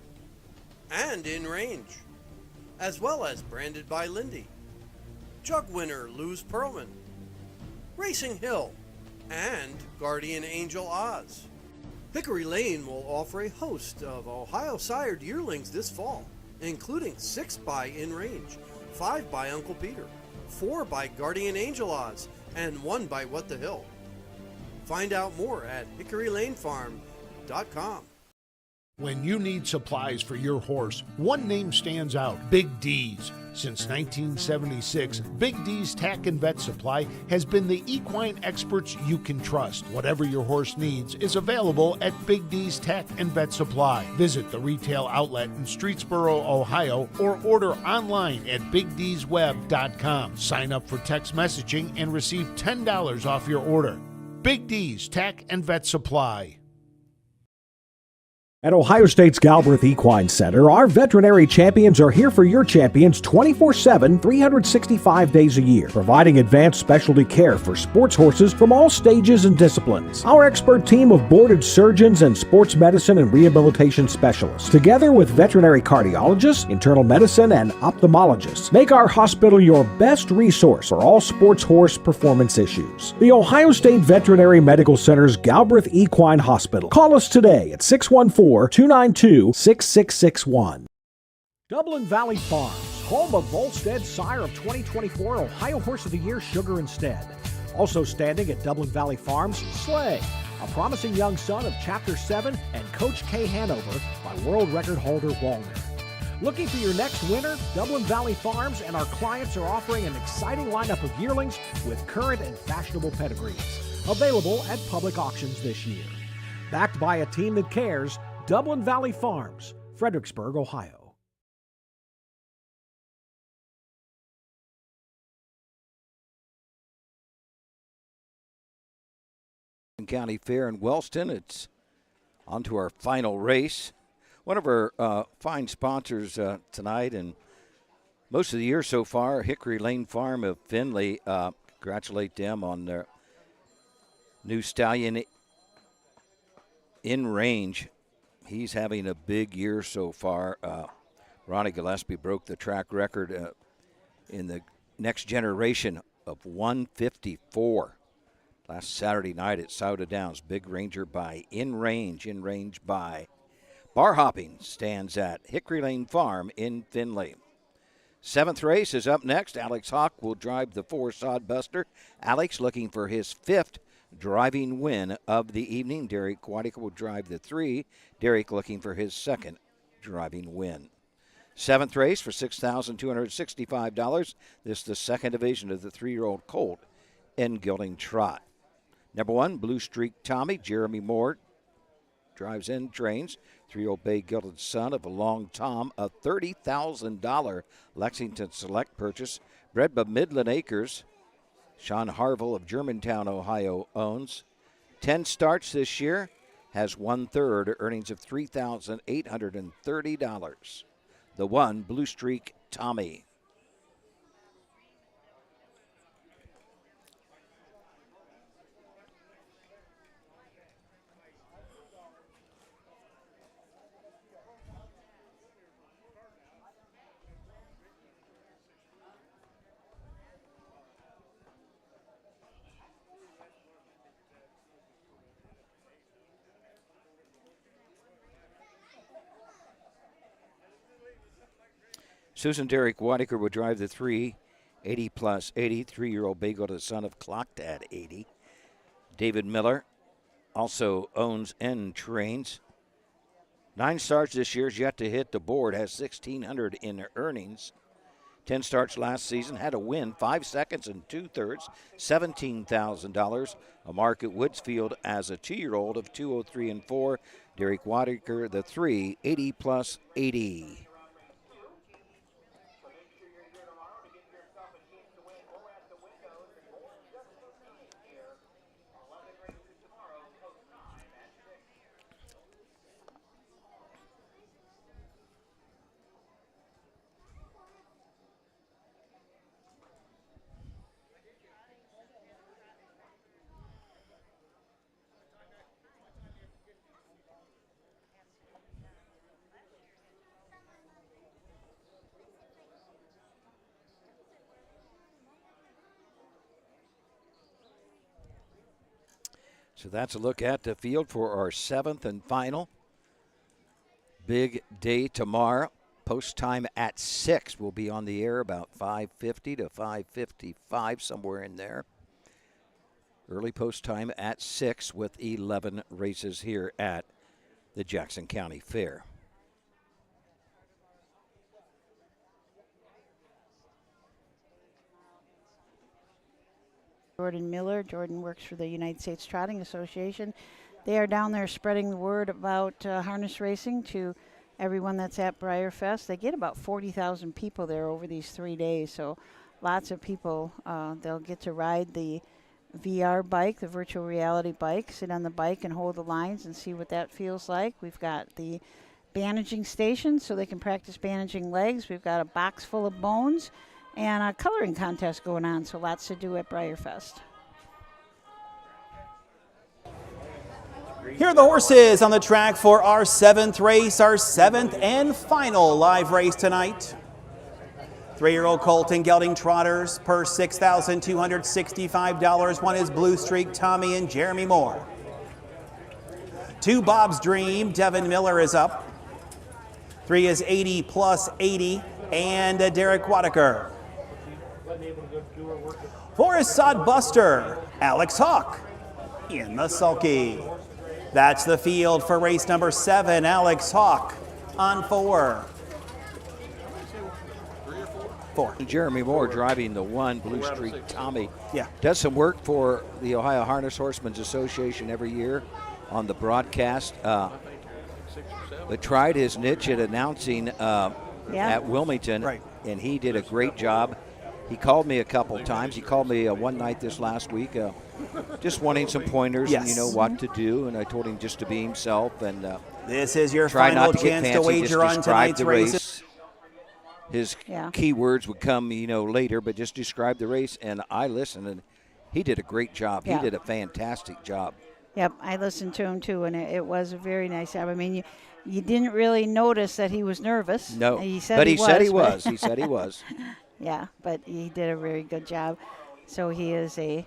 and In Range, as well as Branded by Lindy, Jug winner Luz Pearlman, Racing Hill, and Guardian Angel Oz. Hickory Lane will offer a host of Ohio sired yearlings this fall, including 6 by In Range, 5 by Uncle Peter, 4 by Guardian Angel Oz, and 1 by What the Hill. Find out more at hickorylanefarm.com. When you need supplies for your horse, one name stands out: Big D's. Since 1976, Big D's Tack and Vet Supply has been the equine experts you can trust. Whatever your horse needs is available at Big D's Tack and Vet Supply. Visit the retail outlet in Streetsboro, Ohio, or order online at BigD'sWeb.com. Sign up for text messaging and receive $10 off your order. Big D's Tack and Vet Supply. At Ohio State's Galbraith Equine Center, our veterinary champions are here for your champions 24/7, 365 days a year, providing advanced specialty care for sports horses from all stages and disciplines. Our expert team of boarded surgeons and sports medicine and rehabilitation specialists, together with veterinary cardiologists, internal medicine, and ophthalmologists, make our hospital your best resource for all sports horse performance issues. The Ohio State Veterinary Medical Center's Galbraith Equine Hospital. Call us today at 614-292-6661. Dublin Valley Farms, home of Volstead Sire of 2024 Ohio Horse of the Year Sugar Instead. Also standing at Dublin Valley Farms, Slay, a promising young son of Chapter 7 and Coach K Hanover by world record holder Walner. Looking for your next winner? Dublin Valley Farms and our clients are offering an exciting lineup of yearlings with current and fashionable pedigrees. Available at public auctions this year. Backed by a team that cares, Dublin Valley Farms, Fredericksburg, Ohio. County Fair in Wellston. It's on to our final race. One of our fine sponsors tonight and most of the year so far, Hickory Lane Farm of Findlay. Congratulate them on their new stallion in range. He's having a big year so far. Ronnie Gillespie broke the track record in the next generation of 154. Last Saturday night at Sauda Downs. Big Ranger by In Range by. Bar hopping stands at Hickory Lane Farm in Findlay. 7th race is up next. Alex Hawk will drive the 4 Sodbuster. Alex looking for his 5th driving win of the evening. Derek Quadica will drive the 3. Derek looking for his 2nd driving win. 7th race for $6,265. This is the 2nd division of the 3-year-old colt in Gelding Trot. Number 1, Blue Streak Tommy. Jeremy Moore drives in, trains. 3-year-old bay gelded son of a Long Tom, a $30,000 Lexington Select purchase. Bred by Midland Acres. Sean Harville of Germantown, Ohio owns. 10 starts this year, has 1/3, earnings of $3,830. The 1, Blue Streak Tommy. Susan Derek Whitaker will drive the 3, 80 plus 80, 3-year-old Bagel, the son of Clocked at 80. David Miller also owns and trains. 9 starts this year, is yet to hit the board, has $1,600 in earnings. 10 starts last season, had a win, 5 seconds and 2/3, $17,000. A mark at Woodsfield as a 2-year-old of 203 and 4. Derek Whitaker, the 3, 80 plus 80. So that's a look at the field for our 7th and final. Big day tomorrow. Post time at 6. We'll be on the air about 5:50 to 5:55, somewhere in there. Early post time at 6 with 11 races here at the Jackson County Fair. Jordan Miller. Jordan works for the United States Trotting Association. They are down there spreading the word about harness racing to everyone that's at Briarfest. They get about 40,000 people there over these 3 days, so lots of people. They'll get to ride the VR bike, the virtual reality bike, sit on the bike and hold the lines and see what that feels like. We've got the bandaging station so they can practice bandaging legs. We've got a box full of bones and a coloring contest going on, so lots to do at Briarfest. Here are the horses on the track for our 7th race, our 7th and final live race tonight. 3-year-old colt and gelding trotters per $6,265. 1 is Blue Streak Tommy and Jeremy Moore. 2, Bob's Dream, Devin Miller is up. 3 is 80 plus 80 and Derek Whitaker. 4 is Sodbuster, Alex Hawk in the sulky. That's the field for race number 7, Alex Hawk on 4. 4. Jeremy Moore driving the 1, Blue Streak Tommy. Yeah. Does some work for the Ohio Harness Horsemen's Association every year on the broadcast. But tried his niche at announcing at Wilmington, and he did a great job. He called me a couple times. He called me one night this last week, just wanting some pointers and what to do. And I told him just to be himself and this is your try final not to chance get to fancy, wager just on describe tonight's the race. His key words would come, later, but just describe the race. And I listened, and he did a great job. Yeah. He did a fantastic job. Yep, I listened to him too, and it was a very nice job. I mean, you didn't really notice that he was nervous. No, he said but he said he was. was. He said he was. Yeah, but he did a very good job. So he is an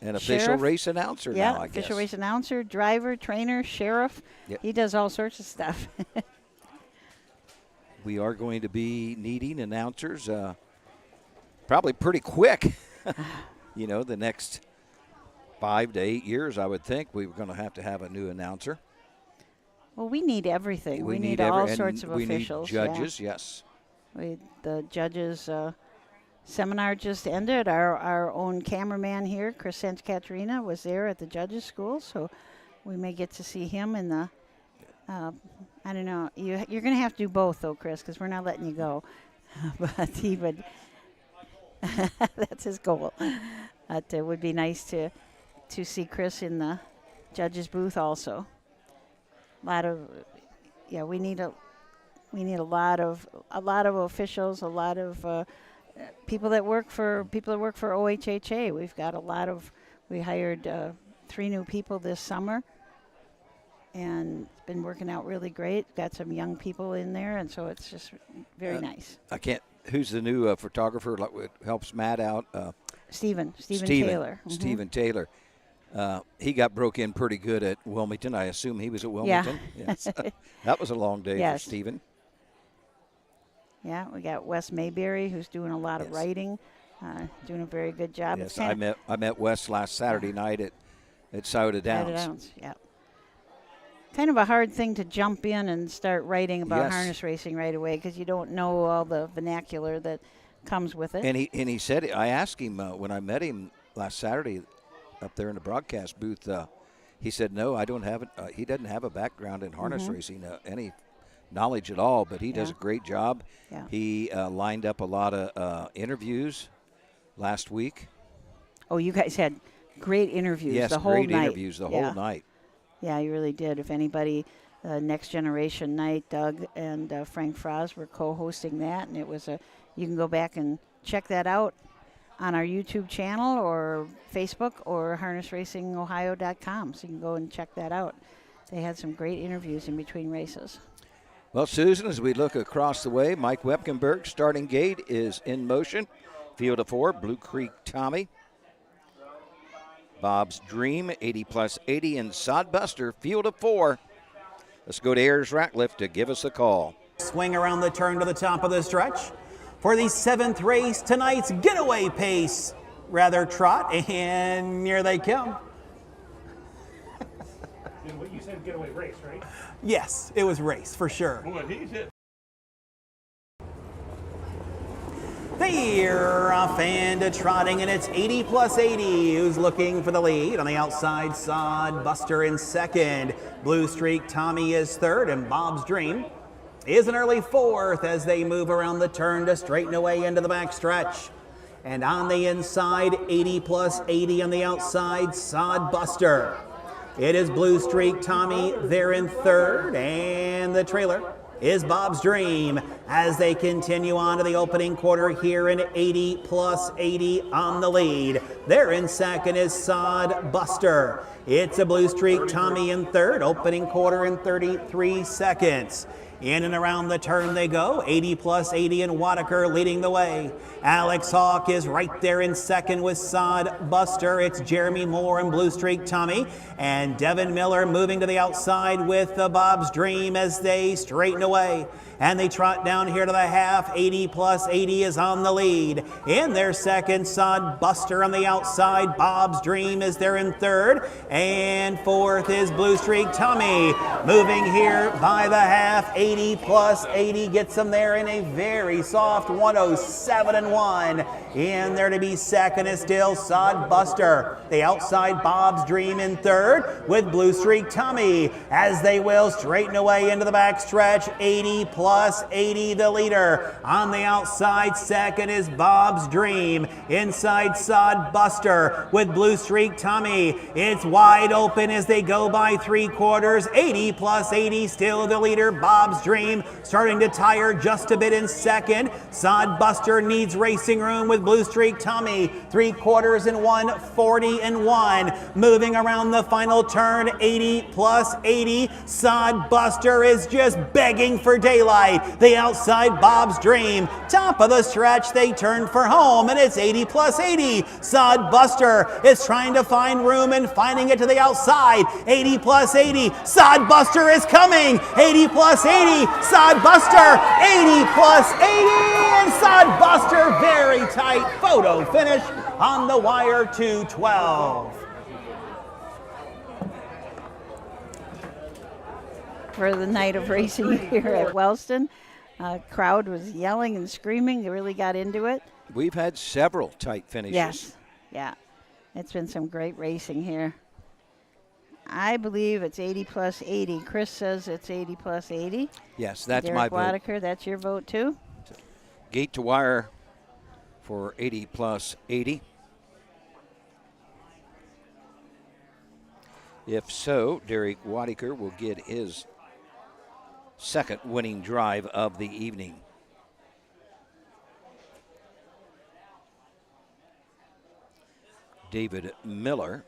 official sheriff. race announcer now, I guess. Official race announcer, driver, trainer, sheriff. Yep. He does all sorts of stuff. We are going to be needing announcers probably pretty quick. The next 5 to 8 years, I would think we're going to have a new announcer. Well, we need everything. We need all sorts of officials. We need judges, yes. The judges seminar just ended. Our own cameraman here, Chris Sanch-Katerina, was there at the judges' school, so we may get to see him in the I don't know. You're going to have to do both, though, Chris, because we're not letting you go. But he would. That's his goal. But it would be nice to see Chris in the judges' booth also. We need a lot of officials, a lot of people that work for OHHA. We've got we hired 3 new people this summer. And it's been working out really great. Got some young people in there, and so it's just very nice. Who's the new photographer that helps Matt out? Stephen Taylor. Mm-hmm. Stephen Taylor. He got broke in pretty good at Wilmington. I assume he was at Wilmington. Yeah. Yes. That was a long day for Stephen. Yeah, we got Wes Mayberry, who's doing a lot of writing, doing a very good job. Yes, I met Wes last Saturday night at Scioto Downs. Yeah. Kind of a hard thing to jump in and start writing about harness racing right away because you don't know all the vernacular that comes with it. And he said, I asked him when I met him last Saturday up there in the broadcast booth, he said, no, I don't have it. He doesn't have a background in harness racing, any knowledge at all, but he does a great job. Yeah. He lined up a lot of interviews last week. Oh, you guys had great interviews the whole night. Yes, great interviews the whole night. Yeah, you really did. If anybody, Next Generation Night, Doug and Frank Frost were co-hosting that, and it was you can go back and check that out on our YouTube channel or Facebook or harnessracingohio.com. So you can go and check that out. They had some great interviews in between races. Well, Susan, as we look across the way, Mike Wepkenberg, starting gate is in motion. Field of 4, Blue Creek Tommy. Bob's Dream, 80 plus 80, and Sodbuster, field of 4. Let's go to Ayers Ratcliffe to give us a call. Swing around the turn to the top of the stretch for the 7th race, tonight's getaway pace, trot, and here they come. What you said, getaway race, right? Yes, it was race for sure. Boy, he's hit. They're off and trotting, and it's 80 plus 80 who's looking for the lead. On the outside, Sodbuster in second. Blue Streak Tommy is third, and Bob's Dream is an early 4th as they move around the turn to straighten away into the back stretch. And on the inside, 80 plus 80 on the outside, Sodbuster. It is Blue Streak Tommy there in third, and the trailer is Bob's Dream as they continue on to the opening quarter here in 80 plus 80 on the lead. There in second is Sodbuster. It's a Blue Streak Tommy in third, opening quarter in 33 seconds. In and around the turn they go, 80 plus 80 and Wadaker leading the way. Alex Hawk is right there in second with Sodbuster. It's Jeremy Moore and Blue Streak Tommy. And Devin Miller moving to the outside with Bob's Dream as they straighten away. And they trot down here to the half. 80 plus 80 is on the lead. In their second, Sodbuster on the outside. Bob's Dream is there in third. And fourth is Blue Streak Tommy. Moving here by the half. 80 plus 80 gets them there in a very soft 107-1. In there to be second is still Sod Buster. The outside Bob's Dream in third with Blue Streak Tommy as they will straighten away into the backstretch. 80 plus 80 the leader. On the outside second is Bob's Dream. Inside Sod Buster with Blue Streak Tommy. It's wide open as they go by 3/4. 80 plus 80 still the leader. Bob's Dream starting to tire just a bit in second. Sod Buster needs racing room with Blue Streak Tommy. 3/4 and 140-1. Moving around the final turn. 80 plus 80. Sod Buster is just begging for daylight. The outside Bob's Dream. Top of the stretch they turn for home and it's 80 plus 80. Sod Buster is trying to find room and finding it to the outside. 80 plus 80. Sod Buster is coming. 80 plus 80. Sod Buster. 80 plus 80. And Sod Buster very tight photo finish on the wire 212. For the night of racing here at Wellston. Crowd was yelling and screaming. They really got into it. We've had several tight finishes. Yes, yeah. It's been some great racing here. I believe it's 80 plus 80. Chris says it's 80 plus 80. Yes, that's Derek my vote. Wadaker, that's your vote too? Gate to wire for 80 plus 80. If so, Derek Wadaker will get his second winning drive of the evening. David Miller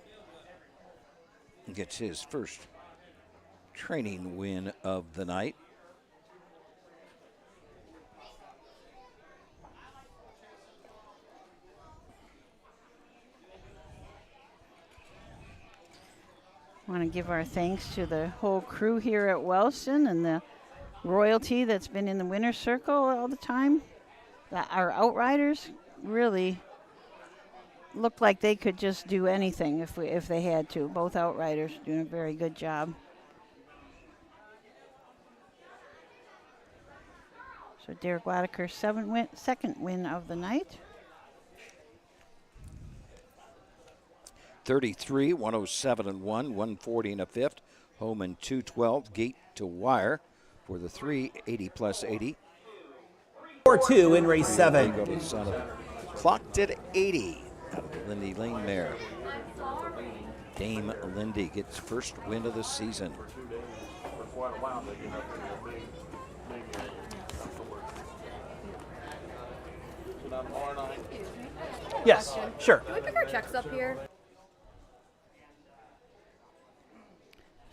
gets his first training win of the night. I want to give our thanks to the whole crew here at Wellston and the royalty that's been in the winner's circle all the time. Our outriders really looked like they could just do anything if they had to. Both outriders doing a very good job. So Derek Wadaker's second win of the night. 33, 107-1, 140 and a fifth. Home in 212, gate to wire for the 380 plus 80. 4-2 in race 7. Clocked at 80 out of the Lindy Lane mare. Dame Lindy gets first win of the season. Yes, sure. Can we pick our checks up here?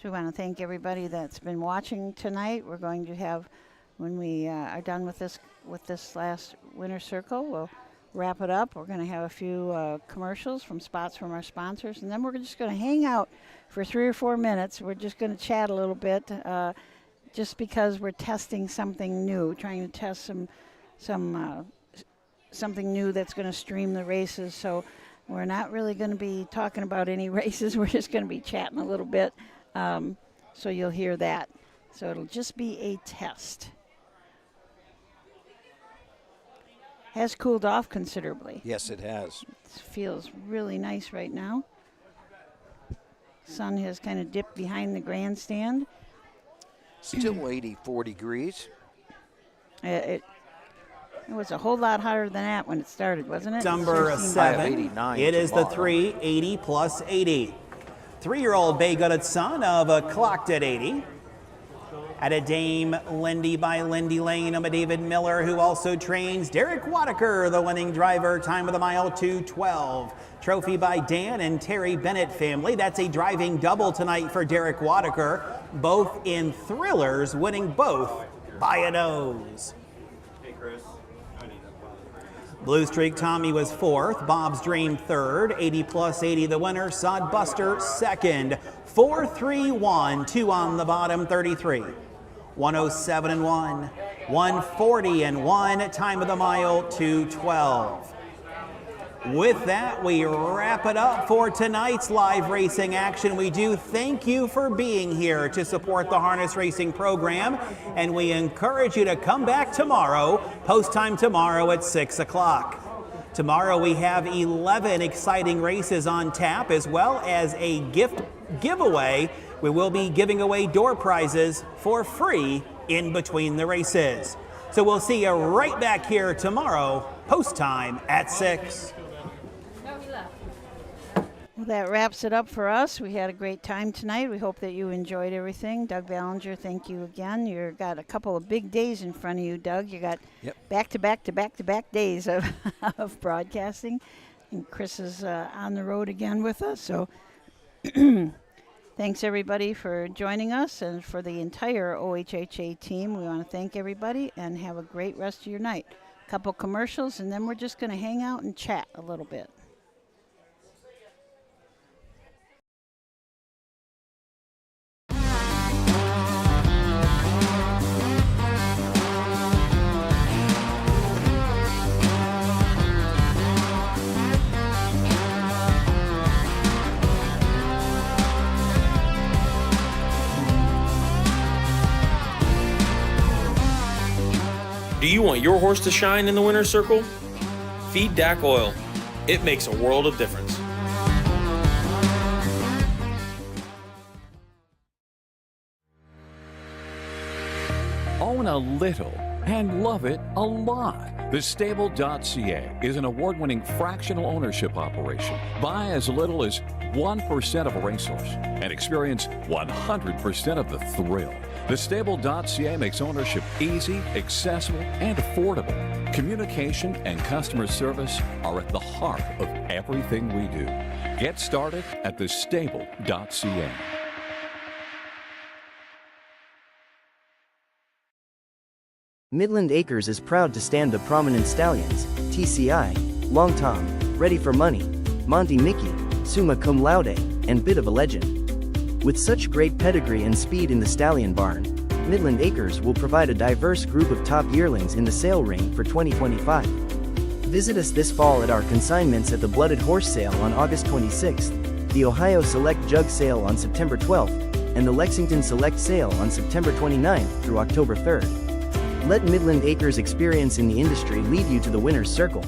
So we want to thank everybody that's been watching tonight. We're going to have, when we are done with this last winter circle, we'll wrap it up. We're going to have a few commercials from spots from our sponsors, and then we're just going to hang out for 3 or 4 minutes. We're just going to chat a little bit, just because we're testing something new, trying to test something new that's going to stream the races. So we're not really going to be talking about any races. We're just going to be chatting a little bit. So you'll hear that. So it'll just be a test. Has cooled off considerably. Yes, it has. It feels really nice right now. Sun has kind of dipped behind the grandstand. Still 84 degrees. It was a whole lot hotter than that when it started, wasn't it? Number 7. It is the 380 plus 80. 3-year-old bay-gutted son of a clocked at 80. At a Dame Lindy by Lindy Lane, I'm a David Miller, who also trains Derek Wadaker, the winning driver, time of the mile 2:12. Trophy by Dan and Terry Bennett family. That's a driving double tonight for Derek Wadaker, both in thrillers, winning both by a nose. Blue Streak Tommy was 4th, Bob's Dream 3rd, 80 plus 80 the winner, Sod Buster 2nd, 4-3-1, 2 on the bottom, 33. 107-1, 140-1, time of the mile 2:12. With that, we wrap it up for tonight's live racing action. We do thank you for being here to support the harness racing program, and we encourage you to come back tomorrow, post time tomorrow at 6 o'clock. Tomorrow we have 11 exciting races on tap, as well as a gift giveaway. We will be giving away door prizes for free in between the races. So we'll see you right back here tomorrow, post time at 6. Well, that wraps it up for us. We had a great time tonight. We hope that you enjoyed everything. Doug Ballinger, thank you again. You've got a couple of big days in front of you, Doug. You got back-to-back days of, of broadcasting. And Chris is on the road again with us. So thanks, everybody, for joining us. And for the entire OHHA team, we want to thank everybody and have a great rest of your night. A couple commercials, and then we're just going to hang out and chat a little bit. Do you want your horse to shine in the winner's circle? Feed DAC Oil. It makes a world of difference. Own a little and love it a lot. TheStable.ca is an award-winning fractional ownership operation. Buy as little as 1% of a racehorse and experience 100% of the thrill. TheStable.ca makes ownership easy, accessible, and affordable. Communication and customer service are at the heart of everything we do. Get started at TheStable.ca. Midland Acres is proud to stand the prominent stallions, TCI, Long Tom, Ready for Money, Monty Mickey, Summa Cum Laude, and Bit of a Legend. With such great pedigree and speed in the stallion barn, Midland Acres will provide a diverse group of top yearlings in the sale ring for 2025. Visit us this fall at our consignments at the Blooded Horse Sale on August 26th, the Ohio Select Jug Sale on September 12th, and the Lexington Select Sale on September 29th through October 3rd. Let Midland Acres' experience in the industry lead you to the winner's circle.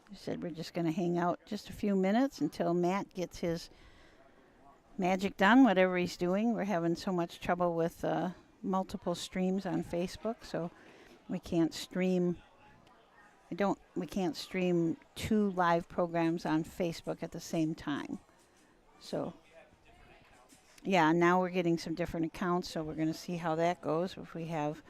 You said we're just going to hang out just a few minutes until Matt gets his magic done, whatever he's doing. We're having so much trouble with multiple streams on Facebook, so we can't stream. We can't stream 2 live programs on Facebook at the same time. So yeah, now we're getting some different accounts, so we're going to see how that goes. If we have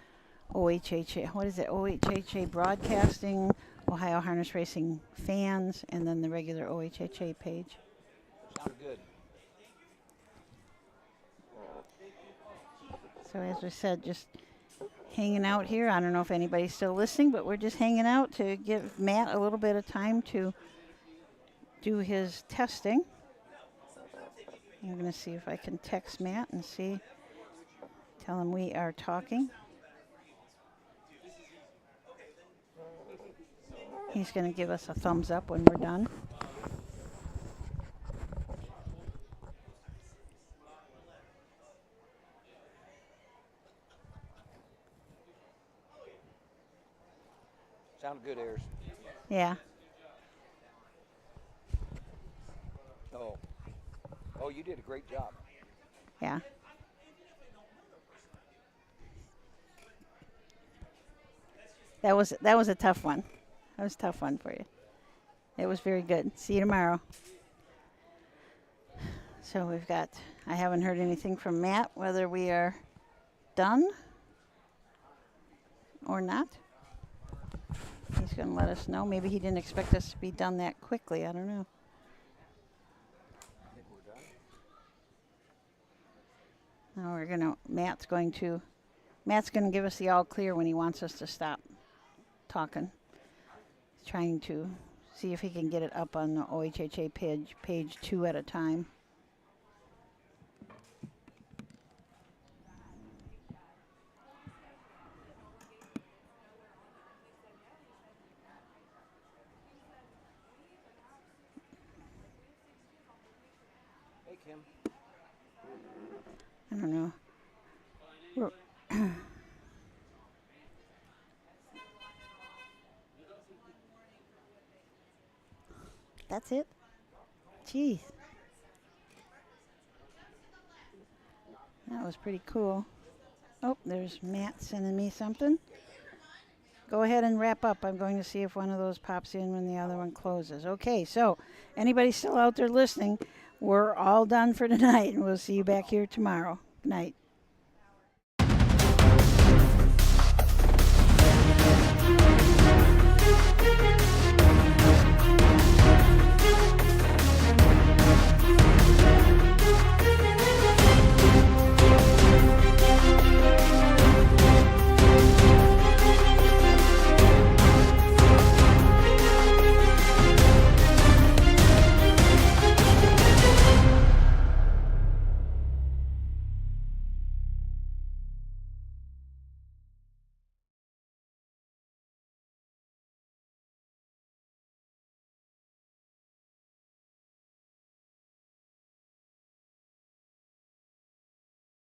OHHA, what is it? OHHA Broadcasting, Ohio Harness Racing Fans, and then the regular OHHA page. Sounds good. So as we said, just hanging out here. I don't know if anybody's still listening, but we're just hanging out to give Matt a little bit of time to do his testing. I'm going to see if I can text Matt and tell him we are talking. He's going to give us a thumbs up when we're done. Sounded good, Ayers. Yeah. Oh, you did a great job. Yeah. That was a tough one. That was a tough one for you. It was very good. See you tomorrow. So I haven't heard anything from Matt, whether we are done or not. He's going to let us know. Maybe he didn't expect us to be done that quickly. I don't know. Now Matt's going to give us the all clear when he wants us to stop talking. He's trying to see if he can get it up on the OHHA page 2 at a time. Kim. I don't know. That's it? Jeez. That was pretty cool. Oh, there's Matt sending me something. Go ahead and wrap up. I'm going to see if one of those pops in when the other one closes. Okay, so anybody still out there listening, we're all done for tonight, and we'll see you back here tomorrow. Good night.